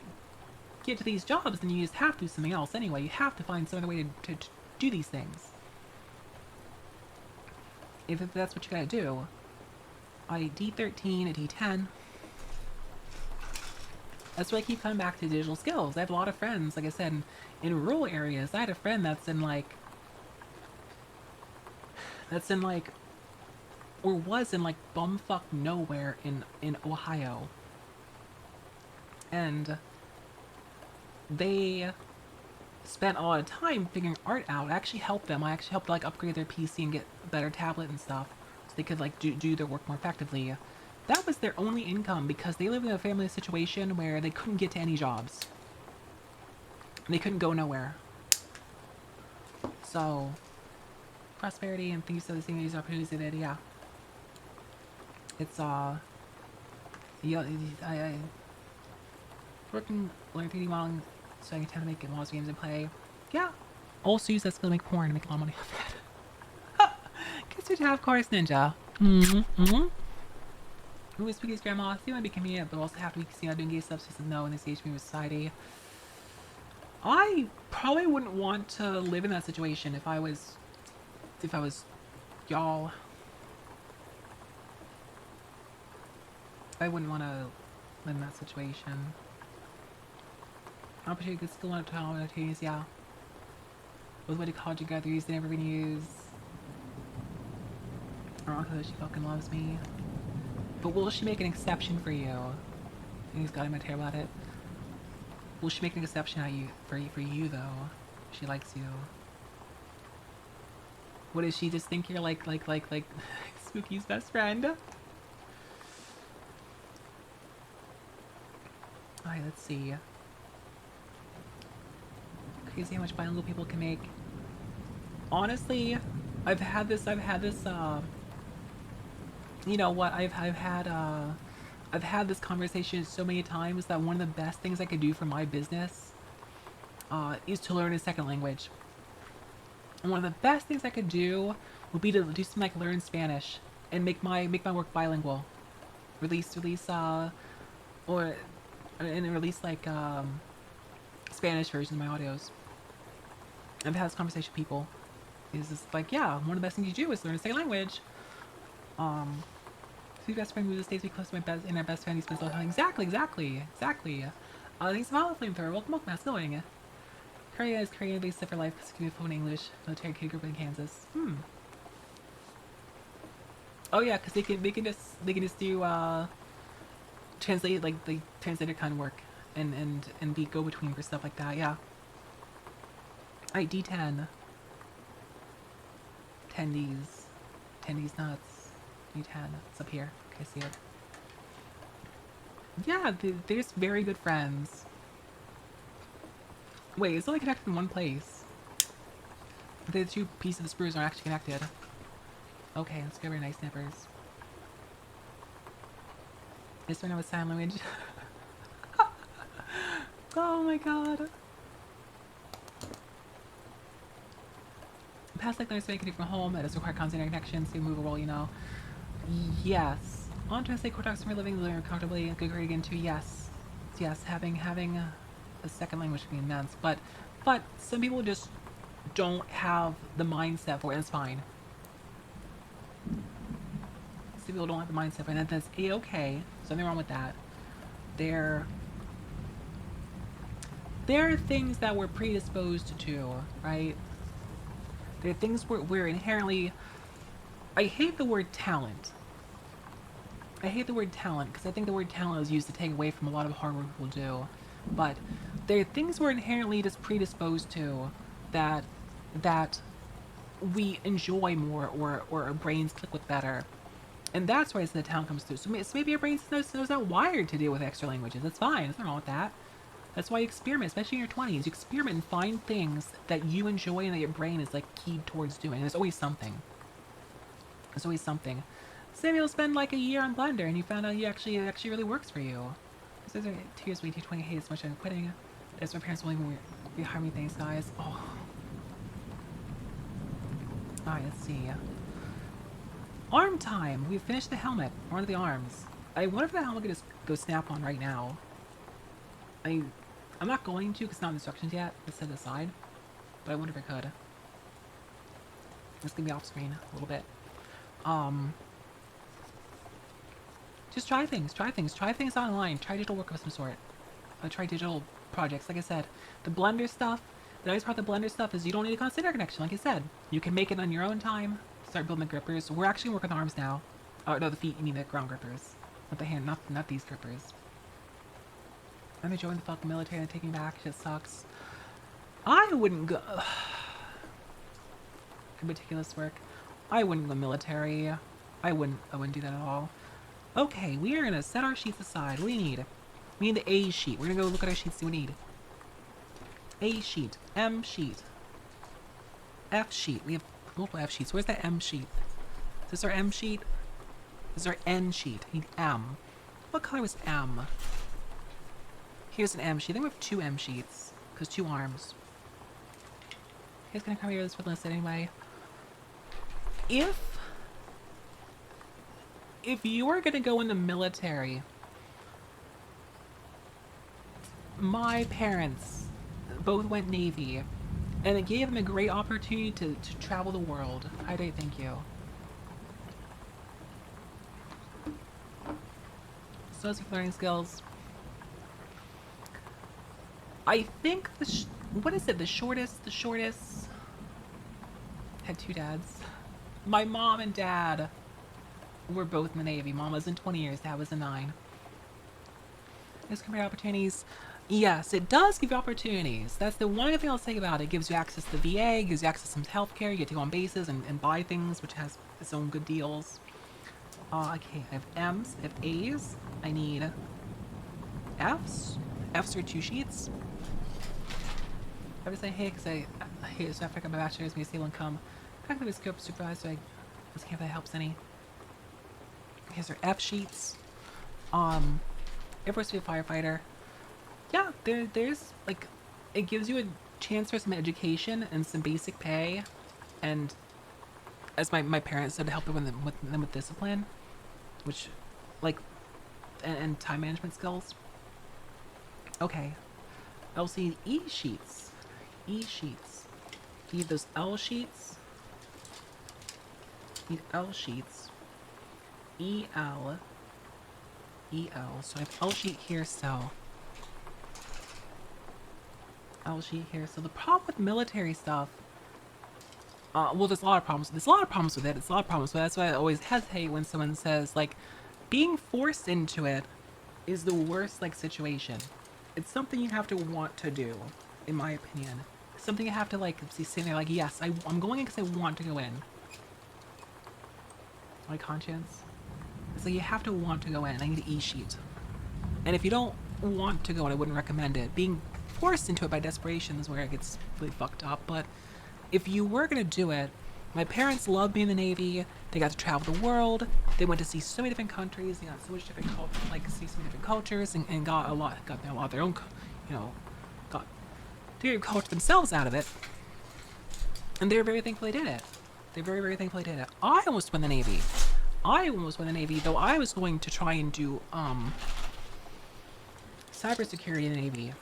get to these jobs, then you just have to do something else anyway. You have to find some other way to do these things. If that's what you gotta do. D13, a D10. That's why I keep coming back to digital skills. I have a lot of friends, like I said, in rural areas. I had a friend that's in or was in like bumfuck nowhere in Ohio. And they spent a lot of time figuring art out. I actually helped them. I actually helped like upgrade their PC and get a better tablet and stuff so they could like do their work more effectively. That was their only income because they lived in a family situation where they couldn't get to any jobs. They couldn't go nowhere. So prosperity and things of the same these opportunities they did, yeah. It's yeah, I working learning 3D modeling so I can tend to make models games and play. Yeah. Also use that skill to make porn and make a lot of money off that. Guess you have course ninja. Mm-hmm. Who is Spooky's grandma? See, might be convenient, but also have to be seen out doing gay stuff. She said no in this age of society. I probably wouldn't want to live in that situation if I was y'all. I wouldn't want to live in that situation. Opportunity good skill on opportunities, yeah. With what he called you gather they never been used. Or because she fucking loves me. But will she make an exception for you? And he's got him a about it. Will she make an exception at you for you though? She likes you. What does she just think you're like Spooky's best friend? Alright, let's see. Crazy how much bilingual people can make. Honestly, I've had this you know what, I've had this conversation so many times that one of the best things I could do for my business is to learn a second language. And one of the best things I could do would be to do something like learn Spanish and make my work bilingual. Release like Spanish versions of my audios. I've had this conversation with people. It's just like, yeah, one of the best things you do is learn a second language. So your best friend moves to States, be close to my best, and our best friend, he's been so exactly. Thanks for all flamethrower. Welcome, how's it going? Korea is Korean based for life because you can English. Military kid group in Kansas. Oh yeah, because they can just do translate, like the translator kind of work and be go between for stuff like that. Yeah. Alright, D10. Tendies nuts. D10. It's up here. Okay, see it. Yeah, they're just very good friends. Wait, it's only connected in one place. The two pieces of the sprues aren't actually connected. Okay, let's go very nice nippers. This one with sign language. Oh my god. Past like nice way can do from home, that does require constant connection, so you move a role, you know. Yes. On to say Cortex for living comfortably and good grade again too, yes. Yes, having a second language would be immense, but some people just don't have the mindset for it, and it's fine. Some people don't have the mindset for it, and that's A-okay. There's nothing wrong with that. There are things that we're predisposed to, right? There are things we're inherently... I hate the word talent. I hate the word talent, because I think the word talent is used to take away from a lot of hard work people do. But there are things we're inherently just predisposed to that we enjoy more, or our brains click with better. And that's where the talent comes through. So maybe your brain's not wired to deal with extra languages. That's fine. There's nothing wrong with that. That's why you experiment, especially in your 20s. You experiment and find things that you enjoy and that your brain is like keyed towards doing. And there's always something. There's always something. Say you'll spend like a year on Blender and you found out it actually really works for you. So 2 years waiting, 20 hate as much as I'm quitting. That's my parents only rehire me, thanks guys. Oh. Alright, let's see. Arm time! We've finished the helmet. One of the arms. I wonder if the helmet could just go snap on right now. I'm not going to because it's not in instructions yet. Let's set it aside. But I wonder if I could. It's gonna be off screen a little bit. Just try things. Try things online. Try digital work of some sort. Try digital projects. Like I said, the Blender stuff, the nice part of the Blender stuff is you don't need a constant interconnection, like I said. You can make it on your own time. Start building the grippers. We're actually working on arms now. Oh, no, the feet, you mean the ground grippers. Not the hand, not these grippers. I'm enjoying the fucking military and taking back. Shit sucks. I wouldn't go... Meticulous work. I wouldn't go military. I wouldn't do that at all. Okay, we are gonna set our sheets aside. What do you need? We need the A sheet. We're gonna go look at our sheets, see what we need. A sheet. M sheet. F sheet. We have multiple F sheets. Where's the M sheet? Is this our M sheet? This is our N sheet. I need M. What color was M? Here's an M sheet. I think we have 2 M sheets. Because 2 arms. He's gonna come here this would listen anyway. If you were gonna go in the military, my parents both went Navy, and it gave them a great opportunity to travel the world. I do thank you. Social learning skills. I think what is it? The shortest had 2 dads. My mom and dad were both in the Navy. Mom was in 20 years, dad was in 9. There's career opportunities. Yes, it does give you opportunities. That's the one thing I'll say about it. It gives you access to the VA, gives you access to healthcare, you get to go on bases and buy things, which has its own good deals. Okay, I have M's, I have A's, I need F's. F's are 2 sheets. I would say hey, because I hate South Africa, my bachelor's, me a stable income. Fact that I was scope supervised, so I was can't if that helps any. Here's our F sheets. Air Force to be a firefighter. Yeah, there's like, it gives you a chance for some education and some basic pay, and as my parents said, to help them with discipline, which, like, and time management skills. Okay, LC E sheets. E sheets. Need those L sheets. Need L sheets. EL. EL. So I have L sheet here, so. L sheet here. So the problem with military stuff. Well, there's a lot of problems. There's a lot of problems with it. There's a lot of problems with it. That's why I always hesitate when someone says, like, being forced into it is the worst, like, situation. It's something you have to want to do, in my opinion. Something you have to, like, see sitting there like, yes, I'm going in because I want to go in. My conscience. It's like you have to want to go in. I need an E-sheet. And if you don't want to go in, I wouldn't recommend it. Being forced into it by desperation is where it gets really fucked up. But if you were going to do it, my parents loved being in the Navy. They got to travel the world. They went to see so many different countries. They got so much different see so many different cultures, and got a lot of their own, got their culture themselves out of it. And they're very thankful they did it. They're very, very thankful they did it. I almost went in the Navy. Though I was going to try and do cybersecurity in the Navy.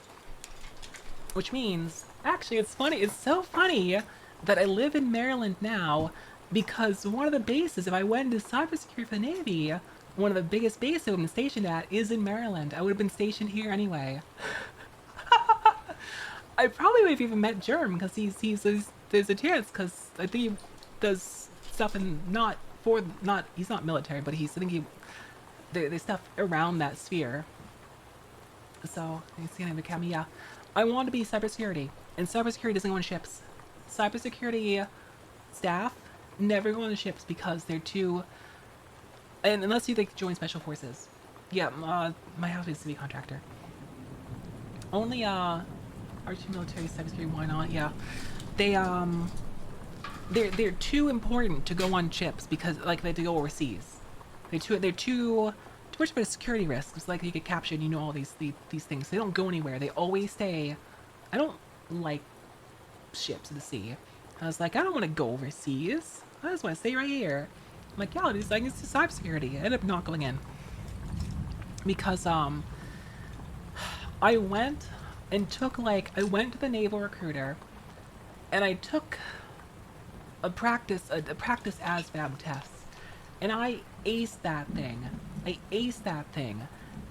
Which means, actually, it's funny. It's so funny that I live in Maryland now, because one of the bases, if I went into cybersecurity for the Navy, one of the biggest bases I would have been stationed at is in Maryland. I would have been stationed here anyway. I probably would have even met Germ, because there's a chance, because I think he does stuff in he's not military, but there's stuff around that sphere. So, you see an academy, yeah. I want to be cybersecurity, and cybersecurity doesn't go on ships. Cybersecurity staff never go on the ships because they're too, and unless you like join special forces. Yeah, my house is to be a contractor. Only R2 military cybersecurity, why not? Yeah, they're too important to go on ships because like they have to go overseas. They're too much of a security risk. It's like you get captured, you know, all these things. They don't go anywhere. They always stay. I don't like ships at the sea. I was like, I don't want to go overseas. I just want to stay right here. I'm like, yeah, it's cybersecurity. I ended up not going in because I went to the naval recruiter, and I took a practice ASVAB test, and I aced that thing.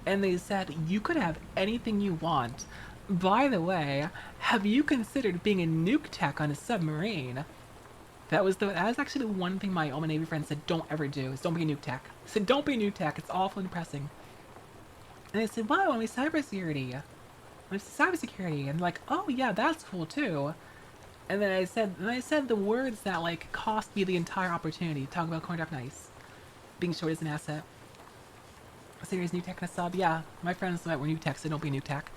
And they said, you could have anything you want. By the way, have you considered being a nuke tech on a submarine? That was actually the one thing all my Navy friends said don't ever do, is don't be a nuke tech. I said, don't be a nuke tech, it's awful and depressing. And they said, wow, I want to be cybersecurity. And like, oh yeah, that's cool too. And then I said the words that like cost me the entire opportunity. Talking about corn drop nice. Being short is an asset. Serious nuke tech and a sub. Yeah, my friends that were nuke techs, so don't be a nuke tech.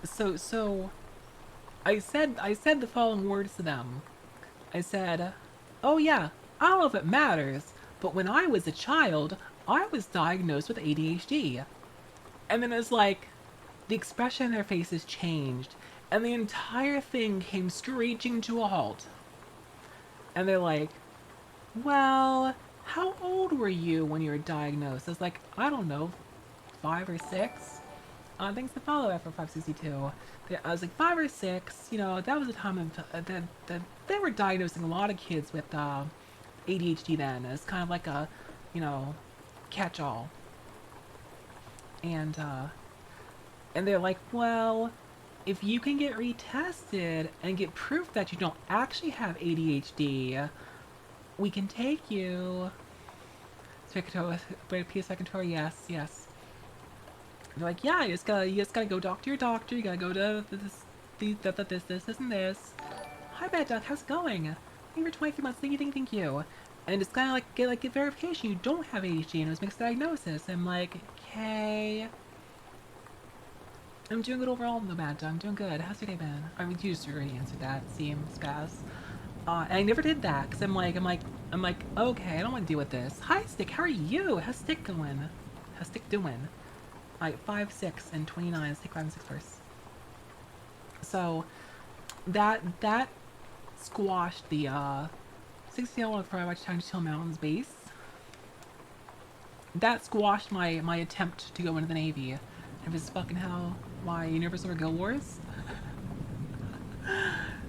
So I said the following words to them. I said, oh yeah, I don't know if it matters, but when I was a child, I was diagnosed with ADHD. And then it's like, the expression on their faces changed, And the entire thing came screeching to a halt. And they're like, well, how old were you when you were diagnosed? I was like, I don't know, 5 or 6. Thanks to follow after 562. I was like 5 or 6. You know, that was a time that they were diagnosing a lot of kids with ADHD then. It's kind of like a, you know, catch-all. And they're like, well, if you can get retested and get proof that you don't actually have ADHD, we can take you. PS secretary, yes, yes. They're like, yeah, you just gotta go talk to your doctor. You gotta go to this, and this. Hi, Bad Duck. How's it going? Thank you for 23 months. Thank you. And it's kind of like get verification. You don't have ADHD, and it was mixed diagnosis. I'm like, okay. I'm doing good overall, though, Bad Duck. I'm doing good. How's your day been? I mean, you just already answered that. Seems spaz. And I never did that because I'm like, okay, I don't want to deal with this. Hi, Stick. How are you? How's Stick going? How's Stick doing? Alright, 5, 6, and 29. Let's take 5 and 6 first. So, that squashed the 60 for Watch Time to Chill Mountains base. That squashed my attempt to go into the Navy. If it's fucking hell, why, you nervous over Guild Wars?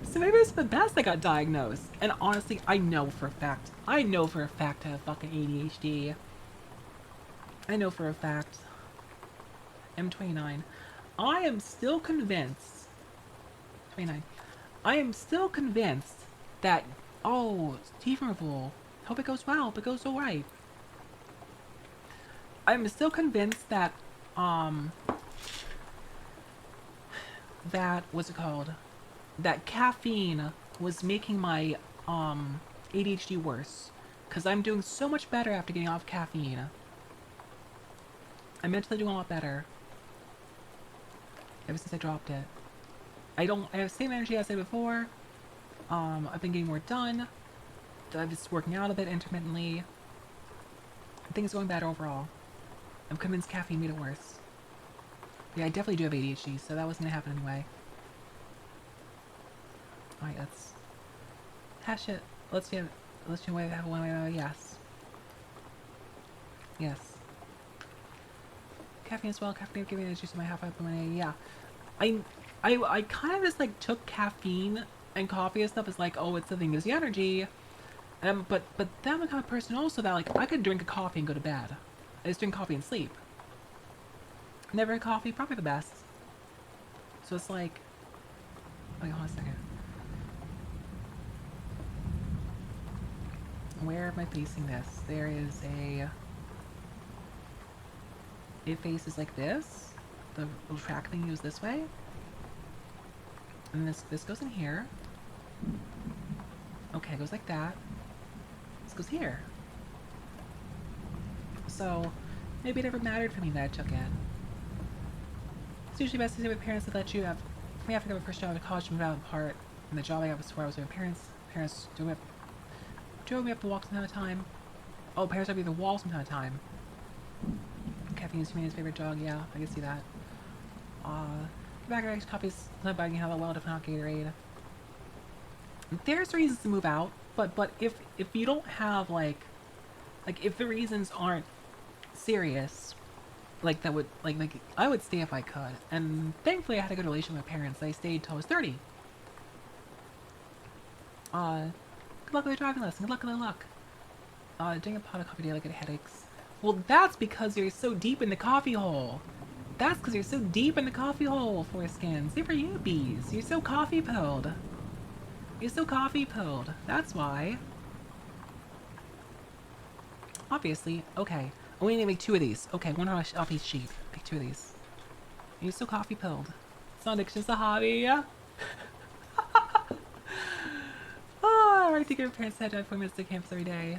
So maybe it's for the best I got diagnosed. And honestly, I know for a fact I have fucking ADHD. I know for a fact. M29. I am still convinced. 29. I am still convinced that, oh, teeth removal. Hope it goes well. Hope it goes alright. I'm still convinced that, what's it called? That caffeine was making my, ADHD worse. Because I'm doing so much better after getting off caffeine. I'm mentally doing a lot better. Ever since I dropped it. I have the same energy as I did before. I've been getting more done. I'm just working out a bit intermittently. Things are going better overall. I'm convinced caffeine made it worse. Yeah, I definitely do have ADHD, so that wasn't gonna happen anyway. Alright, let's hash it. Let's do have one. Yes. Yes. Caffeine as well. Caffeine giving energy to my half-life lemonade. Yeah. I kind of just like took caffeine and coffee and stuff as like, oh, it's the thing is the energy. But then I'm the kind of person also that like I could drink a coffee and go to bed. I just drink coffee and sleep. Never had coffee, probably the best. So it's like, wait, hold on a second. Where am I facing this? There is it faces like this. The little track thing goes this way. And this goes in here. Okay, it goes like that. This goes here. So, maybe it never mattered for me that I took it. It's usually best to stay with parents that let you have. For me, after I got my first job at college, moved out apart, and the job I got was where I was with my parents. Parents drove me up the walk some time. Oh, parents drove me the wall some time. Caffeine is humanity's favorite drug, yeah, I can see that. Tobacco copies, not bagging how well, definitely not Gatorade. There's reasons to move out, but if you don't have like if the reasons aren't serious, like that would like I would stay if I could. And thankfully I had a good relation with my parents. I stayed till I was 30. Good luck with your driving lesson. Good luck. Drink a pot of coffee daily, get headaches. Well, that's because you're so deep in the coffee hole. That's because you're so deep in the coffee hole, Foreskins. They for you, bees. You're so coffee-pilled. You're so coffee-pilled. That's why. Obviously. Okay. Oh, we need to make 2 of these. Okay, one off each sheet. Make 2 of these. You're so coffee-pilled. It's not addiction, it's a hobby. Oh, I like to give parents that drive 4 minutes to campus every day.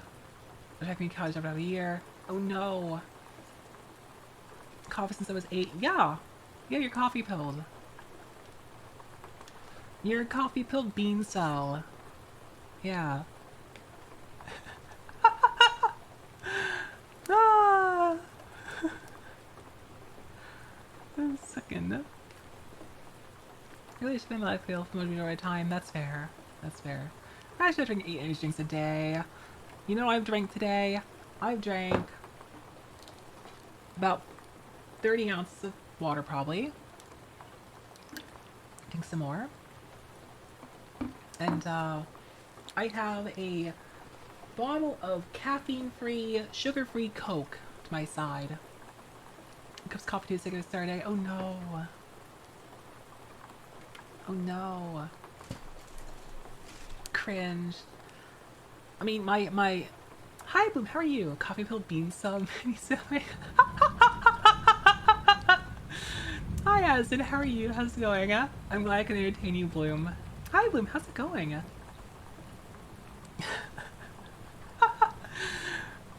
I've had me college job out of the year. Oh no. Coffee since I was 8. Yeah. Yeah, you're coffee-pilled. You're a coffee-pilled bean cell. Yeah. Ah. 1 second. really shouldn't let I feel motivated over time. That's fair. That's fair. I should drink 8 energy drinks a day. You know what I've drank today? I've drank about 30 ounces of water, probably. Drink some more. And I have a bottle of caffeine-free, sugar-free Coke to my side. Cups of coffee, 2 cigarettes a day. Oh no. Oh no. Cringe. I mean, my... Hi, Bloom, how are you? Coffee pill bean sub, mini sub. Hi, Asden, how are you? How's it going? I'm glad I can entertain you, Bloom. Hi, Bloom, how's it going?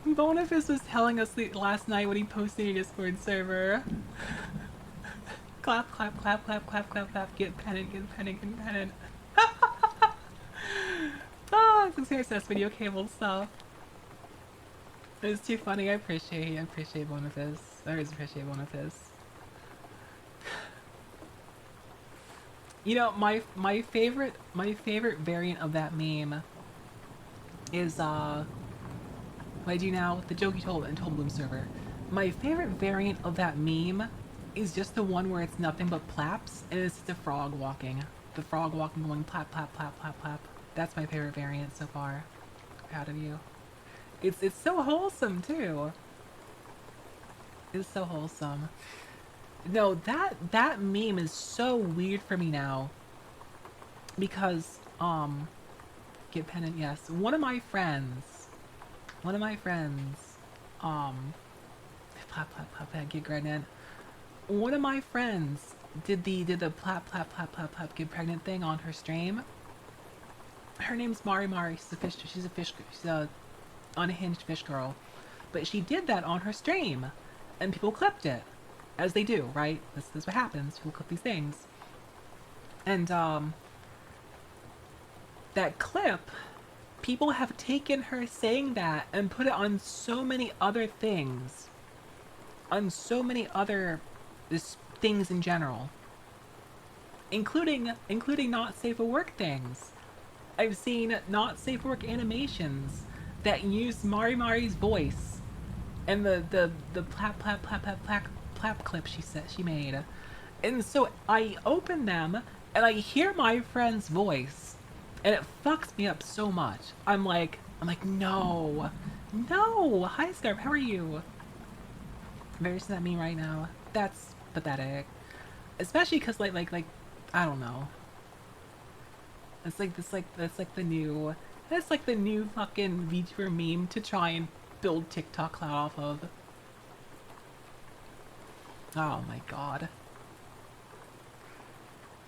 Boniface was telling us last night when he posted in your Discord server. Clap, clap, clap, clap, clap, clap, clap. Get pennant, get pennant, get pennant. Ah, it's a serious video cable stuff. It was too funny. I appreciate Boniface. I always appreciate Boniface. You know, my favorite variant of that meme is what I do now, the joke you told in Bloom server. My favorite variant of that meme is just the one where it's nothing but plaps and it's just a frog walking. The frog walking going plap plap plap plap plap. That's my favorite variant so far. Proud of you. It's so wholesome too. It's so wholesome. No, that meme is so weird for me now. Because get pennant, yes. One of my friends, plap plap plap get pregnant. One of my friends did the plap plap plap plap plap get pregnant thing on her stream. Her name's Mari Mari. She's a unhinged fish girl, but she did that on her stream, and people clipped it, as they do, right? This is what happens. People clip these things, and that clip, people have taken her saying that and put it on so many other things, on so many other things in general, including not safe for work things. I've seen not safe for work animations that use Mari Mari's voice and the plap plap plap plap plap plap clip she made. And so I open them and I hear my friend's voice and it fucks me up so much. I'm like, no. Hi Scarp, how are you? I'm very that meme right now. That's pathetic. Especially cause like I don't know. It's like the new fucking VTuber meme to try and build TikTok clout off of. Oh my god.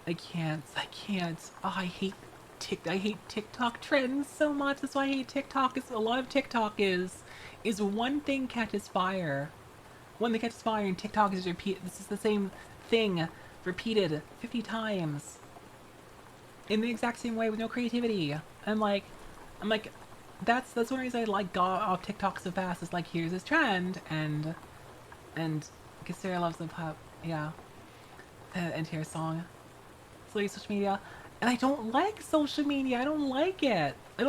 I can't. Oh, I hate TikTok trends so much. That's why I hate TikTok. A lot of TikTok is one thing catches fire. One thing catches fire and TikTok is repeat. This is the same thing repeated 50 times. In the exact same way with no creativity. I'm like, that's one reason I got off TikTok so fast. It's like, here's this trend, and because Sarah loves the pop, yeah, the entire song. So like social media, and I don't like social media. I don't like it. It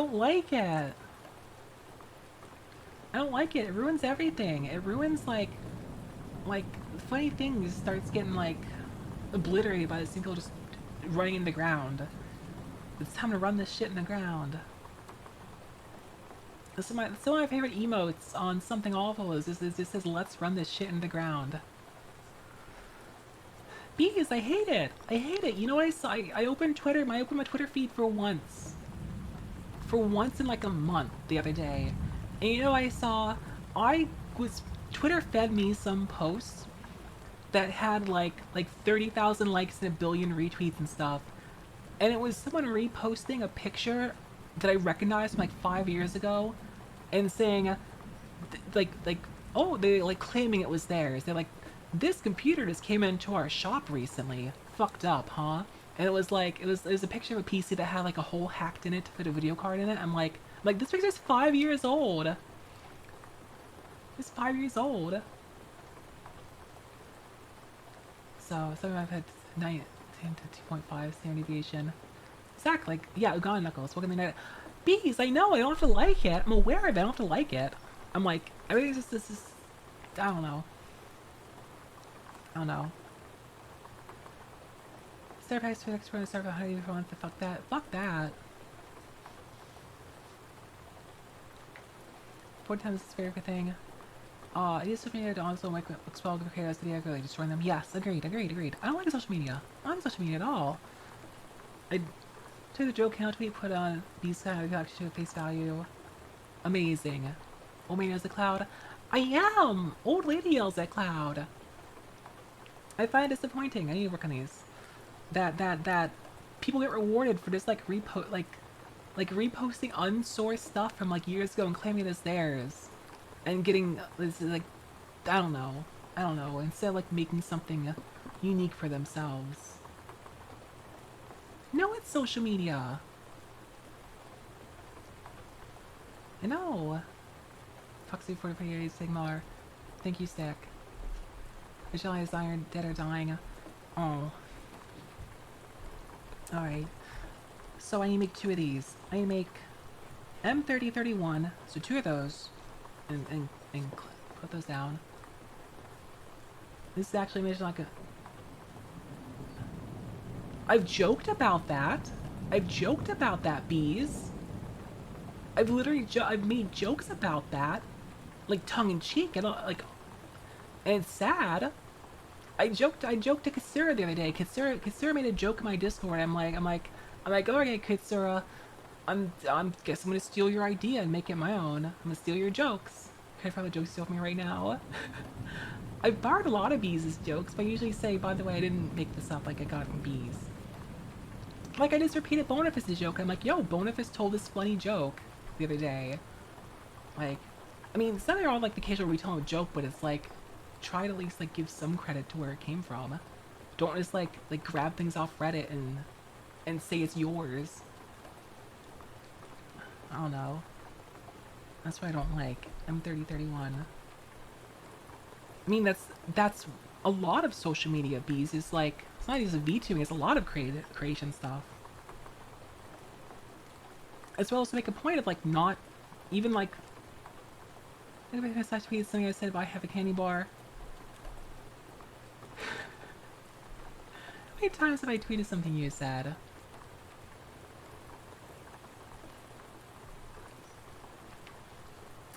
ruins everything. It ruins like funny things starts getting like obliterated by this thing just running in the ground. It's time to run this shit in the ground. Some of my favorite emotes on Something Awful is this says, let's run this shit in the ground. Bees, I hate it. You know what I saw? I opened Twitter, I opened my Twitter feed for once. In like a month the other day. And you know what I saw? Twitter fed me some posts that had like 30,000 likes and a billion retweets and stuff. And it was someone reposting a picture that I recognized from like 5 years ago and saying, oh, they like claiming it was theirs. They're like, this computer just came into our shop recently. Fucked up, huh? And it was like, it was a picture of a PC that had like a hole hacked in it to fit a video card in it. I'm like, this picture's 5 years old. It's 5 years old. So, some of I've had 10 to 2.5 standard deviation. Exactly. Like, yeah, Uganda knuckles. Welcome to the night. Bees, I know. I don't have to like it. I'm aware of it. I don't have to like it. I'm like, everything's just this is. I don't know. I don't know. Star packs for the next one. Start with 100 for month. Fuck that. Fuck that. 4 times this favorite thing. It is social media to also make expel creators video like destroying them. Yes, agreed. I don't like social media. I don't like social media at all. I took the joke count tweet, put on these kind of reactions to face value. Amazing. Old man yells at Cloud. I am! Old lady yells at Cloud. I find it disappointing. I need to work on these. That people get rewarded for just like reposting unsourced stuff from like years ago and claiming it as theirs. And getting this like I don't know. Instead of like making something unique for themselves. No, it's social media. I know. Foxy 40 Sigmar. Thank you, Stick. Michelle is iron dead or dying. Oh. Alright. So I need to make 2 of these. I need to make M3031, so 2 of those. And put those down. This is actually mission like a... I've joked about that. Bees. I've literally I've made jokes about that. Like tongue in cheek and like... And it's sad. I joked to Katsura the other day. Katsura made a joke in my Discord. I'm like, okay, Katsura, guess I'm gonna steal your idea and make it my own. I'm gonna steal your jokes. Can I find the jokes steal from me right now? I've borrowed a lot of Bees' jokes, but I usually say, by the way, I didn't make this up, like I got it from Bees. Like I just repeated Boniface's joke. I'm like, yo, Boniface told this funny joke the other day. Like, I mean, it's not all like the case where we tell him a joke, but it's like, try to at least like give some credit to where it came from. Don't just like grab things off Reddit and say it's yours. I don't know. That's what I don't like. M3031. I mean, that's a lot of social media, Bees. Is like, it's not just a VTubing, it's a lot of creation stuff. As well as to make a point of like not even like. Look at my tweet something I said about I have a candy bar. How many times have I tweeted something you said?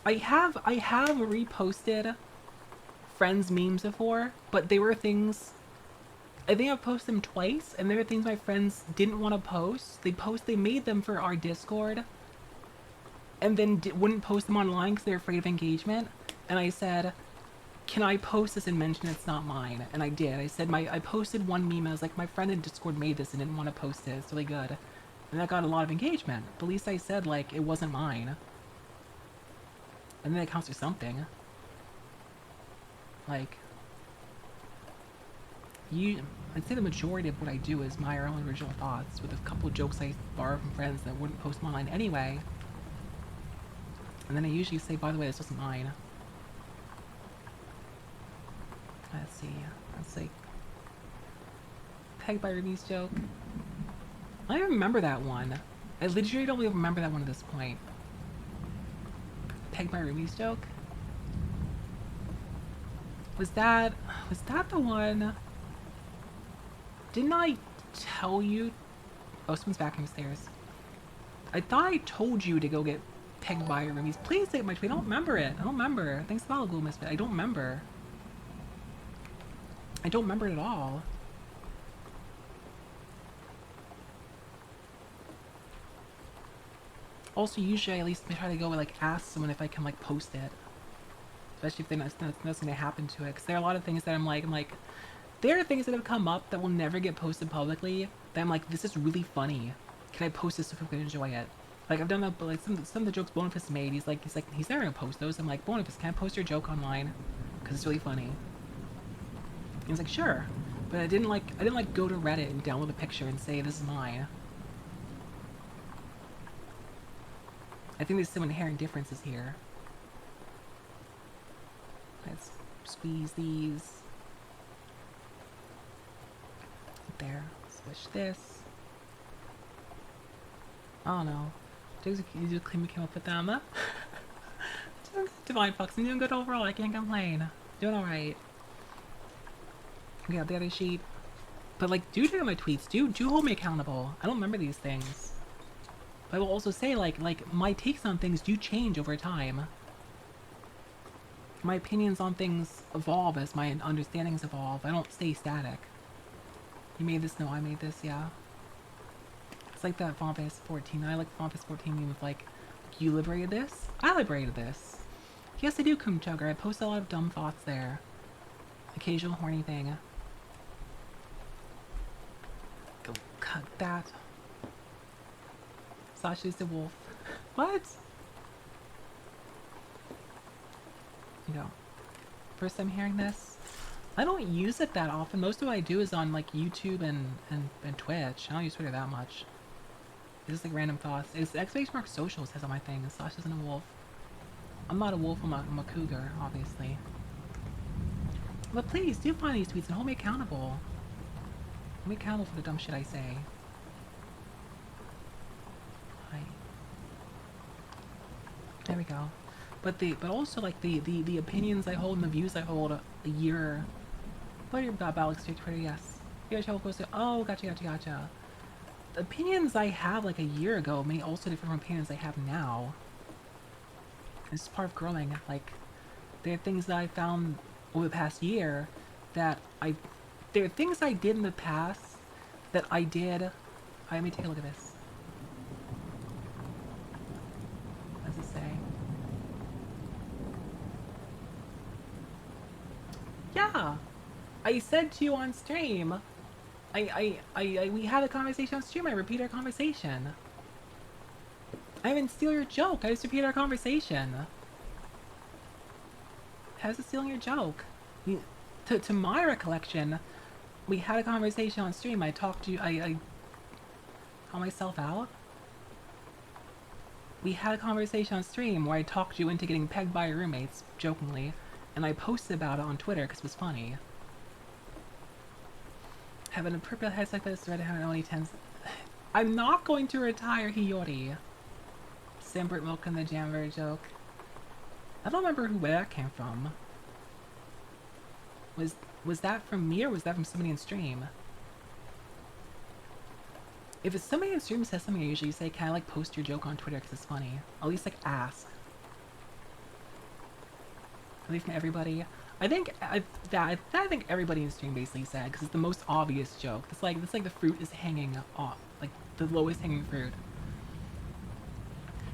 I have reposted friends' memes before, but they were things. I think I've posted them twice, and they were things my friends didn't want to post. They made them for our Discord, and then wouldn't post them online because they're afraid of engagement. And I said, can I post this and mention it's not mine? And I did. I said I posted one meme. I was like, my friend in Discord made this and didn't want to post it. It's really good. And that got a lot of engagement. But at least I said, like, it wasn't mine. And then it counts for something. Like, I'd say the majority of what I do is my own original thoughts, with a couple of jokes I borrow from friends that wouldn't post mine anyway. And then I usually say, by the way, this wasn't mine. Let's see. Let's see. Pegged by Ruby's joke. I don't remember that one. I literally don't even remember that one at this point. Pegged by Ruby's joke? Was that the one? Didn't I tell you? Oh, someone's back on the stairs. I thought I told you to go get pegged by Ruby's. Please take my tweet. I don't remember it. I don't remember. Thanks for the Google Misfit. I don't remember. I don't remember it at all. Also, usually I at least try to go and like ask someone if I can like post it, especially if they nothing's gonna happen to it. Because there are a lot of things that I'm like, there are things that have come up that will never get posted publicly. That I'm like, this is really funny. Can I post this so people can enjoy it? Like I've done that, but like some of the jokes Boniface made, he's never gonna post those. I'm like, Boniface, can I post your joke online? Because it's really funny. And he's like, sure, but I didn't go to Reddit and download a picture and say this is mine. I think there's some inherent differences here. Let's squeeze these there. So Switch this. I don't know. You just came up with them. Doing good, Divine Fox. I'm doing good overall. I can't complain. Doing alright. We got the other sheet. But like, do check out my tweets. Do hold me accountable. I don't remember these things. But I will also say, like my takes on things do change over time. My opinions on things evolve as my understandings evolve. I don't stay static. You made this? No, I made this. Yeah. It's like that Final Fantasy 14. I like Final Fantasy 14 meme with like, you liberated this? I liberated this. Yes, I do, Kumchugger. I post a lot of dumb thoughts there. Occasional horny thing. Go cut that. Sasha's the wolf. What? You know, first time hearing this. I don't use it that often. Most of what I do is on like YouTube and Twitch. I don't use Twitter that much. It's just like random thoughts. It's exclamation mark social says on my thing. Sasha isn't a wolf. I'm not a wolf. I'm a cougar, obviously. But please do find these tweets and hold me accountable. Hold me accountable for the dumb shit I say. Hi. There we go. But also like the opinions I hold and the views I hold a year. What are your about Twitter? Yes. You guys posted. Oh, gotcha. The opinions I have like a year ago may also differ from opinions I have now. It's part of growing. Like, there are things that I found over the past year that there are things I did in the past that I did. Let me take a look at this. What does it say? Yeah, I said to you on stream. We had a conversation on stream. I repeat our conversation. I didn't steal your joke. I just repeated our conversation. How's it stealing your joke? To my recollection, we had a conversation on stream. I talked to you. I call myself out. We had a conversation on stream where I talked you into getting pegged by your roommates, jokingly, and I posted about it on Twitter because it was funny. Having a purple head like this, red hair only tends. I'm not going to retire Hiyori. Simbert milk and the jammer joke. I don't remember where that came from. Was that from me or was that from somebody in stream? If it's somebody in stream says something, I usually say, can I like post your joke on Twitter because it's funny? At least like ask. At least from everybody. I think everybody in stream basically said because it's the most obvious joke. It's like the fruit is hanging off, like the lowest hanging fruit.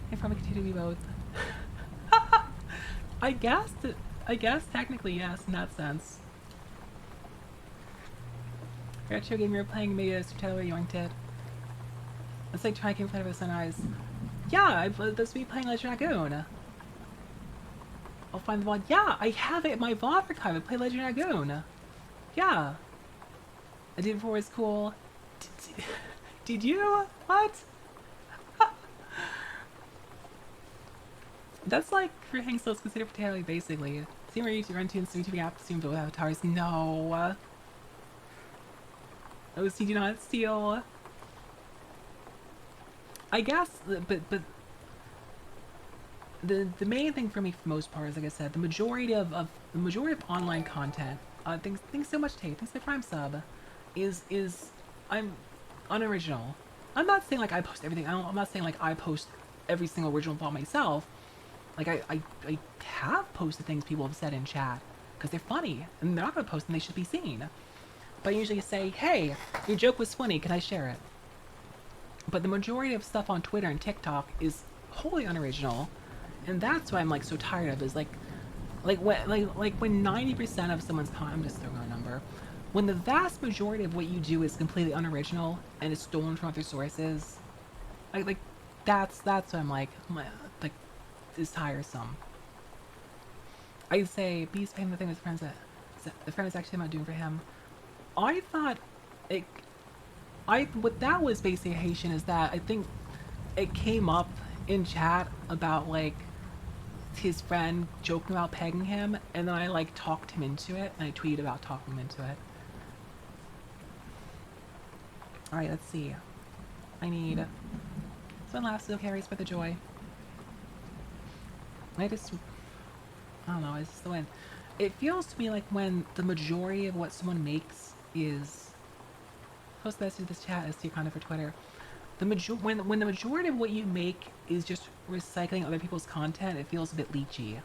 I probably continue to be both. I guess technically yes in that sense. Retro game you were playing maybe a Totally yoinked it. It's like trying to play with Sunrise. Yeah, this week playing Legend Dragoon. I'll find the VOD. Yeah, I have it in my VOD archive. I play Legend Dragoon. Yeah. I did it before it's cool. Did you? What? That's like for Hangso is considered fatality basically. See where you run to and YouTube app assumed with avatars. No. OC do not steal. I guess, but the main thing for me for the most part is, like I said, the majority of online content, things so much tape, things like Prime Sub, is I'm unoriginal. I'm not saying like I post everything. I'm not saying like I post every single original thought myself. Like I have posted things people have said in chat because they're funny and they're not gonna post them. They should be seen. But I usually say, hey, your joke was funny. Can I share it? But the majority of stuff on Twitter and TikTok is wholly unoriginal, and that's why I'm like so tired of. Is like when 90% of someone's time, I'm just throwing out a number. When the vast majority of what you do is completely unoriginal and is stolen from other sources, like that's what I'm like is tiresome. I say, Beast paying the thing with friends that the friend is actually not doing for him. I thought what that was basically Haitian is that I think it came up in chat about like his friend joking about pegging him, and then I like talked him into it, and I tweeted about talking him into it. Alright, let's see. I need... One last little carries for the joy. I don't know, it's just the way... It feels to me like when the majority of what someone makes is... Post this to this chat as to your content for Twitter. When the majority of what you make is just recycling other people's content, it feels a bit leechy.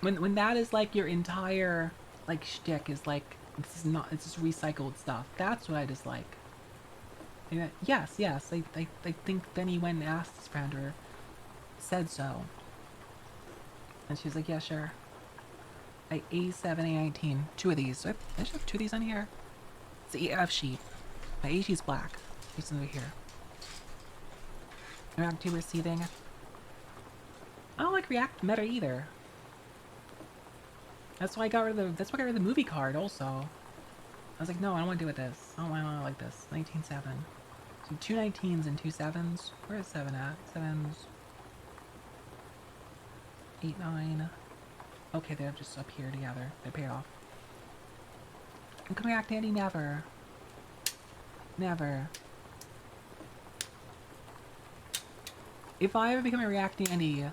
When that is like your entire like shtick is like it's just recycled stuff. That's what I dislike. And, yes, I think Benny went and asked his friend or said so. And she's like, yeah, sure. A7, A19. Two of these. So I should have two of these on here. It's the EF sheet. My A sheet's black. It's over here. React Vtuber seething. I don't like React Meta either. That's why I got rid of the movie card also. I was like, no, I don't want to do with this. I don't like this. 19.7. So 2 19s and 2 7s. Where is 7 at? 7s. 8, 9. Okay, they're just up here together. They pay off. And come React Andy, never. Never. If I ever become a React Andy,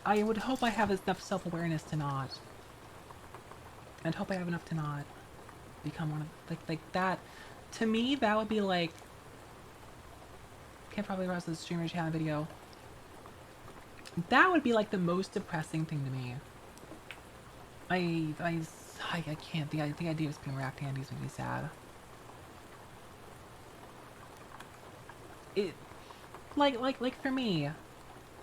I would hope I have enough self-awareness to not. I'd hope I have enough to not become one of like that. To me, that would be like. Can't probably browse the streamer chat video. That would be like the most depressing thing to me. I can't. The idea of being React Andy's would be sad. It, like for me,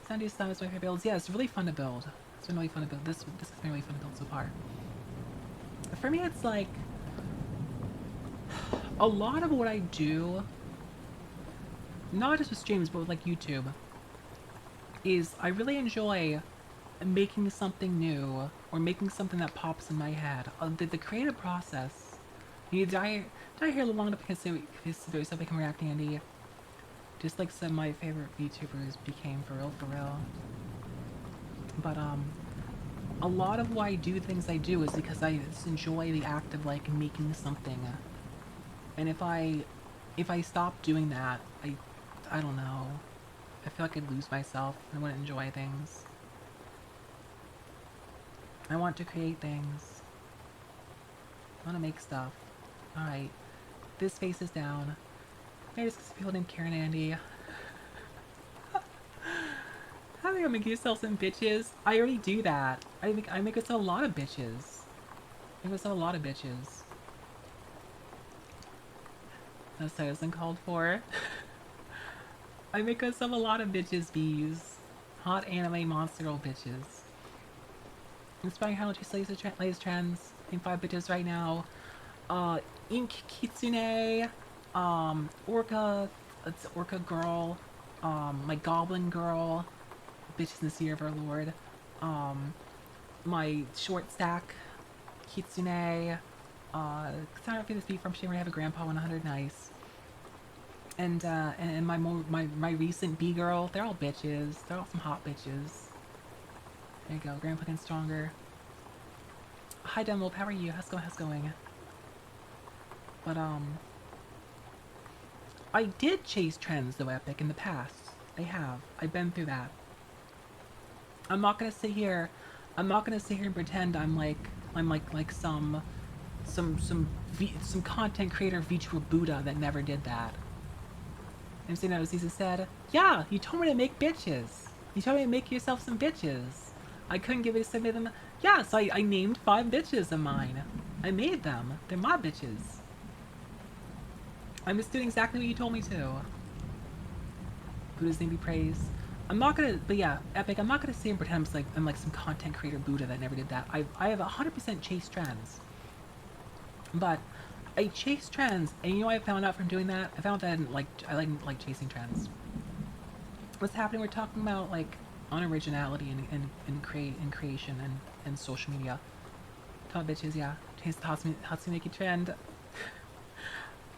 SINANJU stuff is my favorite builds. Yeah, it's really fun to build. It's been really fun to build. This has been really fun to build so far. For me, it's like a lot of what I do, not just with streams, but with like YouTube, is I really enjoy making something new or making something that pops in my head. The creative process. Did I hear a little long enough because there's something become React Andy? Just like some of my favorite VTubers became for real. But a lot of why I do things I do is because I just enjoy the act of like making something. And if I stop doing that, I don't know. I feel like I'd lose myself. I wouldn't enjoy things. I want to create things. I want to make stuff. Alright. This face is down. Maybe it's because people named Karen Andy. How do you make yourself some bitches? I already do that. I make myself a lot of bitches. I make myself a lot of bitches. That's what isn't called for. I make myself a lot of bitches, bees. Hot anime monster girl bitches. Inspiring how much you latest trends. In 5 bitches right now. Ink Kitsune. Orca. It's Orca girl. My Goblin girl. Bitches in the Year of Our Lord. My short stack. Kitsune. Sorry if this be from Shimmer. I have a grandpa 100 nice. And my recent B girl, they're all bitches. They're all some hot bitches. There you go, Grandpa getting stronger. Hi Demwolf, how are you? How's it going? But I did chase trends though, Epic, in the past. I have. I've been through that. I'm not gonna sit here and pretend I'm like some content creator VTuber Buddha that never did that. MC-06S said, yeah, you told me to make bitches. You told me to make yourself some bitches. I couldn't give it to them. Yeah, so I named 5 bitches of mine. I made them. They're my bitches. I'm just doing exactly what you told me to. Buddha's name be praised. I'm not gonna, but yeah, Epic, I'm not gonna sit and pretend I'm like some content creator Buddha that never did that. I have 100% chased trends. But I chase trends, and you know what I found out from doing that? I found that I didn't like chasing trends. What's happening? We're talking about like unoriginality and creation and social media. Top bitches, yeah. Chase the Hatsumeki trend.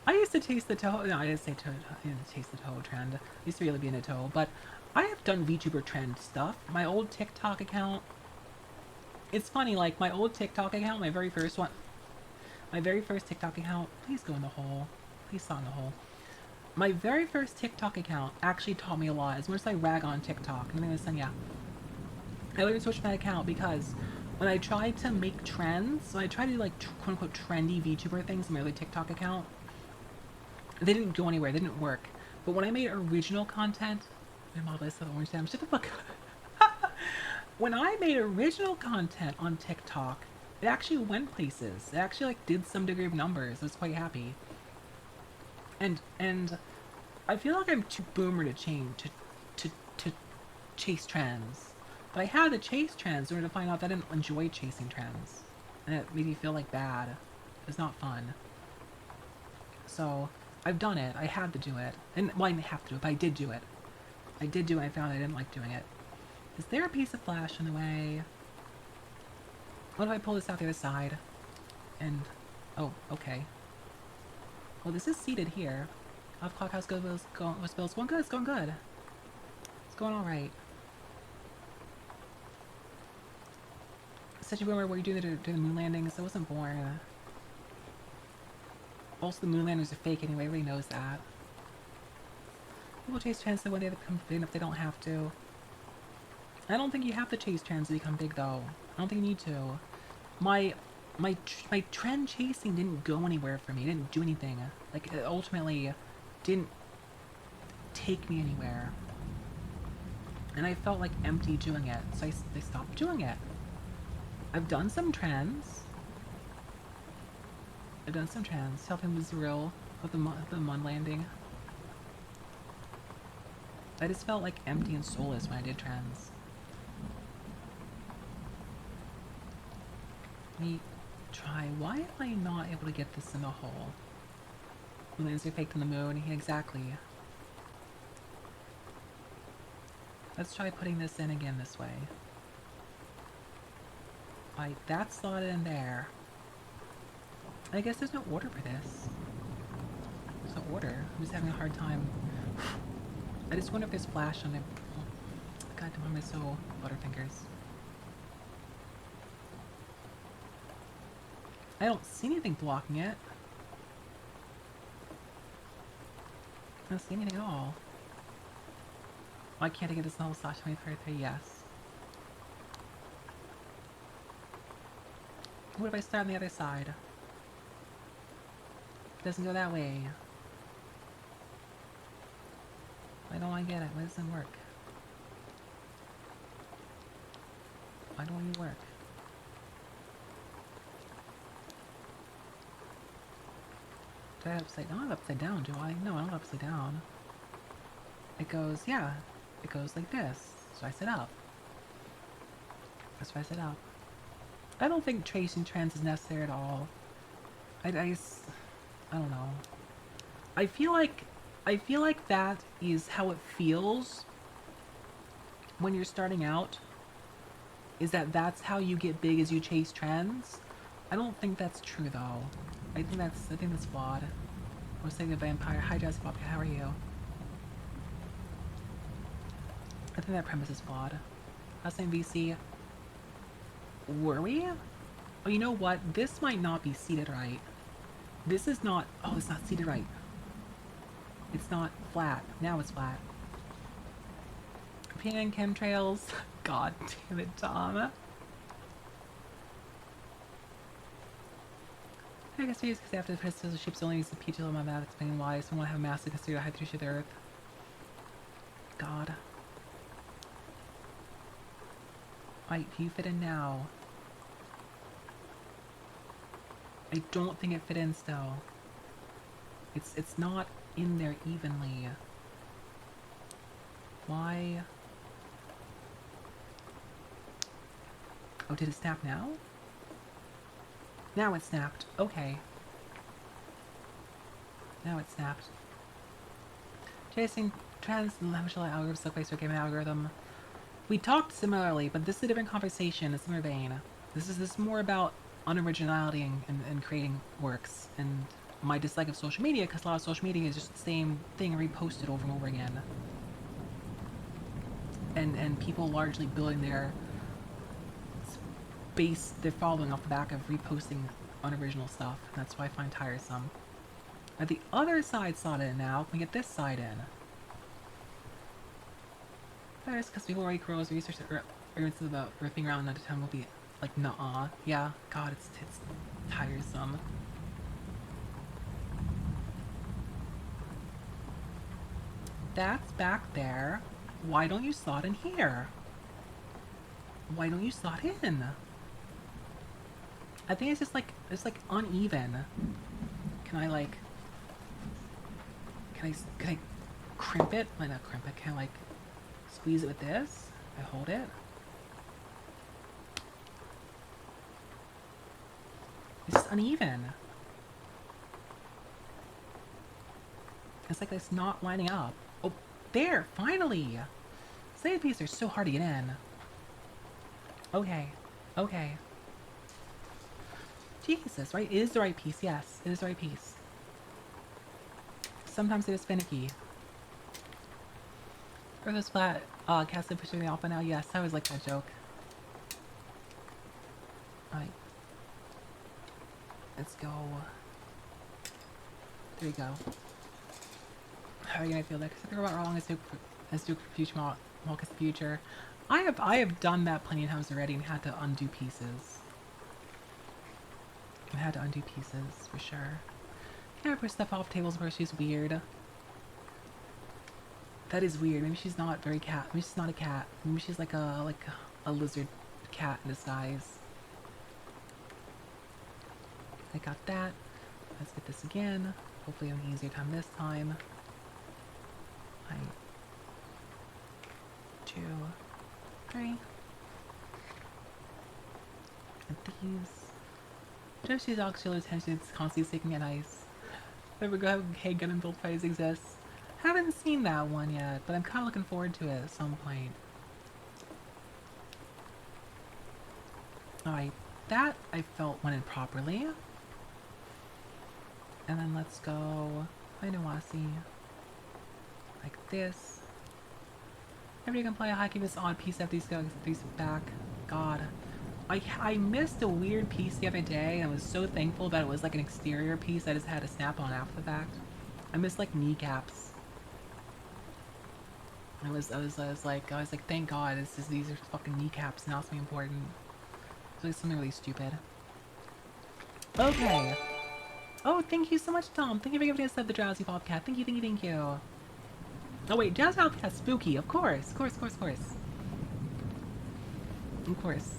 I used to chase the Toho. No, I didn't say Toho. I didn't chase the Toho trend. I used to really be into Toho, but I have done VTuber trend stuff. My old TikTok account. It's funny, like my old TikTok account, my very first one. My very first TikTok account, please go in the hole. Please stop in the hole. My very first TikTok account actually taught me a lot. As much as I rag on TikTok, and then yeah, I literally switched my account because when I tried to make trends, when I tried to do like quote unquote trendy VTuber things on my other TikTok account, they didn't go anywhere. They didn't work. But when I made original content, shut the fuck up. When I made original content on TikTok, it actually went places. It actually like did some degree of numbers. I was quite happy. And I feel like I'm too boomer to change to chase trends. But I had to chase trends in order to find out that I didn't enjoy chasing trends. And it made me feel like bad. It was not fun. So I've done it. I had to do it. And well, I didn't have to do it, but I did do it. I did do it. I found I didn't like doing it. Is there a piece of flash in the way? What if I pull this out the other side? And oh, okay. Well, this is seated here. Off clock house goes going good. It's going good. It's going all right. Such a boomer. Were you doing the moon landings? I wasn't born. Also, the moon landings are fake anyway. Everybody knows that. People chase trends so one day they become big if they don't have to. I don't think you have to chase trends to become big, though. I don't think you need to. My trend chasing didn't go anywhere for me. It didn't do anything. Like, it ultimately didn't take me anywhere. And I felt like empty doing it, so I stopped doing it. I've done some trends. Helping with Zero with the Mun landing. I just felt like empty and soulless when I did trends. Let me try. Why am I not able to get this in the hole? Moons are faked on the moon. Yeah, exactly. Let's try putting this in again this way. Like, that's slotted in there. I guess there's no order for this. There's no order. I'm just having a hard time. I just wonder if there's flash on it. God damn, I'm so butterfingers. I don't see anything blocking it. I don't see anything at all. Why can't I get this level slash 2033? Yes. What if I start on the other side? It doesn't go that way. Why don't I get it? Why doesn't it work? Why don't you work? Do I have upside down? I have upside down, do I? No, I don't have upside down. It goes, yeah. It goes like this. So I sit up. That's why I sit up. I don't think tracing trends is necessary at all. I don't know. I feel like that is how it feels when you're starting out. Is that that's how you get big, as you chase trends? I don't think that's true though. I think that's flawed. We're saying the vampire. Hi Jazz Bobcat, how are you? I think that premise is flawed. Last name VC. Were we? Oh, you know what? This might not be seated right. This is not... Oh, it's not seated right. It's not flat. Now it's flat. PN chemtrails. God damn it, Tom. I guess because after the crystals, the ships only use the PTL on my map, explaining why someone have a massive consider high through the earth. God. Right, you fit in now. I don't think it fit in still. It's not in there evenly. Why? Oh, did it snap now? Now it snapped. Okay. Now it snapped. Chasing trends and lavish algorithms so place for game algorithm. We talked similarly, but this is a different conversation, a similar vein. This is more about unoriginality and creating works, and my dislike of social media, because a lot of social media is just the same thing reposted over and over again. And people largely building their following off the back of reposting unoriginal stuff. That's why I find tiresome. At the other side slotted in now. Can we get this side in? That is because people already grows research arguments about ripping around another time will be like, nuh-uh. Yeah, God, it's tiresome. That's back there. Why don't you slot in here? Why don't you slot in? I think it's like uneven. Can I crimp it? Why not crimp it? Can I like squeeze it with this? I hold it. It's just uneven. It's like it's not lining up. Oh, there! Finally! Slave pieces are so hard to get in. Okay. Okay. Jesus, right? It is the right piece, yes. It is the right piece. Sometimes it is finicky. Or those flat castle pushing the alpha now? Yes, I always like that joke. Alright. Let's go. There you go. How are you gonna feel that? Because I think about wrong as Duke for future Malkus future. I have done that plenty of times already and had to undo pieces. I had to undo pieces for sure. Yeah, push stuff off tables where she's weird. That is weird. Maybe she's not very cat. Maybe she's not a cat. Maybe she's like a lizard cat in disguise. I got that. Let's get this again. Hopefully an easier time this time. 2, 3. And these. Joshi's auxiliary attention is constantly seeking at ice. Never go hey Gundam build fights exists. Haven't seen that one yet, but I'm kind of looking forward to it at some point. Alright, that I felt went in properly. And then let's go Inuwasi. Like this. Everybody can play a hockey this odd piece of these back. God. I missed a weird piece the other day and I was so thankful that it was like an exterior piece I just had to snap on after the fact. I missed like kneecaps. I was like thank God these are fucking kneecaps, not something important. It's like something really stupid. Okay. Oh, thank you so much, Tom. Thank you for giving us the drowsy bobcat. Thank you, thank you, thank you. Oh wait, Jazz Bobcat's spooky, of course. Of course.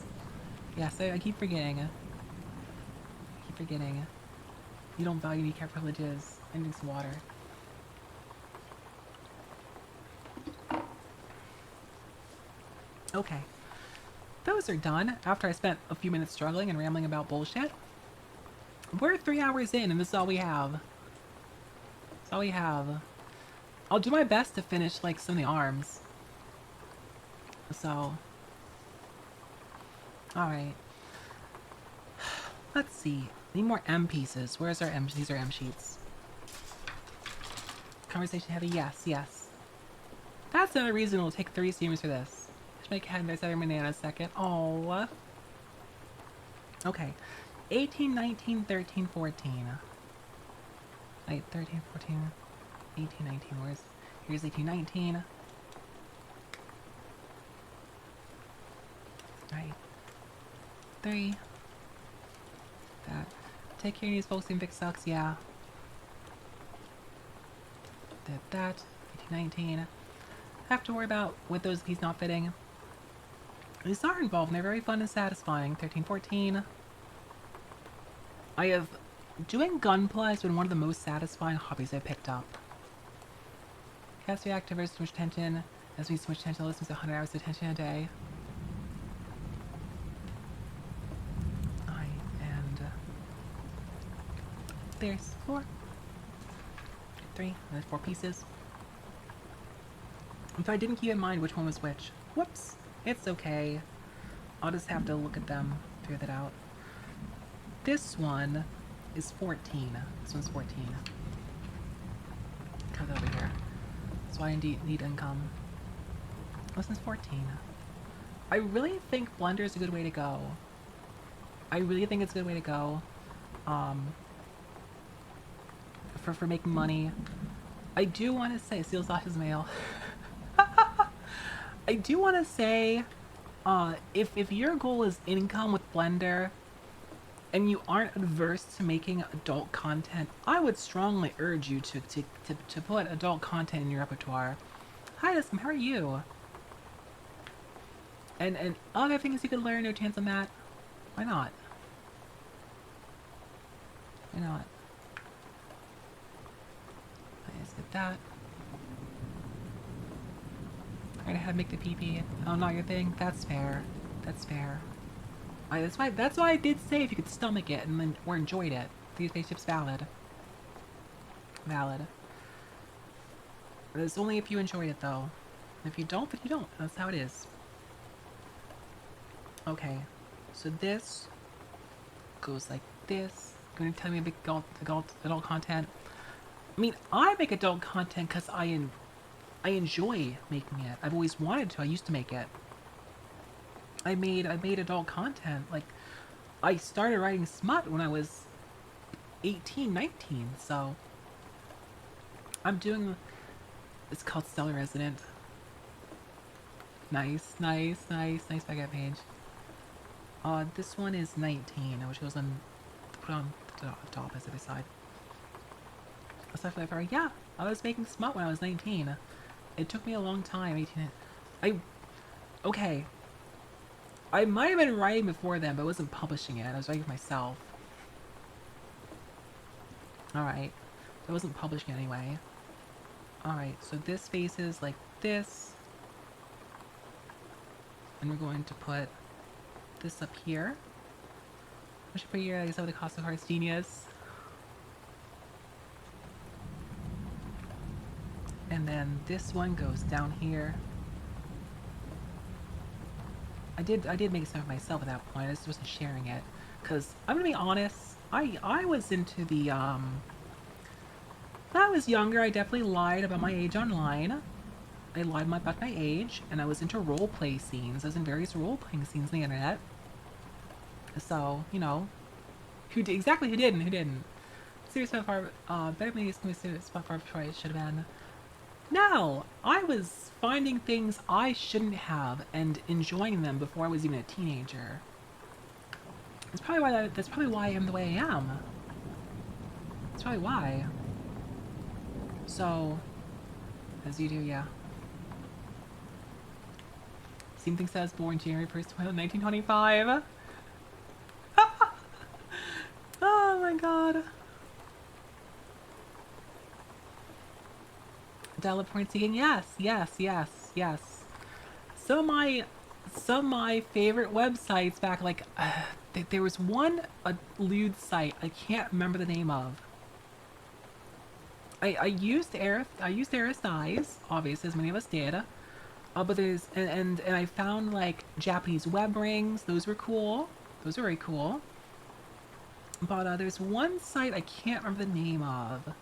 Yes, I keep forgetting. You don't value kneecap privileges. I need some water. Okay. Those are done after I spent a few minutes struggling and rambling about bullshit. We're 3 hours in and this is all we have. I'll do my best to finish like some of the arms. So. Alright. Let's see. Need more M pieces. Where's our M? These are M sheets. Conversation heavy. Yes. That's another reason it'll take 3 streamers for this. Should make head nice every minute in a second. Oh. Okay. 18, 19, 13, 14. Right, 13, 14, 18, 19. Here's 18, 19. Right. 3. That. Take care of these folks in Vic sucks, yeah. Did that. 18, 19. Have to worry about with those pieces not fitting. These are involved and they're very fun and satisfying. 13, 14. Doing Gunpla has been one of the most satisfying hobbies I've picked up. Cast react diverse too much attention. As we too much attention, listens to 100 hours of attention a day. There's 4. 3. There's 4 pieces. If I didn't keep in mind which one was which. Whoops. It's okay. I'll just have to look at them, figure that out. This one is 14. This one's 14. Come over here. So I indeed need income. This one's 14. I really think Blender is a good way to go. I really think it's a good way to go. um, for making money. I do want to say, Seal Sasha's mail. I do want to say, if your goal is income with Blender, and you aren't adverse to making adult content, I would strongly urge you to put adult content in your repertoire. Hi, Ism, how are you? And other things you could learn, no chance on that. Why not? Why not? Let's get that. Alright, how to make the PP. Oh, not your thing? That's fair. That's fair. That's why I did say if you could stomach it and then or enjoyed it. These spaceships valid. Valid. But it's only if you enjoyed it though. If you don't, then you don't. That's how it is. Okay. So this goes like this. Going to tell me about adult content. I mean, I make adult content because I enjoy making it. I've always wanted to. I used to make it. I made adult content. Like, I started writing smut when I was 18, 19, so I'm doing, it's called Stellar Resident. Nice back page. This one is 19, which goes on, put on the top as the side. Aside from that, yeah, I was making smut when I was 19. It took me a long time, 18, okay. I might have been writing before then, but I wasn't publishing it. I was writing it myself. Alright. I wasn't publishing it anyway. Alright, so this faces like this. And we're going to put this up here. I should put here, I guess, over the cost of Hearts Genius. And then this one goes down here. I did make some of myself at that point. I just wasn't sharing it, cause I'm gonna be honest. I was into the when I was younger, I definitely lied about my age online. I lied about my age, and I was into roleplay scenes. I was in various role-playing scenes on the internet. So you know, who didn't? Serious spot far. Better maybe it's gonna be serious spot far before I should have been. No, I was finding things I shouldn't have and enjoying them before I was even a teenager. That's probably why I am the way I am. That's probably why. So, as you do, yeah. Same thing says born January 1st, 1925. Oh my god. Della points again. Yes. Some of my favorite websites back, like, there was one, a lewd site I can't remember the name of. I used Eris Eyes, obviously, as many of us did. But there's, and I found, like, Japanese web rings. Those were cool. Those were very cool. But there's one site I can't remember the name of.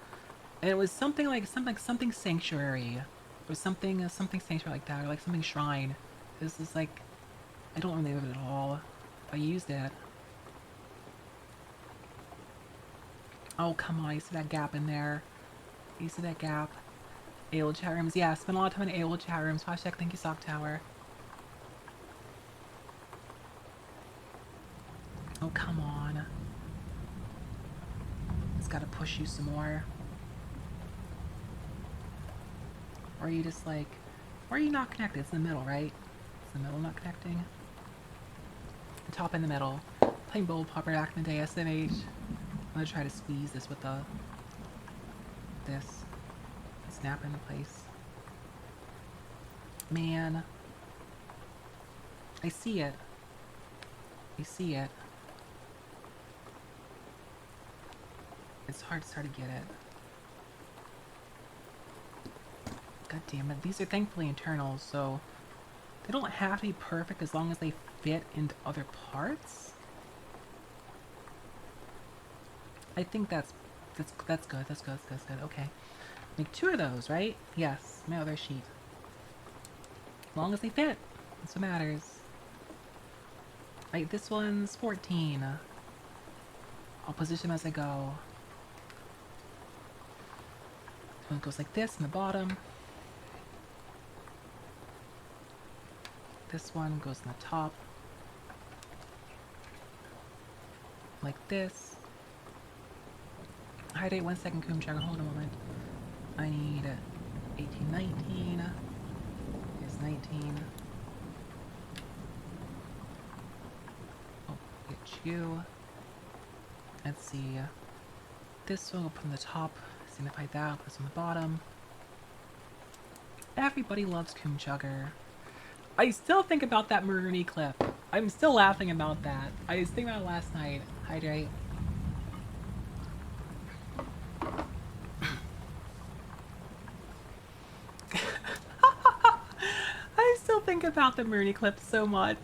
And it was something sanctuary, or something sanctuary like that, or like something shrine. This is like, I don't remember it at all. I used it. Oh come on! You see that gap in there? You see that gap? AOL chat rooms. Yeah, spent a lot of time in AOL chat rooms. Hashtag thank you Sock Tower. Oh come on! It's got to push you some more. Or are you just like, or are you not connected? It's in the middle, right? It's the middle not connecting. The top in the middle. Playing Bowl Popper back in the day, SMH. I'm gonna try to squeeze this with this. Snap into place. Man. I see it. It's hard to start to get it. God damn it. These are thankfully internals, so they don't have to be perfect as long as they fit into other parts. I think that's good. Okay. Make 2 of those, right? Yes, my other sheet. As long as they fit. That's what matters. Right, this one's 14. I'll position them as I go. One goes like this in the bottom. This one goes in the top. Like this. Hydrate 1 second, Coom Chugger. Hold on a moment. I need 18, 19. Here's 19. Oh, get you. Let's see. This one will put on the top. Signify that. Put this on the bottom. Everybody loves Coom Chugger. I still think about that Maroony clip. I'm still laughing about that. I was thinking about it last night. Hydrate. I still think about the Maroony clip so much.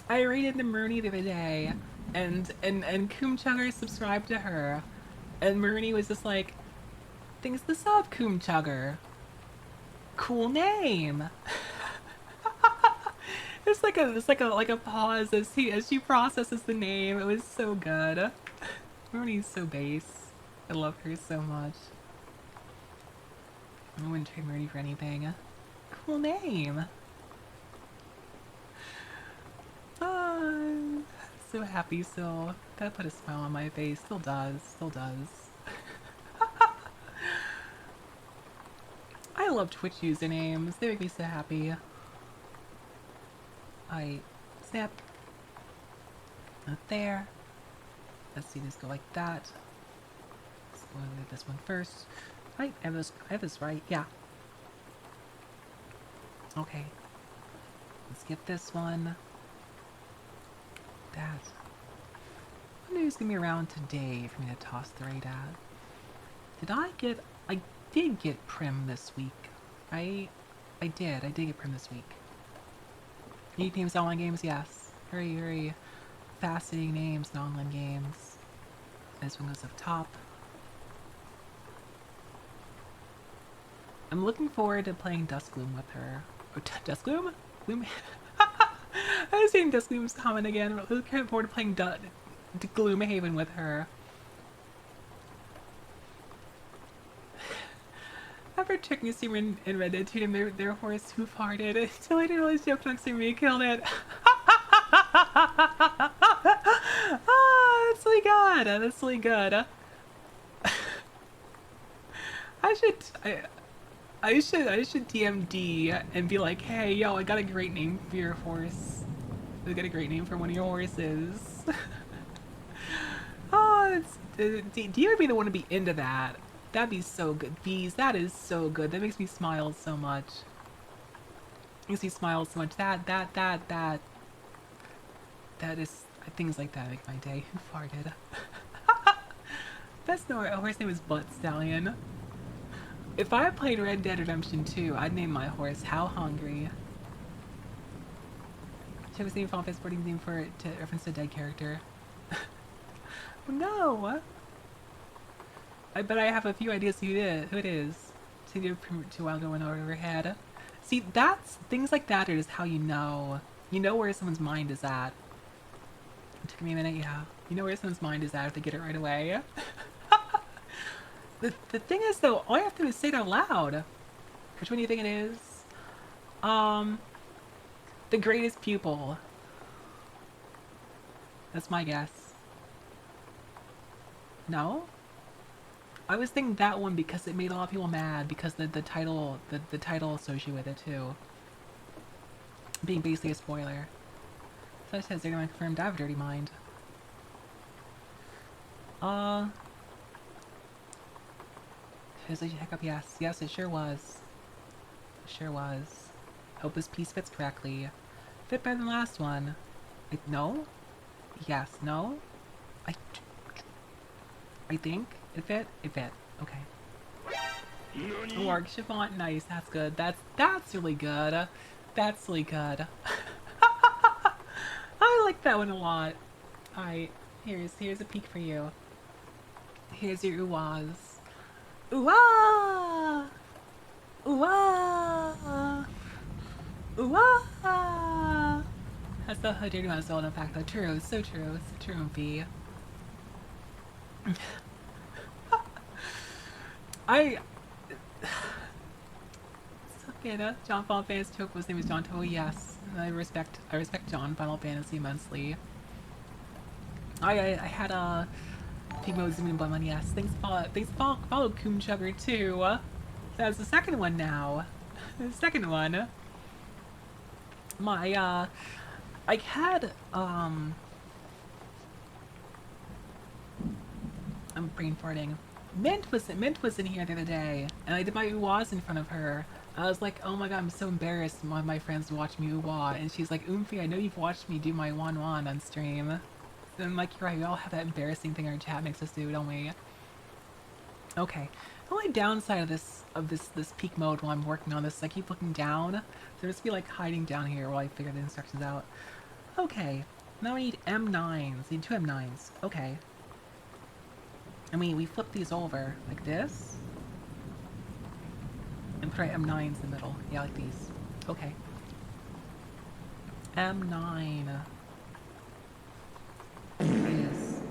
I rated the Maroony the other day, and Coom Chugger subscribed to her, and Maroony was just like, "Thanks the sub, Coom Chugger. Cool name." It's like a pause as she processes the name. It was so good. Maroony's so base. I love her so much. I wouldn't trade Maroony for anything. Cool name. So happy still. That put a smile on my face. Still does. Still does. I love Twitch usernames. They make me so happy. I snap. Not there. Let's see this go like that. Let's go with this one first. Right, I have this right, yeah. Okay. Let's get this one. That. I wonder who's gonna be around today for me to toss the raid at. I did get Prim this week. I did get Prim this week. Unique names in online games, yes. Very, very fascinating names in online games. This one goes up top. I'm looking forward to playing Duskgloom with her. Oh, Duskgloom? Gloom? I was saying Duskgloom's comment again. I'm looking forward to playing Gloomhaven with her. After checking a streamer in Reddit, tweeted their horse who farted until I didn't realize joke next to me killed it. That's really good. That's really good. I should DM D and be like, hey, yo, I got a great name for your horse. I got a great name for one of your horses. Oh, D would be the one to be into that. That'd be so good. Bees, that is so good. That makes me smile so much. Makes me smile so much. That is, things like that make my day. Who farted? Best horse name is Butt Stallion. If I played Red Dead Redemption 2, I'd name my horse How Hungry. Should have seen Final Fantasy 14 name for it to reference to a dead character. Oh no! I bet I have a few ideas who it is. To while going over her head. See, that's things like that are just how you know where someone's mind is at. It took me a minute, yeah. You know where someone's mind is at if they get it right away. The thing is though, all I have to do is say it out loud. Which one do you think it is? The Greatest Pupil. That's my guess. No? I was thinking that one because it made a lot of people mad because the title associated with it too. Being basically a spoiler. So it says Dirty Mind confirmed. I have a dirty mind. Is it hiccup? Yes. Yes, it sure was. It sure was. Hope this piece fits correctly. Fit better than the last one. No? Yes. No? I think it fit. It fit. Okay. Org Chiffon. Nice. That's good. That's really good. That's really good. I like that one a lot. Alright. Here's a peek for you. Here's your ooh-ahs. Ooh-ah! Ooh-ah! Ooh-ah! That's the dirty one, so in fact, though. True. So true. So true, B. I Sakeda, John Final Fantasy Chocobo's name is John Toho, yes. I respect John Final Fantasy immensely. I had a Pigmo zooming by money, yes. Follow Coom Chugger too. That's the second one now. The second one. My I had I'm brain farting. Mint was in here the other day, and I did my ooh-ahs in front of her. I was like, oh my god, I'm so embarrassed one of my friends watch me ooh-ah, and she's like, Oomphy, I know you've watched me do my wan on stream. And I'm like, you're right, we all have that embarrassing thing our chat makes us do, don't we? Okay. The only downside of this peak mode while I'm working on this is I keep looking down. So there's be like hiding down here while I figure the instructions out. Okay. Now we need M9s. We need 2 M9s. Okay. And we flip these over like this. And put our M9s in the middle. Yeah, like these. Okay. M9. There it is.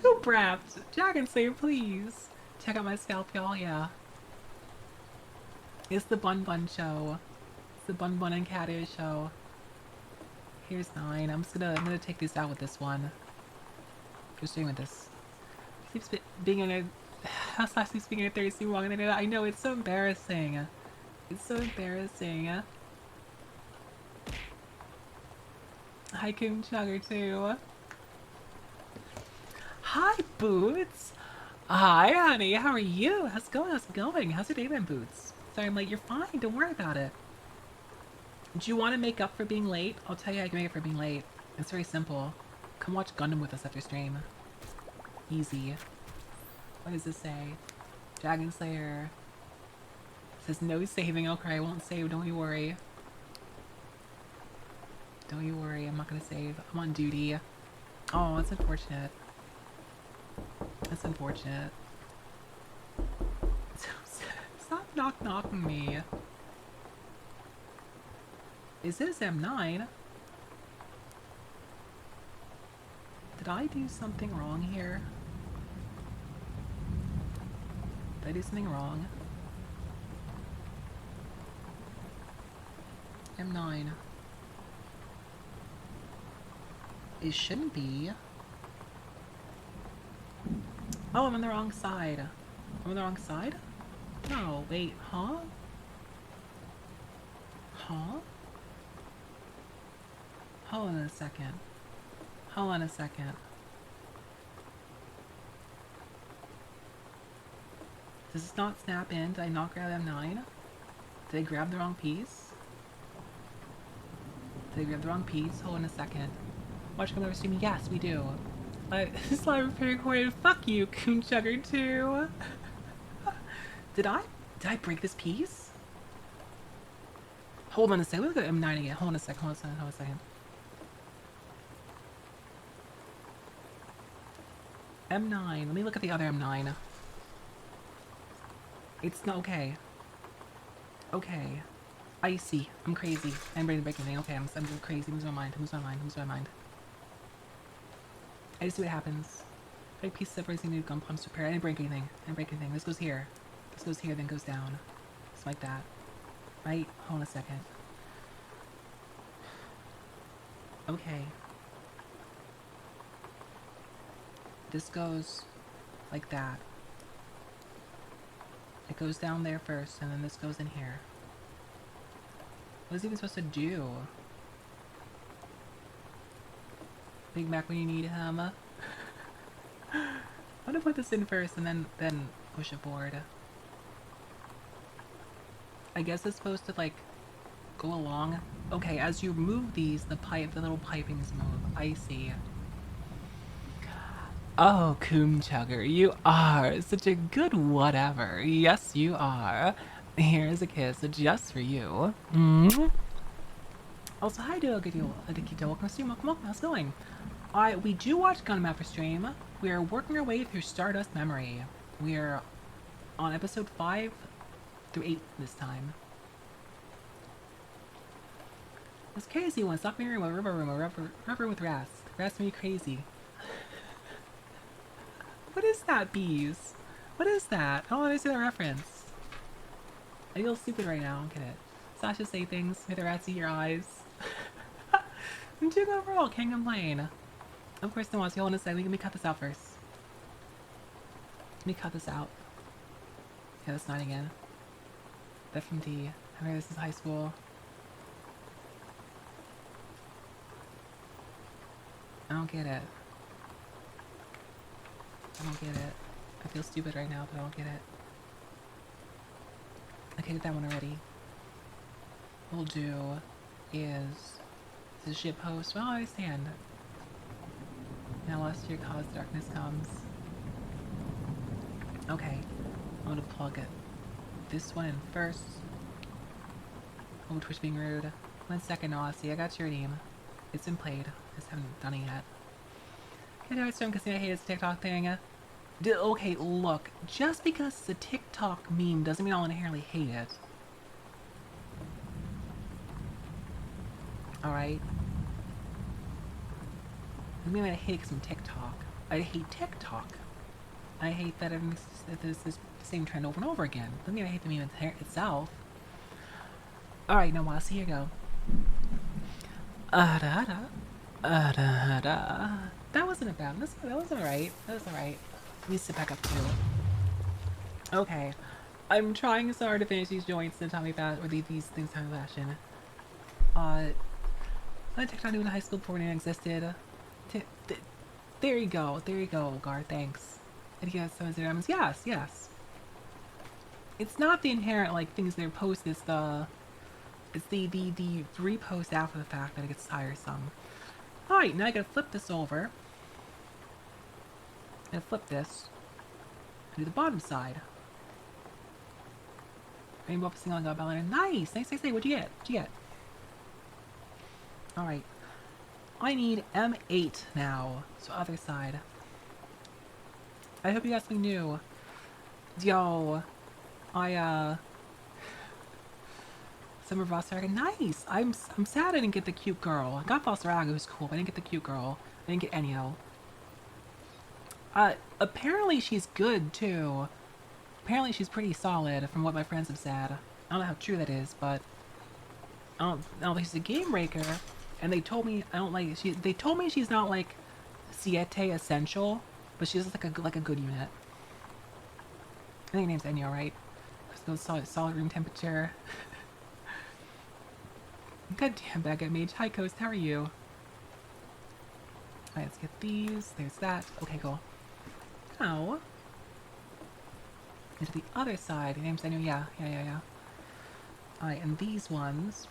Who brapped? Dragon Slayer, please. Check out my scalp, y'all, yeah. It's the Bun Bun show. It's the Bun Bun and Cat Ear show. Here's 9. I'm gonna take this out with this one. Just doing with this. Keeps being in a Slash keeps being in a 30 wrong and I know it's so embarrassing. It's so embarrassing. Hi Coom Chugger too. Hi Boots! Hi honey, how are you? How's it going? How's it going? How's your day been, Boots? Sorry, I'm late. You're fine, don't worry about it. Do you want to make up for being late? I'll tell you how I can make up for being late. It's very simple. Come watch Gundam with us after stream. Easy. What does this say? Dragon Slayer. It says no saving. Okay, I won't save, don't you worry. Don't you worry, I'm not gonna save. I'm on duty. Oh, that's unfortunate. That's unfortunate. Stop knocking me. Is this M9? Did I do something wrong here? Did I do something wrong? M9. It shouldn't be. Oh, I'm on the wrong side. I'm on the wrong side? No, wait, huh? Huh? Hold on a second. Hold on a second. Does this not snap in? Did I not grab M9? Did I grab the wrong piece? Did I grab the wrong piece? Hold on a second. Watch come over streaming. Yes, we do. This is live recorded. Fuck you, Coon Chugger too. Did I break this piece? Hold on a second. Look at M9 again. Hold on a second. Hold on a second. M9. Let me look at the other M9. It's not okay. Okay. Icy. I'm crazy. I'm ready to break anything. Okay, I'm crazy. Lose my mind. Lose my mind. I just see what happens. Big piece separating new gun pumps repair. I didn't break anything. This goes here. This goes here, then goes down. Just like that. Right? Hold on a second. Okay. This goes like that. It goes down there first, and then this goes in here. What is it even supposed to do? Big Mac when you need him. I'm gonna put this in first and then push it forward. I guess it's supposed to like go along. Okay, as you move these, the little pipings move. I see. Oh, Coom Chugger, you are such a good whatever. Yes, you are. Here's a kiss just for you. Also, hi, Adikito. Welcome to stream. Welcome. How's it going? We do watch Gundam after stream. We are working our way through Stardust Memory. We are on episode 5 through 8 this time. This crazy one. Stop me room, a river with Rast. Rast made me crazy. What is that, bees? What is that? I don't understand the reference. I feel stupid right now. I don't get it. Sasha say things. May the rats eat your eyes. I'm doing overall. Can't complain. Of course, no one else. You want to say? Let me cut this out first. Let me cut this out. Yeah, that's 9 again. That from D. I mean, this is high school. I don't get it. I don't get it. I feel stupid right now, but I don't get it. Okay, did that one already. What we'll do is... This is a shit post. Well, I understand. Now last year cause darkness comes. Okay. I'm gonna plug it. This one in first. Oh, Twitch being rude. 1 second, Aussie. I got your name. It's been played. I just haven't done it yet. Okay, now it's done because I hate this TikTok thing. Okay, look. Just because it's a TikTok meme doesn't mean I'll inherently hate it. Alright? I mean, I hate it because I'm TikTok. I hate TikTok. I hate that there's this same trend over and over again. Doesn't mean I hate the meme itself. Alright, now Wasi, here you go. That wasn't a bad. That was alright. That was alright. Let me sit back up too. Okay. I'm trying so hard to finish these joints in Tommy Fashion, or these things Tommy Fashion. I TikTok knew in high school before it existed. There you go, Gar, thanks. And he has some of the diamonds. Yes, yes. It's not the inherent, like, things they post, it's the repost after the fact that it gets tiresome. Alright, now I gotta flip this over. And flip this. And do the bottom side. Rainbow up a single got ballerina. Nice! Nice, nice, nice. What'd you get? What'd you get? Alright. I need M8 now. So other side. I hope you got something new. Yo. Summer Vossaraga. Nice! I'm sad I didn't get the cute girl. I got Vossaraga, who's cool, but I didn't get the cute girl. I didn't get Enyo. Apparently she's good, too. Apparently she's pretty solid, from what my friends have said. I don't know how true that is, but... I don't think she's a game breaker. And they told me, I don't like... They told me she's not, like, Siete essential, but she's like a good unit. I think her name's Enyo, right? Solid room temperature. Goddamn baguette mage. Hi Coast, how are you? Alright, let's get these. There's that. Okay, cool. Now, into the other side. Your name's Enyo. Yeah. Alright, and these ones.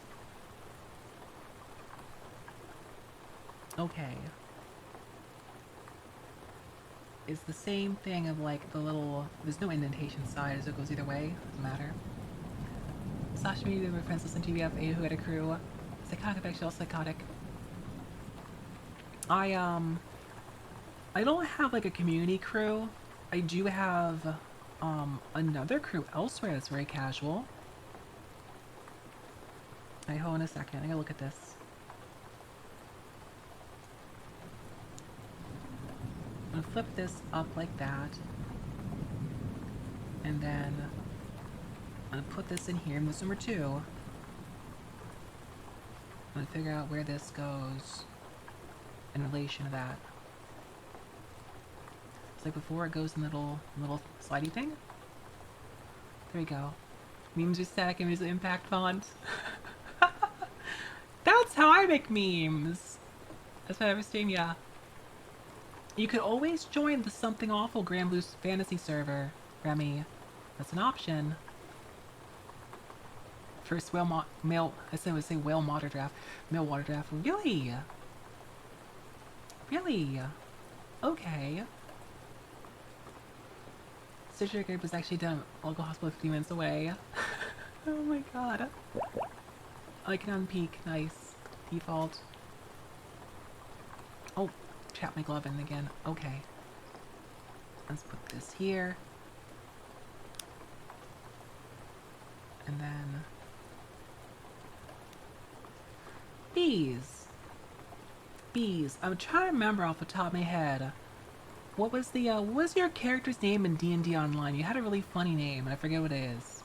Okay. It's the same thing of like the little... There's no indentation side as it goes either way. Doesn't matter. Sasha, me, my friends listen to TVF, who had a crew. Psychotic, actually, psychotic. I don't have like a community crew. I do have another crew elsewhere that's very casual. Alright, hold on a second. I gotta look at this. I'm gonna flip this up like that. And then I'm gonna put this in here, and this number 2. I'm gonna figure out where this goes in relation to that. It's like before it goes in the little slidey thing. There we go. Memes are static images of impact font. That's how I make memes! That's what I ever stream, yeah. You could always join the Something Awful Grand Blue Fantasy server, Remy. That's an option. First male water draft. Male water draft. Really? Really? Okay. Surgery Grape was actually done at local hospital 50 minutes away. Oh my god. I can unpeak. Nice. Default. Oh, trap my glove in again. Okay. Let's put this here. And then... Bees. Bees. I'm trying to remember off the top of my head what was your character's name in D&D Online? You had a really funny name, and I forget what it is.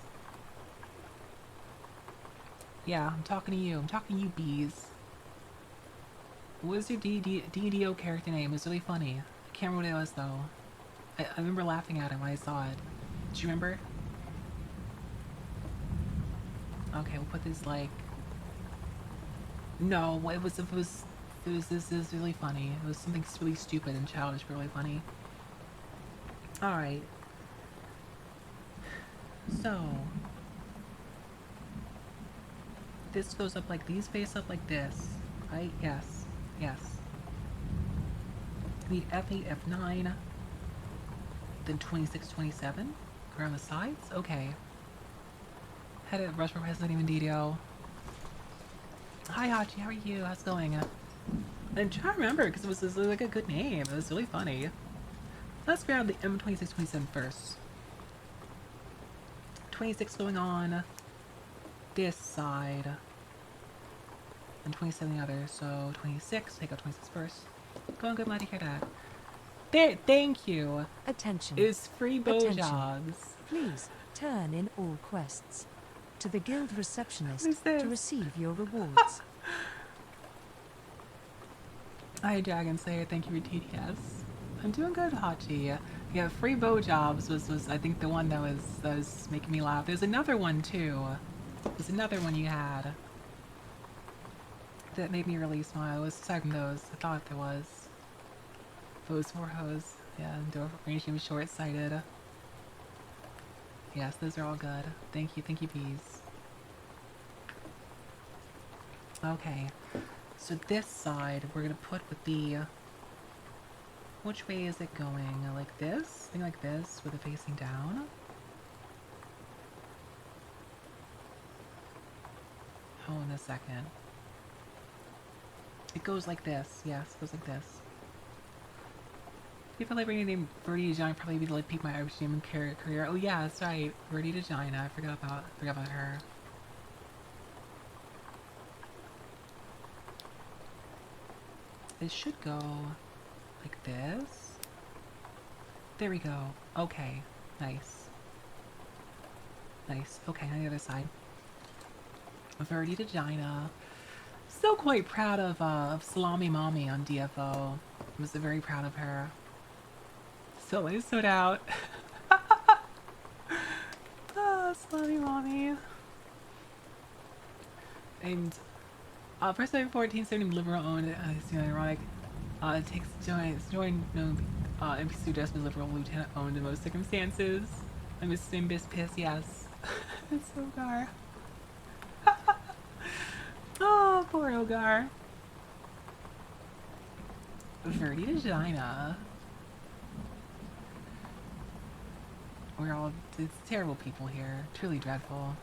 Yeah, I'm talking to you. I'm talking to you, bees. What was your D&DO character name? It was really funny. I can't remember what it was, though. I remember laughing at it when I saw it. Do you remember? Okay, we'll put this, like... No, this is really funny. It was something really stupid and childish, but really funny. Alright. So... This goes up like these face up like this. Right? Yes. Yes. We need F8, F9. Then 26, 27. Around the sides? Okay. Had it rush for President even DDO. Hi Hachi, how are you? How's it going? I'm trying to remember because it was like a good name. It was really funny. Let's grab the M26, 27 first. 26 going on this side. And 27 the other. So 26, take out 26 first. Go on, good, glad to hear that. There, thank you.
Attention.
It's free bow jobs.
Please turn in all quests to the guild receptionist to receive your rewards.
Hi Dragon Slayer, thank you for TTS. I'm doing good, Hachi. Yeah, free bow jobs was I think the one that was making me laugh. There's another one too. There's another one you had that made me really smile. It was aside from those. I thought there was. Foes for hose. Yeah, and door range was short-sighted. Yes, those are all good. Thank you, bees. Okay. So this side we're gonna put with the which way is it going? Like this? Thing like this with it facing down? Hold on a second. It goes like this. Yes, it goes like this. If I like bringing name Verdi Degina, probably be like peak my Irish name and career. Oh yeah, that's right. Verdi Degina. I forgot about her. It should go like this. There we go. Okay. Nice. Nice. Okay, on the other side. Verdi Degina. Still quite proud of Salami Mommy on DFO. I was very proud of her. So I stood out. Oh, Salami Mommy. And first time 1470 liberal owned, it's ironic. It takes join NPC just as liberal lieutenant owned in most circumstances. I miss Simbis piss, yes. It's Ogar. Oh, poor Ogar. Verdi Degina. We're all, it's terrible people here. Truly dreadful.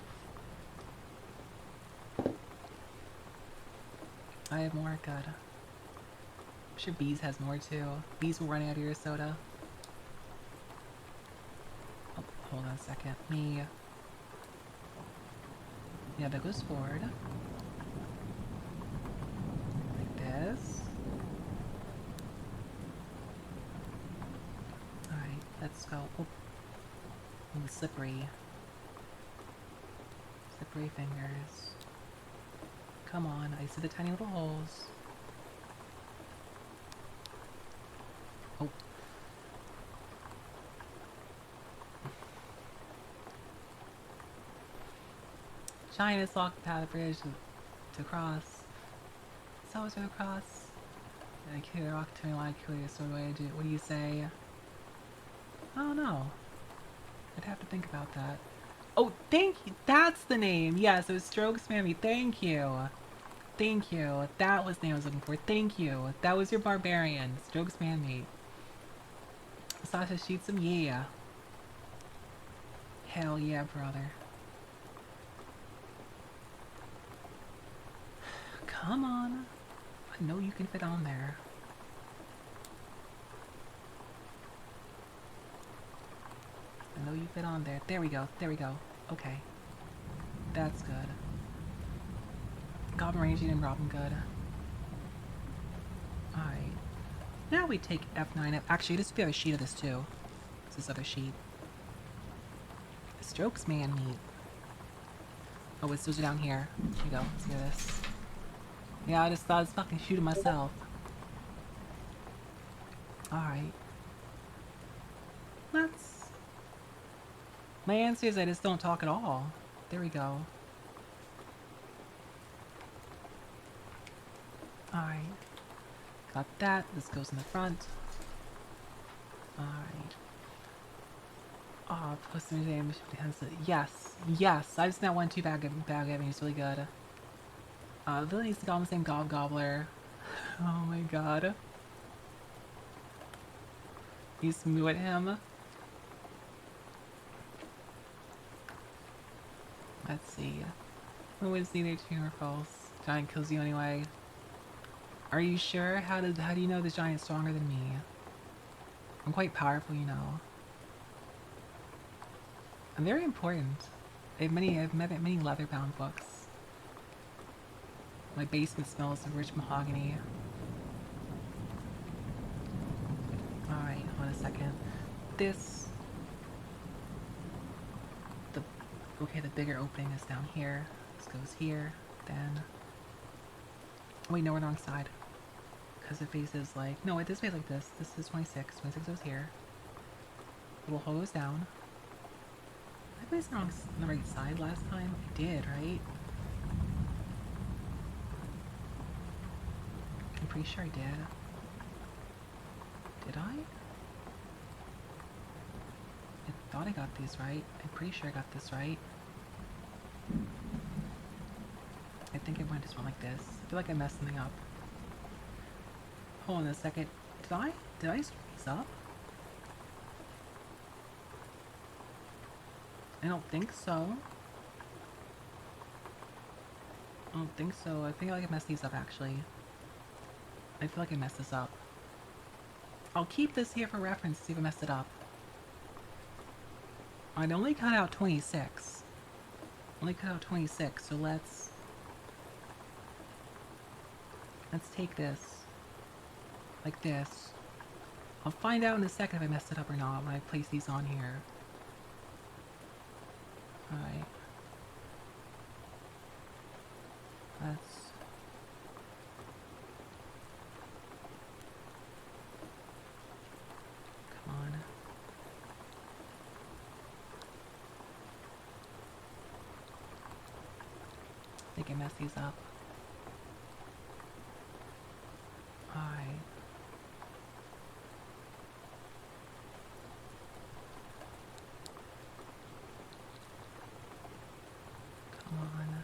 I have more, good. I'm sure Bees has more too. Bees will run out of your soda. Oh, hold on a second. Me. Yeah, that goes forward. Like this. Alright, let's go. Oh. Ooh, slippery. Slippery fingers. Come on, I see the tiny little holes. Oh. China's locked the path bridge to cross. It's always gonna cross. I can't rock to me like curious, so what do you say? I don't know. I'd have to think about that. Oh, thank you. That's the name. Yes, it was Strokes Mammy. Thank you. Thank you. That was the name I was looking for. Thank you. That was your barbarian. Strokes Mammy. Sasha shoots him. Yeah. Hell yeah, brother. Come on. I know you can fit on there. I know you fit on there. There we go. There we go. Okay. That's good. Goblin Ranging and Robin good. Alright. Now we take F9. Actually, this would be a sheet of this too. It's this other sheet. Strokes man meat. Oh, it's those are down here. Here you go. Let's hear this. Yeah, I just thought I was fucking shooting myself. Alright. Let's... My answer is I just don't talk at all. There we go. Alright. Got that. This goes in the front. Alright. Oh, posting name. Yes. Yes. I just not want too bad giving. It's really good. Lily needs to call him the same Gobbler. Oh my god. You smooth at him. Let's see. Who was neither true or false? Giant kills you anyway. Are you sure? How do you know this giant's stronger than me? I'm quite powerful, you know. I'm very important. I've met many leather-bound books. My basement smells of rich mahogany. Alright, hold on a second. Okay, the bigger opening is down here. This goes here, then... Wait, no, we're on the wrong side. Because the face is like... No, wait, this way like this. This is 26. 26 goes here. Little hole goes down. I placed it on the right side last time. I did, right? I'm pretty sure I did. Did I? I thought I got these right. I'm pretty sure I got this right. I think I went just went like this. I feel like I messed something up. Hold on a second. Did I screw these up? I don't think so. I don't think so. I think I messed these up actually. I feel like I messed this up. I'll keep this here for reference to see if I messed it up. I'd only cut out 26. Only cut out 26, so let's take this. Like this. I'll find out in a second if I messed it up or not when I place these on here. Alright. Let's... Come on. I think I messed these up. Alright. Come on.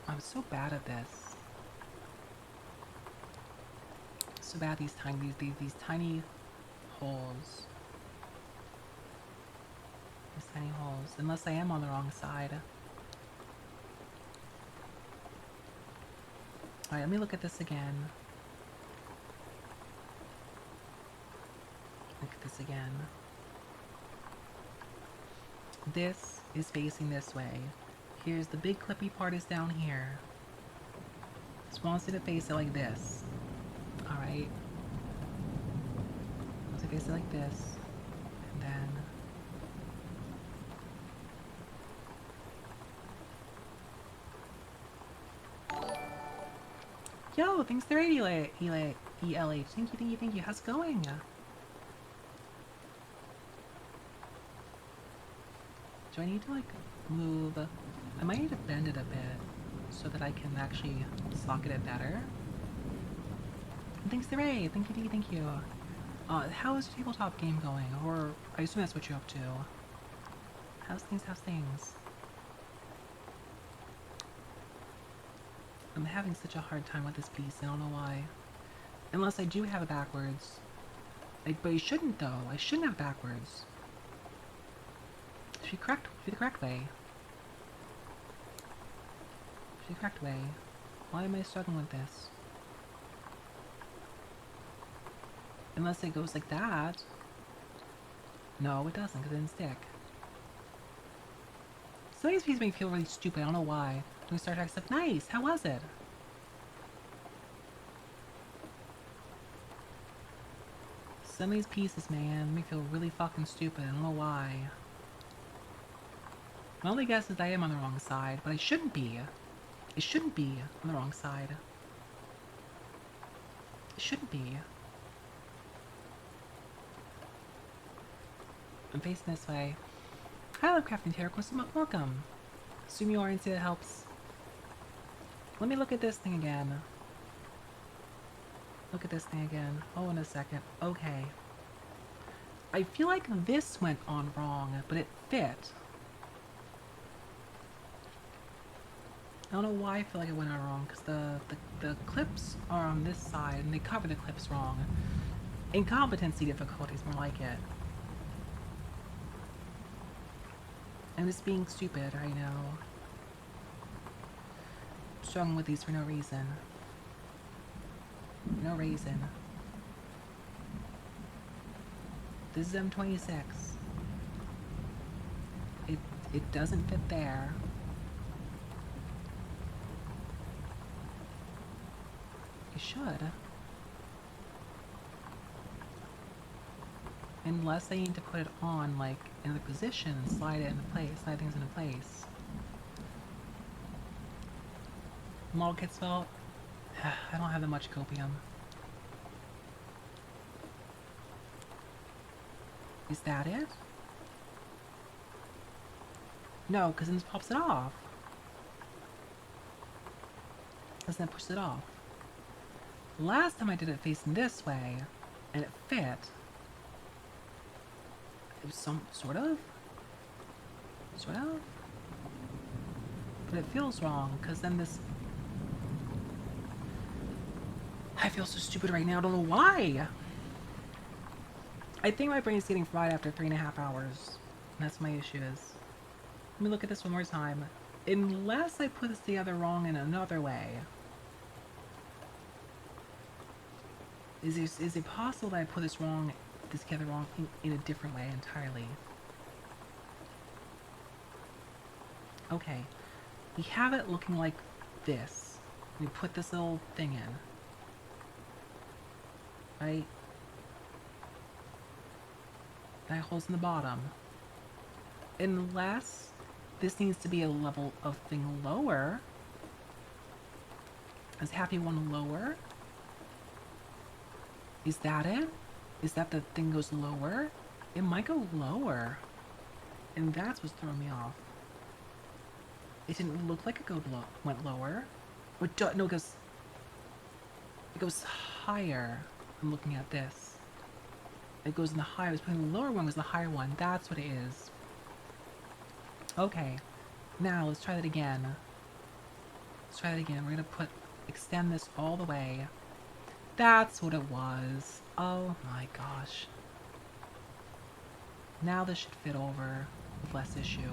I'm so bad at this. So bad these tiny holes. These tiny holes. Unless I am on the wrong side. Alright, let me look at this again. Look at this again. This is facing this way. Here's the big clippy part is down here. Just wants you to face it like this. Alright. Wants to face it like this. And then... Yo, thanks to ELH. Thank you. How's it going? Do I need to, like, move? I might need to bend it a bit so that I can actually socket it better. And thanks to Ray. Thank you. How is your tabletop game going? Or, I assume that's what you're up to. How's things? I'm having such a hard time with this piece, I don't know why. Unless I do have it backwards. But I shouldn't though, I shouldn't have it backwards. It should be the correct way. It should be the correct way. Why am I struggling with this? Unless it goes like that. No, it doesn't, because it didn't stick. Some of these pieces make me feel really stupid, I don't know why. New Star Trek stuff. Nice. How was it? Some of these pieces, man, make me feel really fucking stupid. I don't know why. My only guess is I am on the wrong side, but I shouldn't be. It shouldn't be on the wrong side. It shouldn't be. I'm facing this way. Hi, Lovecrafting Terror. Welcome. Assume you are and see that helps. Let me look at this thing again. Look at this thing again. Oh, in a second. Okay. I feel like this went on wrong, but it fit. I don't know why I feel like it went on wrong, because the clips are on this side, and they cover the clips wrong. Incompetency difficulties, more like it. I'm just being stupid, I know. I'm struggling with these for no reason. No reason. This is M26. It doesn't fit there. It should. Unless I need to put it on, like, in the position and slide it into place, slide things into place. Model kit's fault? I don't have that much copium. Is that it? No, because then this pops it off. Doesn't that push it off? Last time I did it facing this way, and it fit. It was some sort of? Sort of? But it feels wrong, because then this... I feel so stupid right now, I don't know why! I think my brain is getting fried after 3.5 hours. And that's my issue is. Let me look at this one more time. Unless I put this together wrong in another way. Is it possible that I put this together wrong in a different way entirely? Okay. We have it looking like this. We put this little thing in. Right? That holes in the bottom. Unless this needs to be a level of thing lower. Is happy one lower? Is that it? Is that the thing goes lower? It might go lower. And that's what's throwing me off. It didn't look like it went lower. Or no, it goes higher. I'm looking at this. It goes in the higher. I was putting the lower one was the higher one. That's what it is. Okay. Now let's try that again. Let's try that again. We're gonna extend this all the way. That's what it was. Oh my gosh. Now this should fit over with less issue.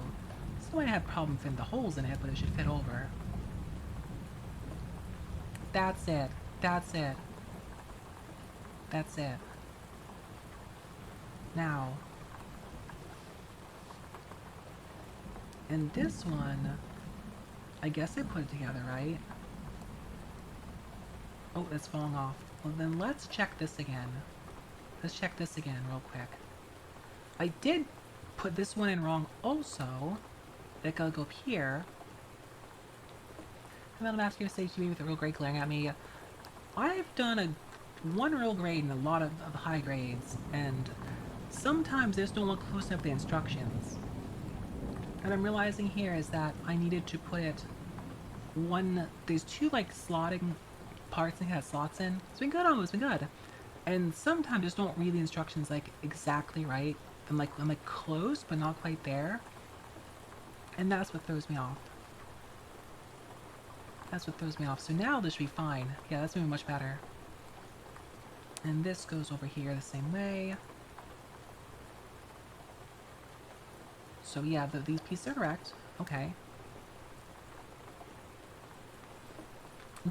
Still might have a problem fitting the holes in it, but it should fit over. That's it. That's it. That's it. Now. And this one, I guess I put it together, right? Oh, that's falling off. Well, then let's check this again. Let's check this again real quick. I did put this one in wrong also. That gotta go up here. And then I'm asking you to say to me with a real grade glaring at me. I've done one real grade and a lot of high grades, and sometimes they just don't look close enough to the instructions. And I'm realizing here is that I needed to put it there's two like slotting parts that it has slots in. It's been good it's been good. And sometimes just don't read the instructions like exactly right. I'm like close but not quite there. And that's what throws me off. That's what throws me off. So now this should be fine. Yeah, that's gonna be much better. And this goes over here the same way. So yeah, these pieces are correct. Okay.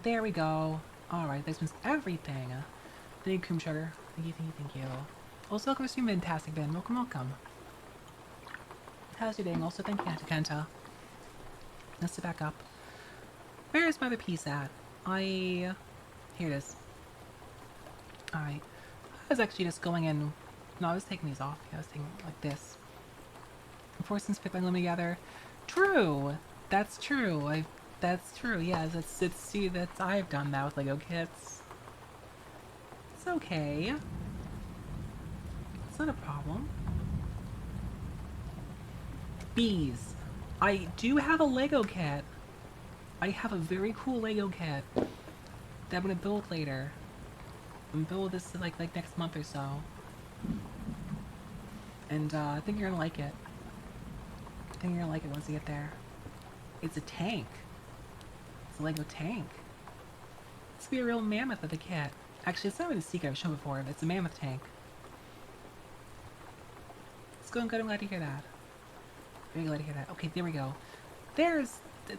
There we go. Alright, this means everything. Thank you, Cream Sugar. Thank you, thank you, thank you. Also, welcome to Fantastic Ben. Welcome, welcome. How's your day? Also, thank you, Kenta. Let's sit back up. Where's my other piece at? Here it is. Alright. I was actually just going in... No, I was taking these off. I was taking like this. Force and spit them together. True! That's true. That's true, yes. See, I've done that with Lego kits. It's okay. It's not a problem. Bees. I do have a Lego kit. I have a very cool Lego kit that I'm gonna build later. I'm gonna build this like next month or so. And I think you're gonna like it. I think you're gonna like it once you get there. It's a tank. It's a Lego tank. It's gonna be a real mammoth of a kit. Actually, it's not really a secret, I've shown before, but it's a mammoth tank. It's going good, I'm glad to hear that. Very glad to hear that. Okay, there we go. There's...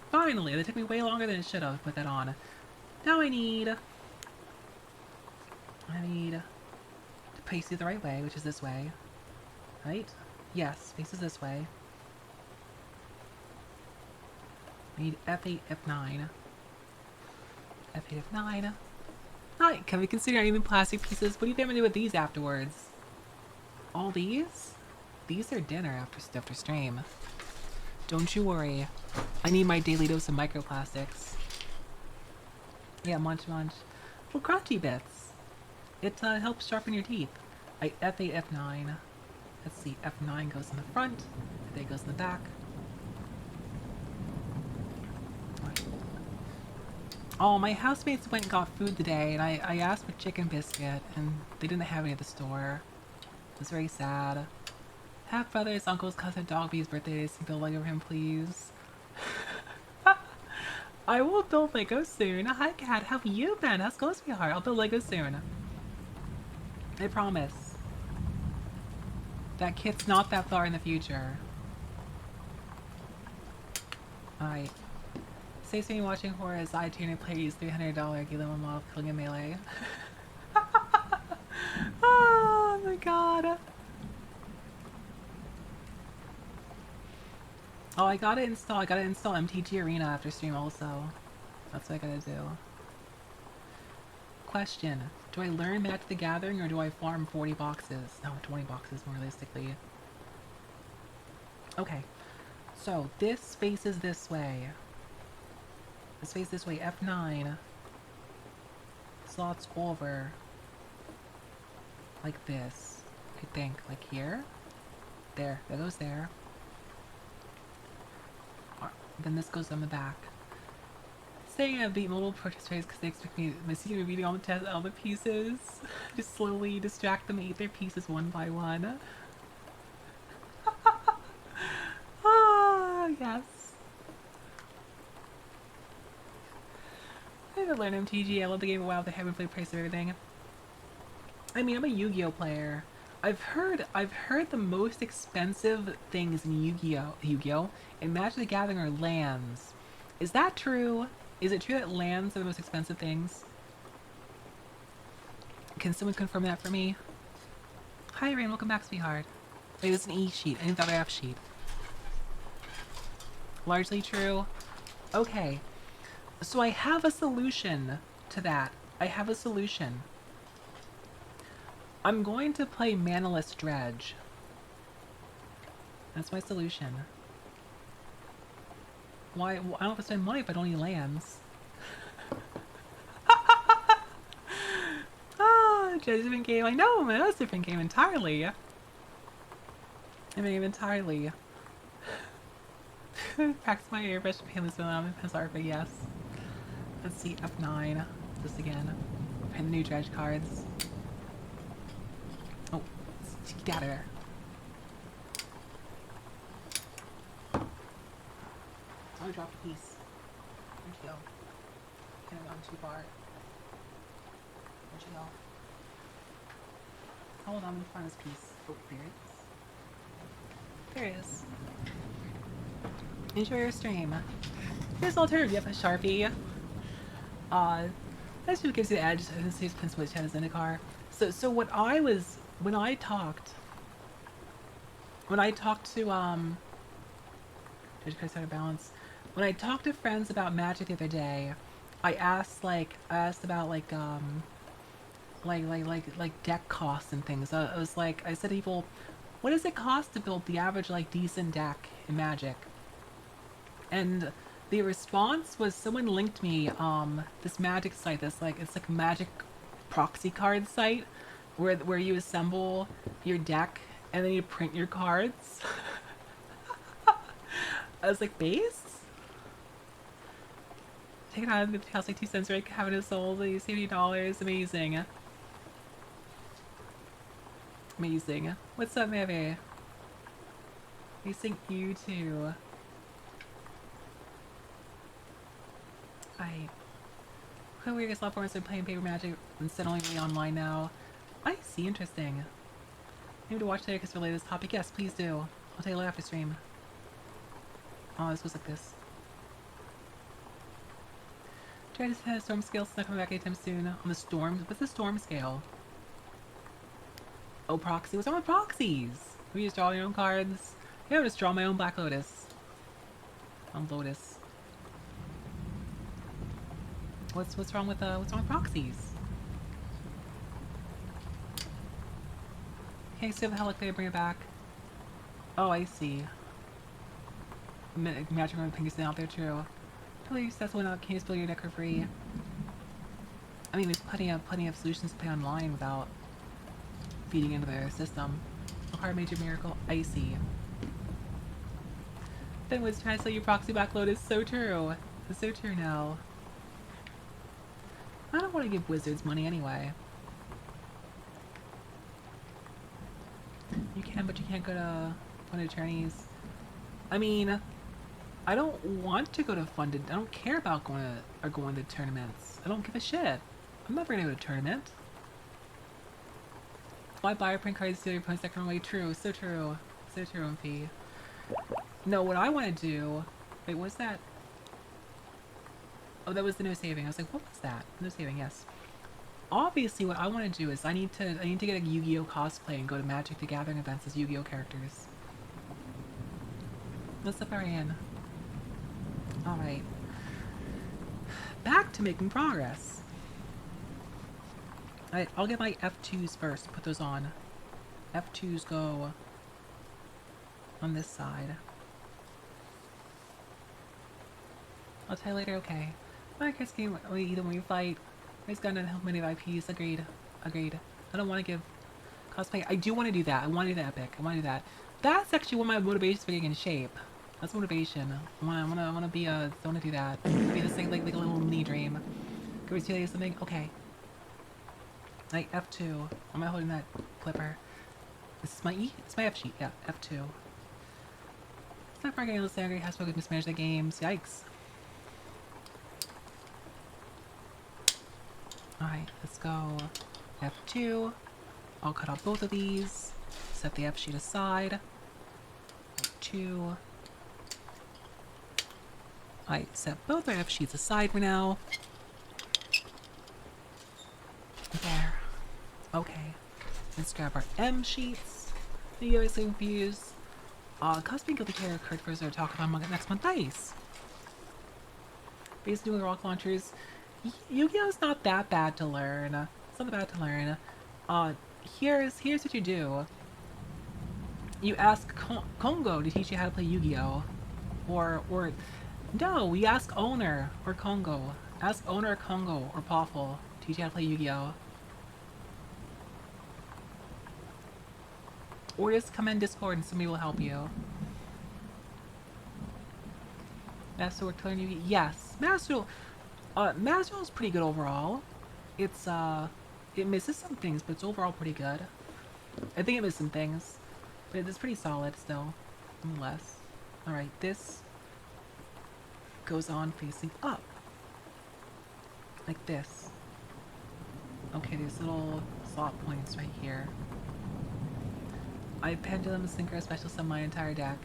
Finally! It took me way longer than it should have to put that on. Now I need to place it the right way, which is this way. Right? Yes, faces this way. I need F8, F9. F8, F9. Alright, can we consider any of the plastic pieces? What do you think I'm gonna do with these afterwards? All these? These are dinner after stream. Don't you worry. I need my daily dose of microplastics. Yeah, munch munch. Little crunchy bits. It helps sharpen your teeth. F8, F9. Let's see, F9 goes in the front, F8 goes in the back. Oh, my housemates went and got food today, and I asked for chicken biscuit, and they didn't have any at the store. It was very sad. Half brothers, uncles, cousin, Dogby's birthday. Can build Lego for him, please. I will build Lego soon. Hi, Cat. How have you been? How's it going, sweetheart? I'll build Lego soon. I promise. That kit's not that far in the future. Alright. Say something watching horror as I tune and plays $300 Gilliam model killing a melee. Oh my god. Oh, I gotta install MTG Arena after stream also. That's what I gotta do. Question. Do I learn Magic the Gathering or do I farm 40 boxes? No, 20 boxes more realistically. Okay. So, this faces this way. This faces this way. F9. Slots over. Like this. I think. Like here. There. That goes there. Then this goes on the back. Saying I beat multiple protest rates because they expect me to see me beating all the pieces. Just slowly distract them and eat their pieces one by one. Ah, yes. I haven't learned MTG. I love the game of WoW. They haven't played Price of Everything. I mean, I'm a Yu-Gi-Oh player. I've heard the most expensive things in Yu-Gi-Oh! And Magic the Gathering are lands. Is that true? Is it true that lands are the most expensive things? Can someone confirm that for me? Hi Rain, welcome back, sweetheart. Wait, it's an E sheet. I need the other F sheet. Largely true? Okay. So I have a solution to that. I have a solution. I'm going to play Manaless Dredge. That's my solution. Why? I don't have to spend money if I don't need lands. Ah, Dredge is a different game. I know, man. That's a different game entirely. Entirely. Practice my airbrush painless on Pizarro, yes. Let's see, F9. This again. And new Dredge cards. Oh, get out of there. I dropped a piece. Where'd you go? Kind of gone too far. Where'd you go? Hold on, let me find this piece. Oh, there it is. There it is. Enjoy your stream. Here's alternative. You have a Sharpie. That's what gives you the edge. This is Prince Witch has in a car. So what I was when I talked to Judge Christ out of balance. when I talked to friends about Magic the other day, I asked about like deck costs and things. I was like, I said to people, what does it cost to build the average like decent deck in Magic? And the response was someone linked me this Magic site that's like it's like a Magic proxy card site where you assemble your deck and then you print your cards. I was like, base? Take it out of the cost like 2 cents, right? Having it sold, you save $80. Amazing. Amazing. What's up, Mary? I think you too. I weirdest platforms been playing paper Magic instead only really online now. I see, interesting. Maybe to watch today because related to this topic. Yes, please do. I'll take a look after stream. Oh, this was like this. Try to set a storm scale, it's not coming back anytime soon. On the storm, what's the storm scale? Oh, proxy. What's wrong with proxies? We just draw your own cards. Yeah, I'll just draw my own Black Lotus. Lotus. What's wrong with proxies? Okay, so the hell bring it back. Oh, I see. Magic Room Pink is out there, true. Please, that's one out. Can you spill your deck for free? I mean, there's plenty of solutions to play online without feeding into their system. Require major miracle. I see. Then was trying to sell your proxy backload is so true. It's so true now. I don't want to give wizards money anyway. You can, but you can't go to funded attorneys. I mean, I don't want to go to funded. I don't care about going to tournaments. I don't give a shit. I'm never gonna go to a tournament. Why buy a print card to steal your opponent's deck away? True, so true. So true, MP. No, what I want to do... Wait, what's that? Oh, that was the no saving. I was like, what was that? No saving, yes. Obviously, what I want to do is I need to get a Yu-Gi-Oh cosplay and go to Magic the Gathering events as Yu-Gi-Oh characters. What's up, Ariane? Alright. Back to making progress. Alright, I'll get my F2s first. Put those on. F2s go on this side. I'll tell you later, okay. My Chris game, either when you fight, raise gun and help many IPs. Agreed. Agreed. I don't want to give cosplay. I do want to do that. I want to do the epic. I want to do that. That's actually one of my motivations for getting in shape. That's motivation. I wanna be I wanna do that. Be this thing like a little mini dream. Can we see something? Okay. Like F2. Am I holding that clipper? This is my E? It's my F sheet. Yeah, F2. It's not for getting a little angry. Has to mismanage the games. Yikes. Alright, let's go. F2. I'll cut off both of these. Set the F sheet aside. F2. I set both our F sheets aside for now. There. Okay. Let's grab our M sheets. You guys so confused. Cosplay Guilty Terror card first are talking about next month dice. Based doing rock launchers. Yu-Gi-Oh's not that bad to learn. It's not bad to learn. Here's what you do. You ask Kongo to teach you how to play Yu-Gi-Oh! Or no, we ask Owner or Kongo. Ask Owner or Kongo or Poffle to teach you how to play Yu-Gi-Oh! Or just come in Discord and somebody will help you. Master Work to learn Yu-Gi-Oh! Yes. Master is pretty good overall. It's it misses some things, but it's overall pretty good. I think it missed some things. But it's pretty solid still, nonetheless. Alright, this goes on facing up. Like this. Okay, there's little slot points right here. I Pendulum Synchro Special Summon my entire deck.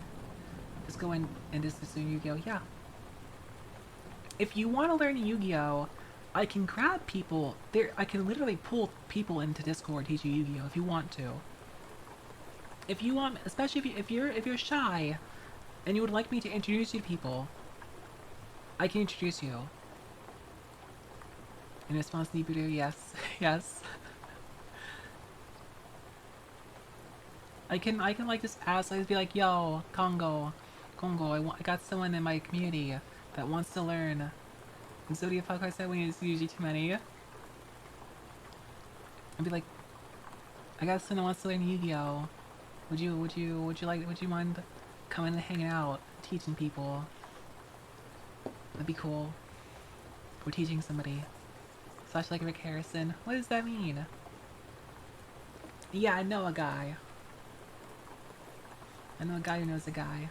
Just go in and just assume Yu-Gi-Oh! Yeah. If you want to learn Yu-Gi-Oh! I can grab people there. I can literally pull people into Discord teach you Yu-Gi-Oh! If you want to. If you want, especially if you're shy, and you would like me to introduce you to people, I can introduce you. In response to Nibiru, yes. Yes. I can like just ask, like be like, yo, Congo, I got someone in my community that wants to learn. And Zodiac Fuck I said when it's usually too many. I'd be like, I got someone that wants to learn Yu-Gi-Oh! Would you mind coming and hanging out, teaching people? That'd be cool. We're teaching somebody. Slash like Rick Harrison. What does that mean? Yeah, I know a guy. I know a guy who knows a guy.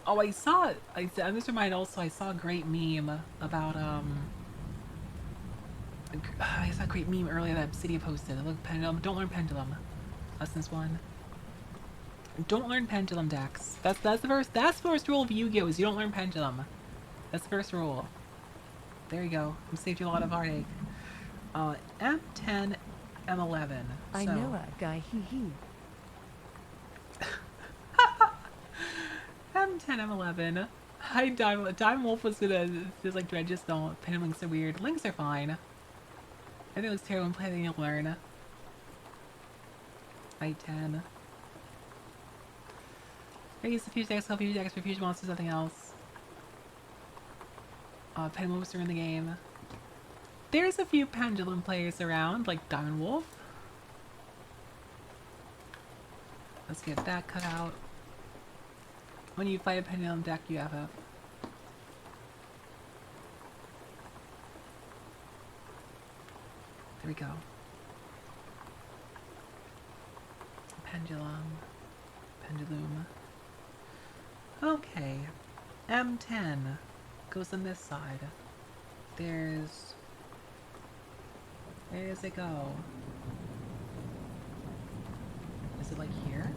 Oh, I saw it. I'm just reminded also I saw a great meme about I saw a great meme earlier that Obsidian posted. Look, Pendulum. Don't learn Pendulum. Lessons 1. Don't learn Pendulum decks. That's the first rule of Yu-Gi-Oh! Is you don't learn Pendulum. That's the first rule. There you go. I'm saved you a lot of heartache. M10, M11.
I know a guy, hee.
M10, M11. Hi, Diamond Wolf was gonna just like dread just don't. Pin links are weird. Links are fine. I think it looks terrible when playing you'll learn. I-10. I use the Fuse decks, help Fuse decks for Fuse monsters, nothing else. Pen moves are in the game. There's a few Pendulum players around, like Diamond Wolf. Let's get that cut out. When you fight a Pendulum deck, you have a... There we go. Pendulum. Okay. M10 goes on this side. There's... Where does it go? Is it like here?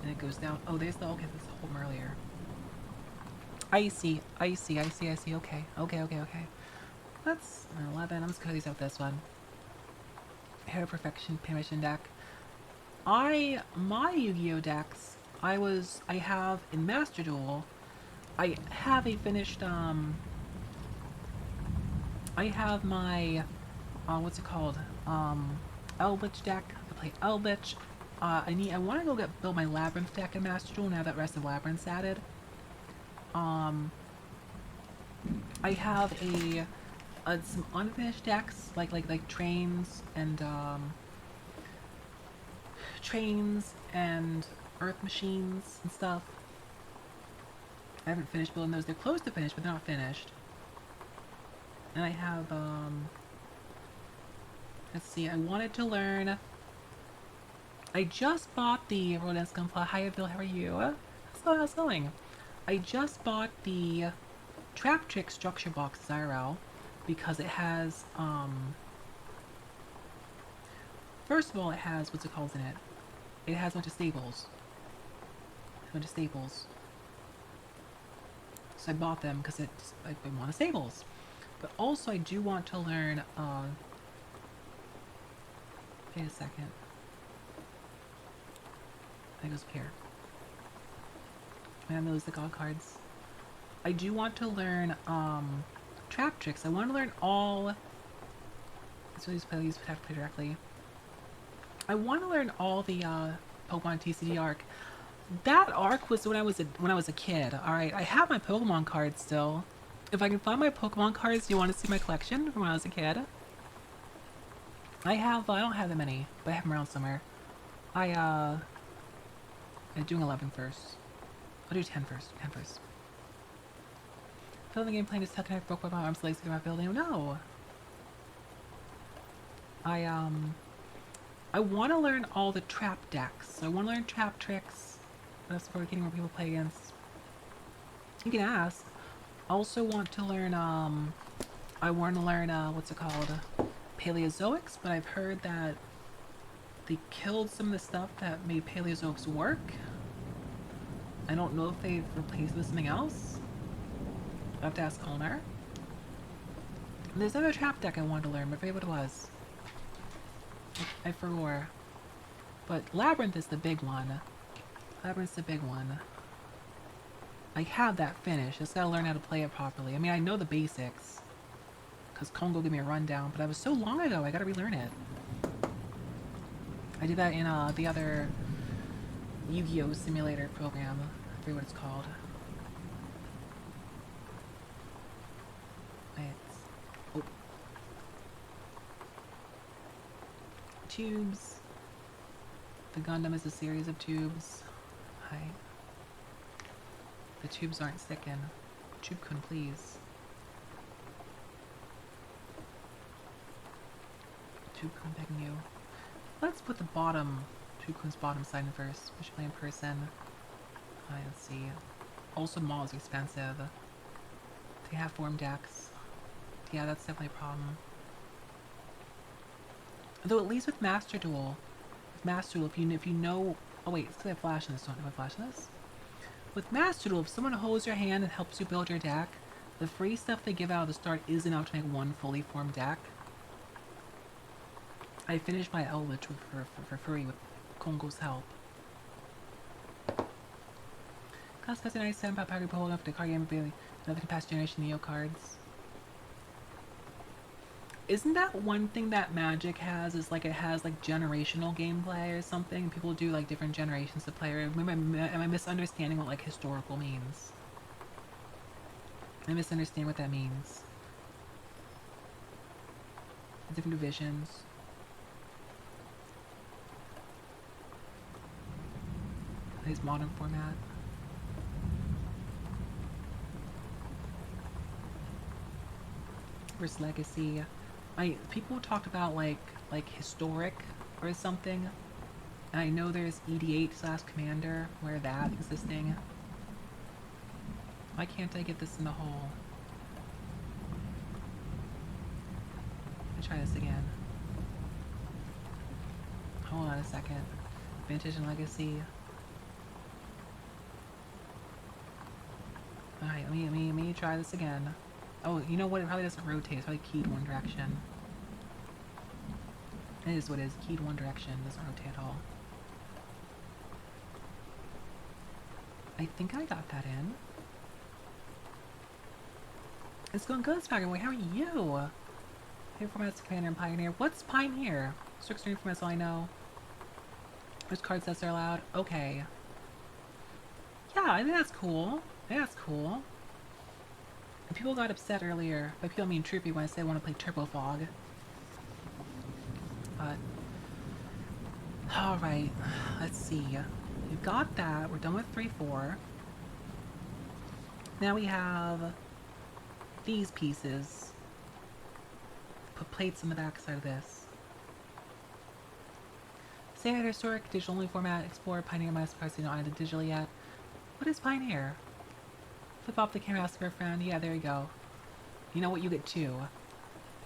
And it goes down. Oh, there's the... Okay, there's the hole from earlier. I see. Okay. Let's... 11. I'm just gonna use out this one. Hair Perfection Permission deck. My Yu-Gi-Oh! Decks, I have in Master Duel, I have a finished, I have my, what's it called, Eldritch deck. I play Eldritch. I want to build my Labyrinth deck in Master Duel now that Rest of Labyrinth's added. I have some unfinished decks, like trains and earth machines and stuff. I haven't finished building those. They're close to finished, but they're not finished. And I have, let's see, I wanted to learn... I just bought the Rodent's Gunpla. Hi, Bill, how are you? How's it going? I just bought the Trap Trick Structure Box IRL because it has, first of all, it has, what's it called in it? It has a bunch of staples. So I bought them because I want the staples. But also I do want to learn, wait a second. It goes up here. Man, those are the god cards. I do want to learn, trap tricks. I want to learn all... Let's really just play these, have to play directly. I want to learn all the, Pokemon TCG arc. That arc was when I was a kid. Alright, I have my Pokemon cards still. If I can find my Pokemon cards, do you want to see my collection from when I was a kid? I don't have that many, but I have them around somewhere. I'm doing 11 first. I'll do 10 first. Building the game plan is how can I broke my arms, legs, get my building? No! I want to learn all the trap decks. So I want to learn trap tricks. That's for getting more people to play against. You can ask. I also want to learn, I want to learn, what's it called? Paleozoics, but I've heard that they killed some of the stuff that made Paleozoics work. I don't know if they've replaced it with something else. I have to ask Connor. There's another trap deck I wanted to learn, but I forget what it was. I forgot. But Labyrinth is the big one. Labyrinth's the big one. I have that finished. Just gotta learn how to play it properly. I mean, I know the basics. Because Kongo gave me a rundown, but that was so long ago, I gotta relearn it. I did that in the other Yu-Gi-Oh! Simulator program. I forget what it's called. Oh. Tubes. The Gundam is a series of tubes. Hi. The tubes aren't sticking. Tube couldn't please. Tube couldn't begging you. Let's put the bottom, Tukun's bottom side in first, especially in person. Let's see. Also, Maul is expensive. They have form decks. Yeah, that's definitely a problem. Though at least with Master Duel, if you know, oh wait, it's because I have flash in this. Don't have a flash in this. With Master Duel, if someone holds your hand and helps you build your deck, the free stuff they give out at the start is enough to make one fully formed deck. I finished my Eldritch for free with Kongo's help. Class Custer 97 Pop Power Pull up the card game Bailey. Another past generation Neo cards. Isn't that one thing that Magic has? Is like it has like generational gameplay or something? People do like different generations of player. Am I misunderstanding what like historical means? I misunderstand what that means. Different divisions. His modern format. Versus Legacy. People talked about like historic or something. And I know there's ED8/Commander where that existing. Why can't I get this in the hole? Let me try this again. Hold on a second. Vintage and Legacy. Alright, let me try this again. Oh, you know what? It probably doesn't rotate. It's probably keyed one direction. It is what it is. Keyed one direction. It doesn't rotate at all. I think I got that in. It's going good, Spider Boy. How are you? Hey, formats Commander and Pioneer. What's Pioneer? Strict stream formats, all I know. Which card sets are allowed? Okay. Yeah, I think that's cool. That's cool. And people got upset earlier. By people I mean Troopy when I say I want to play Turbo Fog. But alright, let's see. We've got that. We're done with 3-4. Now we have these pieces. Put plates on the back side of this. Standard historic, digital only format, Explorer, Pioneer, Mastercard, so you don't add it digitally yet. What is Pioneer? Flip off the camera, ask for a friend. Yeah, there you go. You know what? You get two.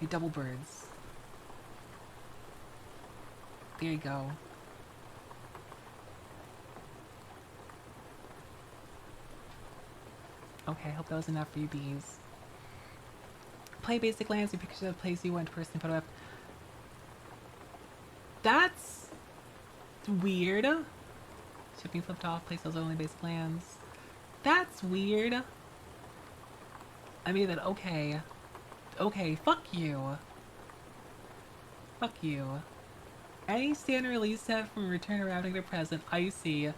You double birds. There you go. Okay, hope that was enough for you bees. Play basic lands and pictures of the place you went to personally photograph. That's weird. Shipping flipped off, place those only basic lands. That's weird. I mean that, okay. Okay, fuck you. Fuck you. Any standard release set from Return to Ravnica to present, I see.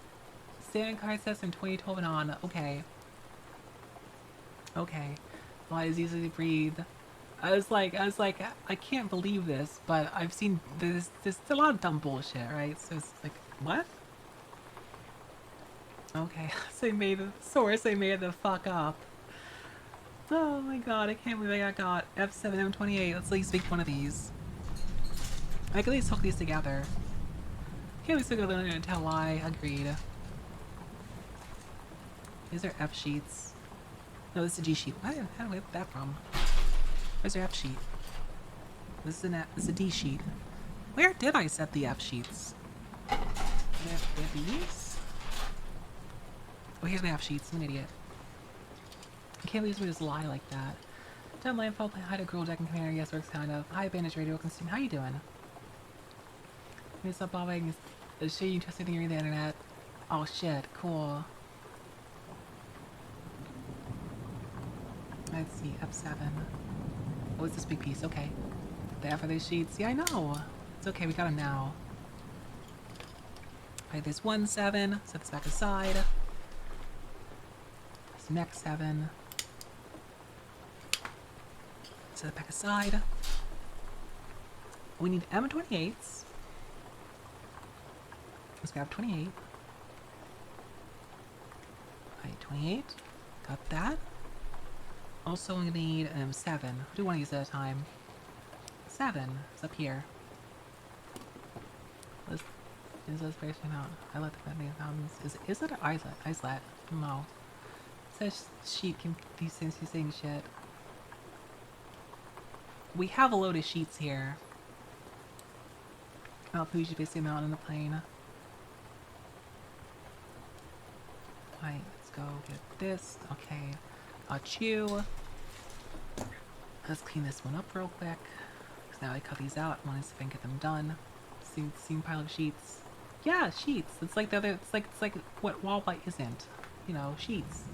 Standard card sets from 2012 and on, okay. Okay. Why is easily breathe? I was like, I can't believe this, but I've seen there's a lot of dumb bullshit, right? So it's like, what? Okay, so I made the source, I made the fuck up. Oh my god, I can't believe I got F7, M28. Let's at least make one of these. I can at least hook these together. Can't we still go there and tell lie? Agreed. These are F sheets. No, this is a G sheet. How did I get that from? Where's your F sheet? This is a D sheet. Where did I set the F sheets? Did I have these? Oh, here's my F sheets. I'm an idiot. I can't believe we just lie like that. Dumb landfall, play hide a girl deck and commander. Yes, works kind of. Hi, Bandage Radio Consume. How you doing? Stop bobbing. Is she interested in the internet? Oh shit, cool. Let's see, F7. Oh, it's this big piece. Okay. The F are those sheets. Yeah, I know. It's okay, we got them now. Alright, there's 1 7. Set this back aside. There's next 7. Set it back aside. We need M28s. Let's grab 28. Alright, 28. Got that. Also, we need 7. We'll do one of these at a time. 7 is up here. Let's is this spacing out. I let the mountains. Is it an islet? No. It says sheet can be saying shit. We have a load of sheets here. Mount Fuji basically a mountain in the plain. Alright, let's go get this. Okay. Chew. Let's clean this one up real quick. Because now I cut these out. I want to see if I can get them done. Same pile of sheets. Yeah, sheets. It's like the other. It's like what walleye isn't. You know, sheets.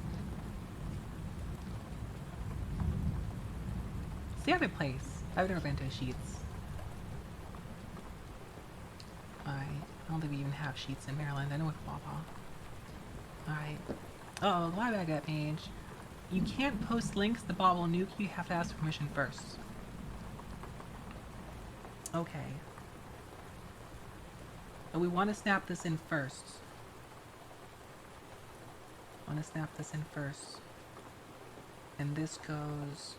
It's the other place. I've never been to sheets. I don't think we even have sheets in Maryland. I know with Wawa. Alright. Uh oh, my bad, that page. You can't post links to Bob will nuke. You have to ask permission first. Okay. But we want to snap this in first. Want to snap this in first. And this goes...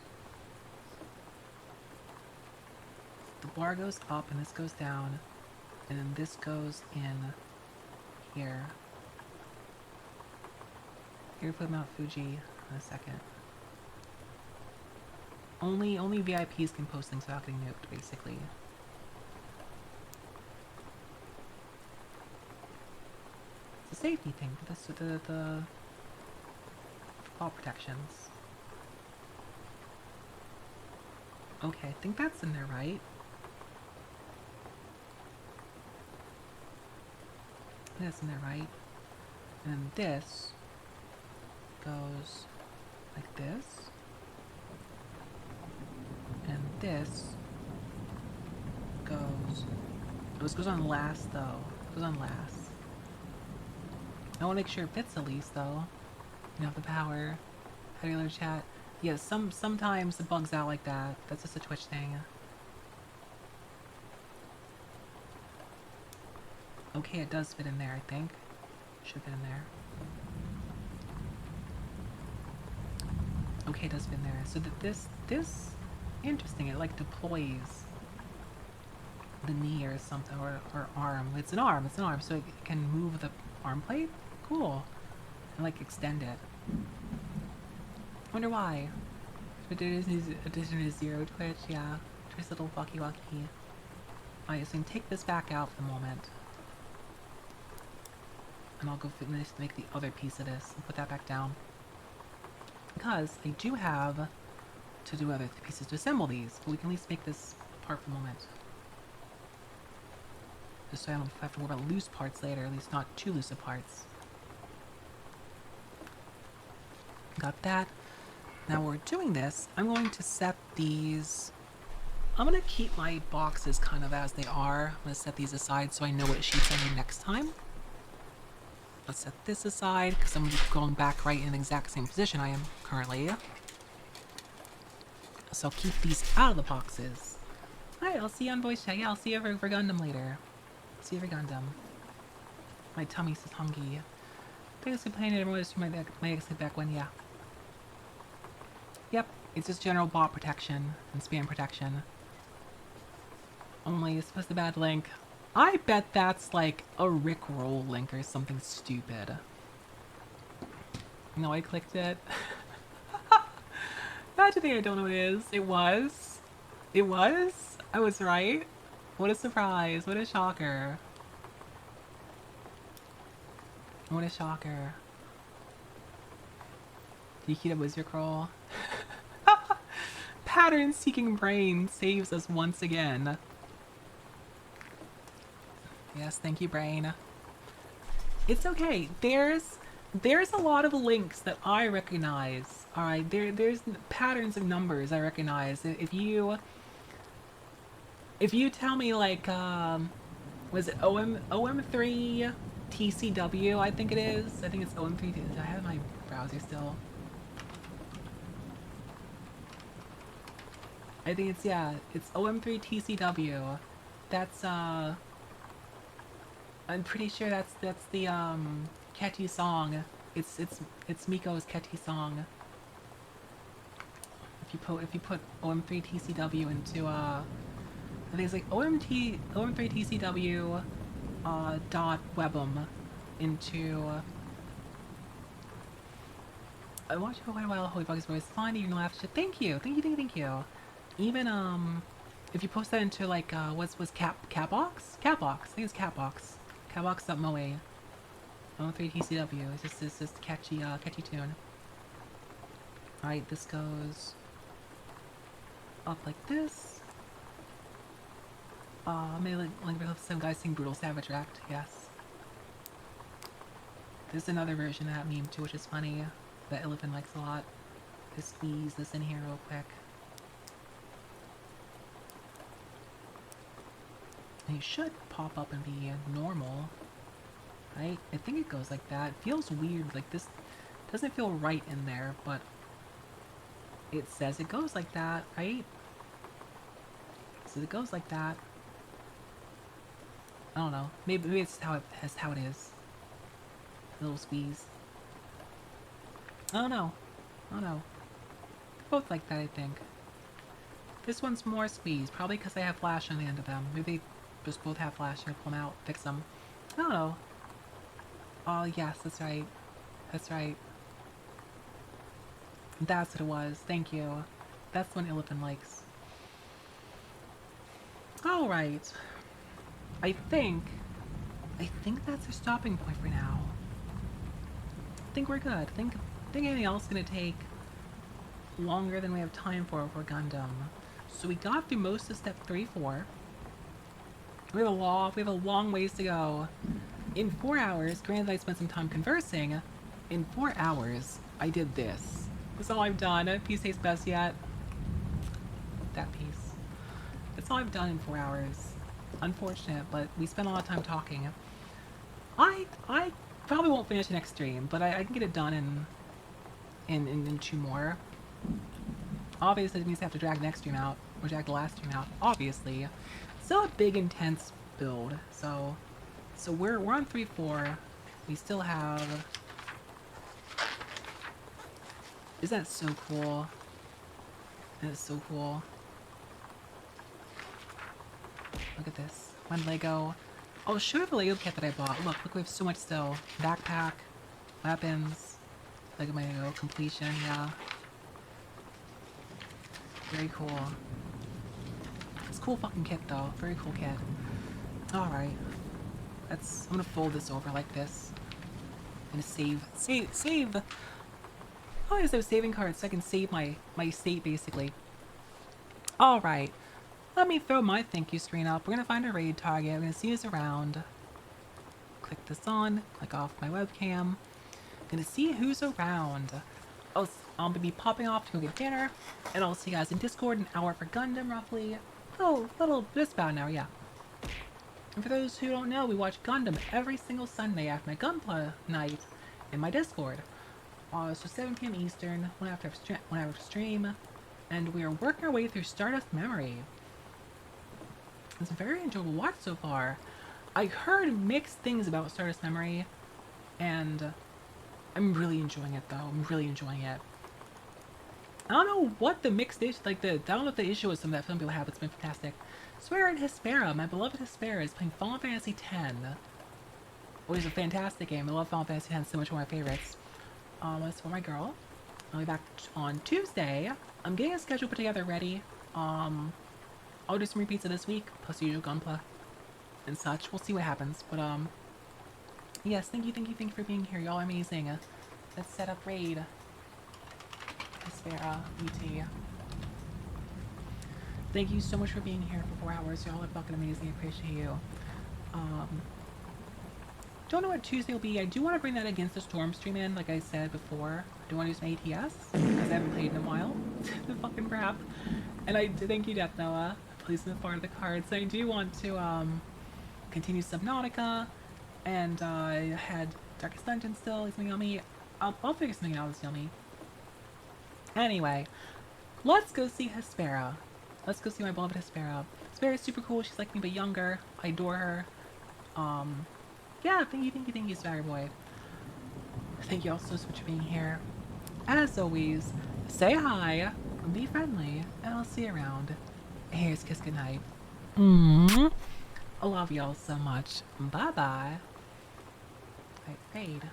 The bar goes up and this goes down. And then this goes in here. Here, put Mount Fuji in a second. Only VIPs can post things without getting nuked, basically. It's a safety thing for the wall protections. Okay, I think that's in there, right? That's in there, right? And then this goes like this. And this goes... This goes on last, though. It goes on last. I want to make sure it fits at least, though. You know, the power. How do you chat? Yeah, sometimes it bugs out like that. That's just a Twitch thing. Okay, it does fit in there, I think. Should fit in there. Okay, it does fit in there. So that this, interesting, it like deploys the knee or something, or arm. It's an arm, so it can move the arm plate? Cool. And like extend it. Wonder why. Addition to zero Twitch, yeah. Twitch little walkie. Alright, so I'm gonna take this back out for the moment. And I'll go finish to make the other piece of this and put that back down. Because I do have to do other pieces to assemble these, but we can at least make this part for the moment. Just so I don't have to worry about loose parts later, at least not too loose of parts. Got that. Now we're doing this, I'm going to set these... I'm going to keep my boxes kind of as they are. I'm going to set these aside so I know what sheets I need next time. Let's set this aside, because I'm going back right in the exact same position I am currently. So I'll keep these out of the boxes. Alright, I'll see you on voice chat. Yeah, I'll see you for Gundam later. See you for Gundam. My tummy says hungry. Thanks for playing it. Everyone was my ex back when, yeah. Yep, it's just general bot protection and spam protection. Only it's supposed to bad link. I bet that's like a Rickroll link or something stupid. No, I clicked it. Imagine I don't know what it is. It was. It was? I was right. What a surprise. What a shocker. What a shocker. Yukita was your crawl. Pattern seeking brain saves us once again. Yes, thank you, brain. It's okay. There's there's a lot of links that I recognize. All right, there's patterns of numbers I recognize. If you tell me like was it OM3 TCW? I think it is. I think it's OM3. I have my browser still. I think it's, yeah, it's OM3 TCW. That's I'm pretty sure that's the catchy song. It's Miko's catchy song. If you put OM3 TCW into I think it's like OM3 TCW dot webum into I watched for quite a while. Holy Bug's voice fine even laugh shit. Thank you. Thank you. Even if you post that into like what's Catbox? Catbox. I think it's Catbox. Catbox.moe. OM3 TCW. It's just catchy catchy tune. Alright, this goes up like this. Maybe like some guys sing Brutal Savage Act, yes. There's another version of that meme too, which is funny, that Elephant likes a lot. Just squeeze this in here real quick. And it should pop up and be normal, right? I think it goes like that. It feels weird, like this doesn't feel right in there, but it says it goes like that, right? So it goes like that. I don't know. Maybe it's how it is. A little squeeze. I don't know. Both like that, I think. This one's more squeeze, probably because they have flash on the end of them. Maybe they just both have flash and pull them out, fix them. I don't know. Oh yes, that's right. That's right. That's what it was. Thank you. That's the one Elephant likes. Alright. I think that's our stopping point for now. I think we're good. I think anything else is gonna take longer than we have time for Gundam. So we got through most of step 3, 4. We have a long ways to go. In 4 hours, granted I spent some time conversing, in 4 hours I did this. That's all I've done. Piece tastes best yet. That piece. That's all I've done in 4 hours. Unfortunate, but we spent a lot of time talking. I probably won't finish the next stream, but I can get it done in 2 more. Obviously, it means I have to drag the next stream out, or drag the last stream out, obviously. Still a big, intense build, so we're on 3-4. We still have... Is that so cool? That is so cool. Look at this. One Lego. I'll show you the Lego kit that I bought. Look, we have so much still. Backpack, weapons, Lego Lego completion, yeah. Very cool. It's a cool fucking kit though. Very cool kit. Alright. I'm gonna fold this over like this. I'm gonna save. Oh, I have saving cards so I can save my state basically. Alright. Let me throw my thank you screen up. We're gonna find a raid target. We're gonna see who's around. Click this on. Click off my webcam. Gonna see who's around. I'll be popping off to go get dinner, and I'll see you guys in Discord. An hour for Gundam, roughly. Oh, just about an hour, yeah. And for those who don't know, we watch Gundam every single Sunday after my Gunpla night in my Discord. So 7 p.m. Eastern, one after stream, and we are working our way through Stardust Memory. It's a very enjoyable watch so far. I heard mixed things about Stardust Memory, and I'm really enjoying it though. I'm really enjoying it. I don't know what the mixed issue, I don't know what the issue is that some people have. It's been fantastic. Swear and Hespera, my beloved Hespera, is playing Final Fantasy X, which is a fantastic game. I love Final Fantasy X, so much one of my favorites. As for my girl, I'll be back on Tuesday. I'm getting a schedule put together ready. I'll do some repeats of this week, plus the usual Gunpla and such. We'll see what happens, but yes, thank you for being here. Y'all are amazing. Let's set up raid. Hespera, ET. Thank you so much for being here for 4 hours. Y'all are fucking amazing. I appreciate you. Don't know what Tuesday will be. I do want to bring that Against the Storm stream in, like I said before. I do want to do some ATS, because I haven't played in a while. The fucking crap. And I thank you, Death Noah. Please move forward the cards. I do want to continue Subnautica, and I had Darkest Dungeon still. It's something yummy. I'll figure something out that's yummy. Anyway, let's go see Hespera. Let's go see my beloved Hespera. Hespera is super cool. She's like me but younger. I adore her. Yeah, thank you, Swagger Boy. Thank you all so much for being here. As always, say hi, be friendly, and I'll see you around. Here's Kiss Goodnight. I love y'all so much. Bye-bye. I fade.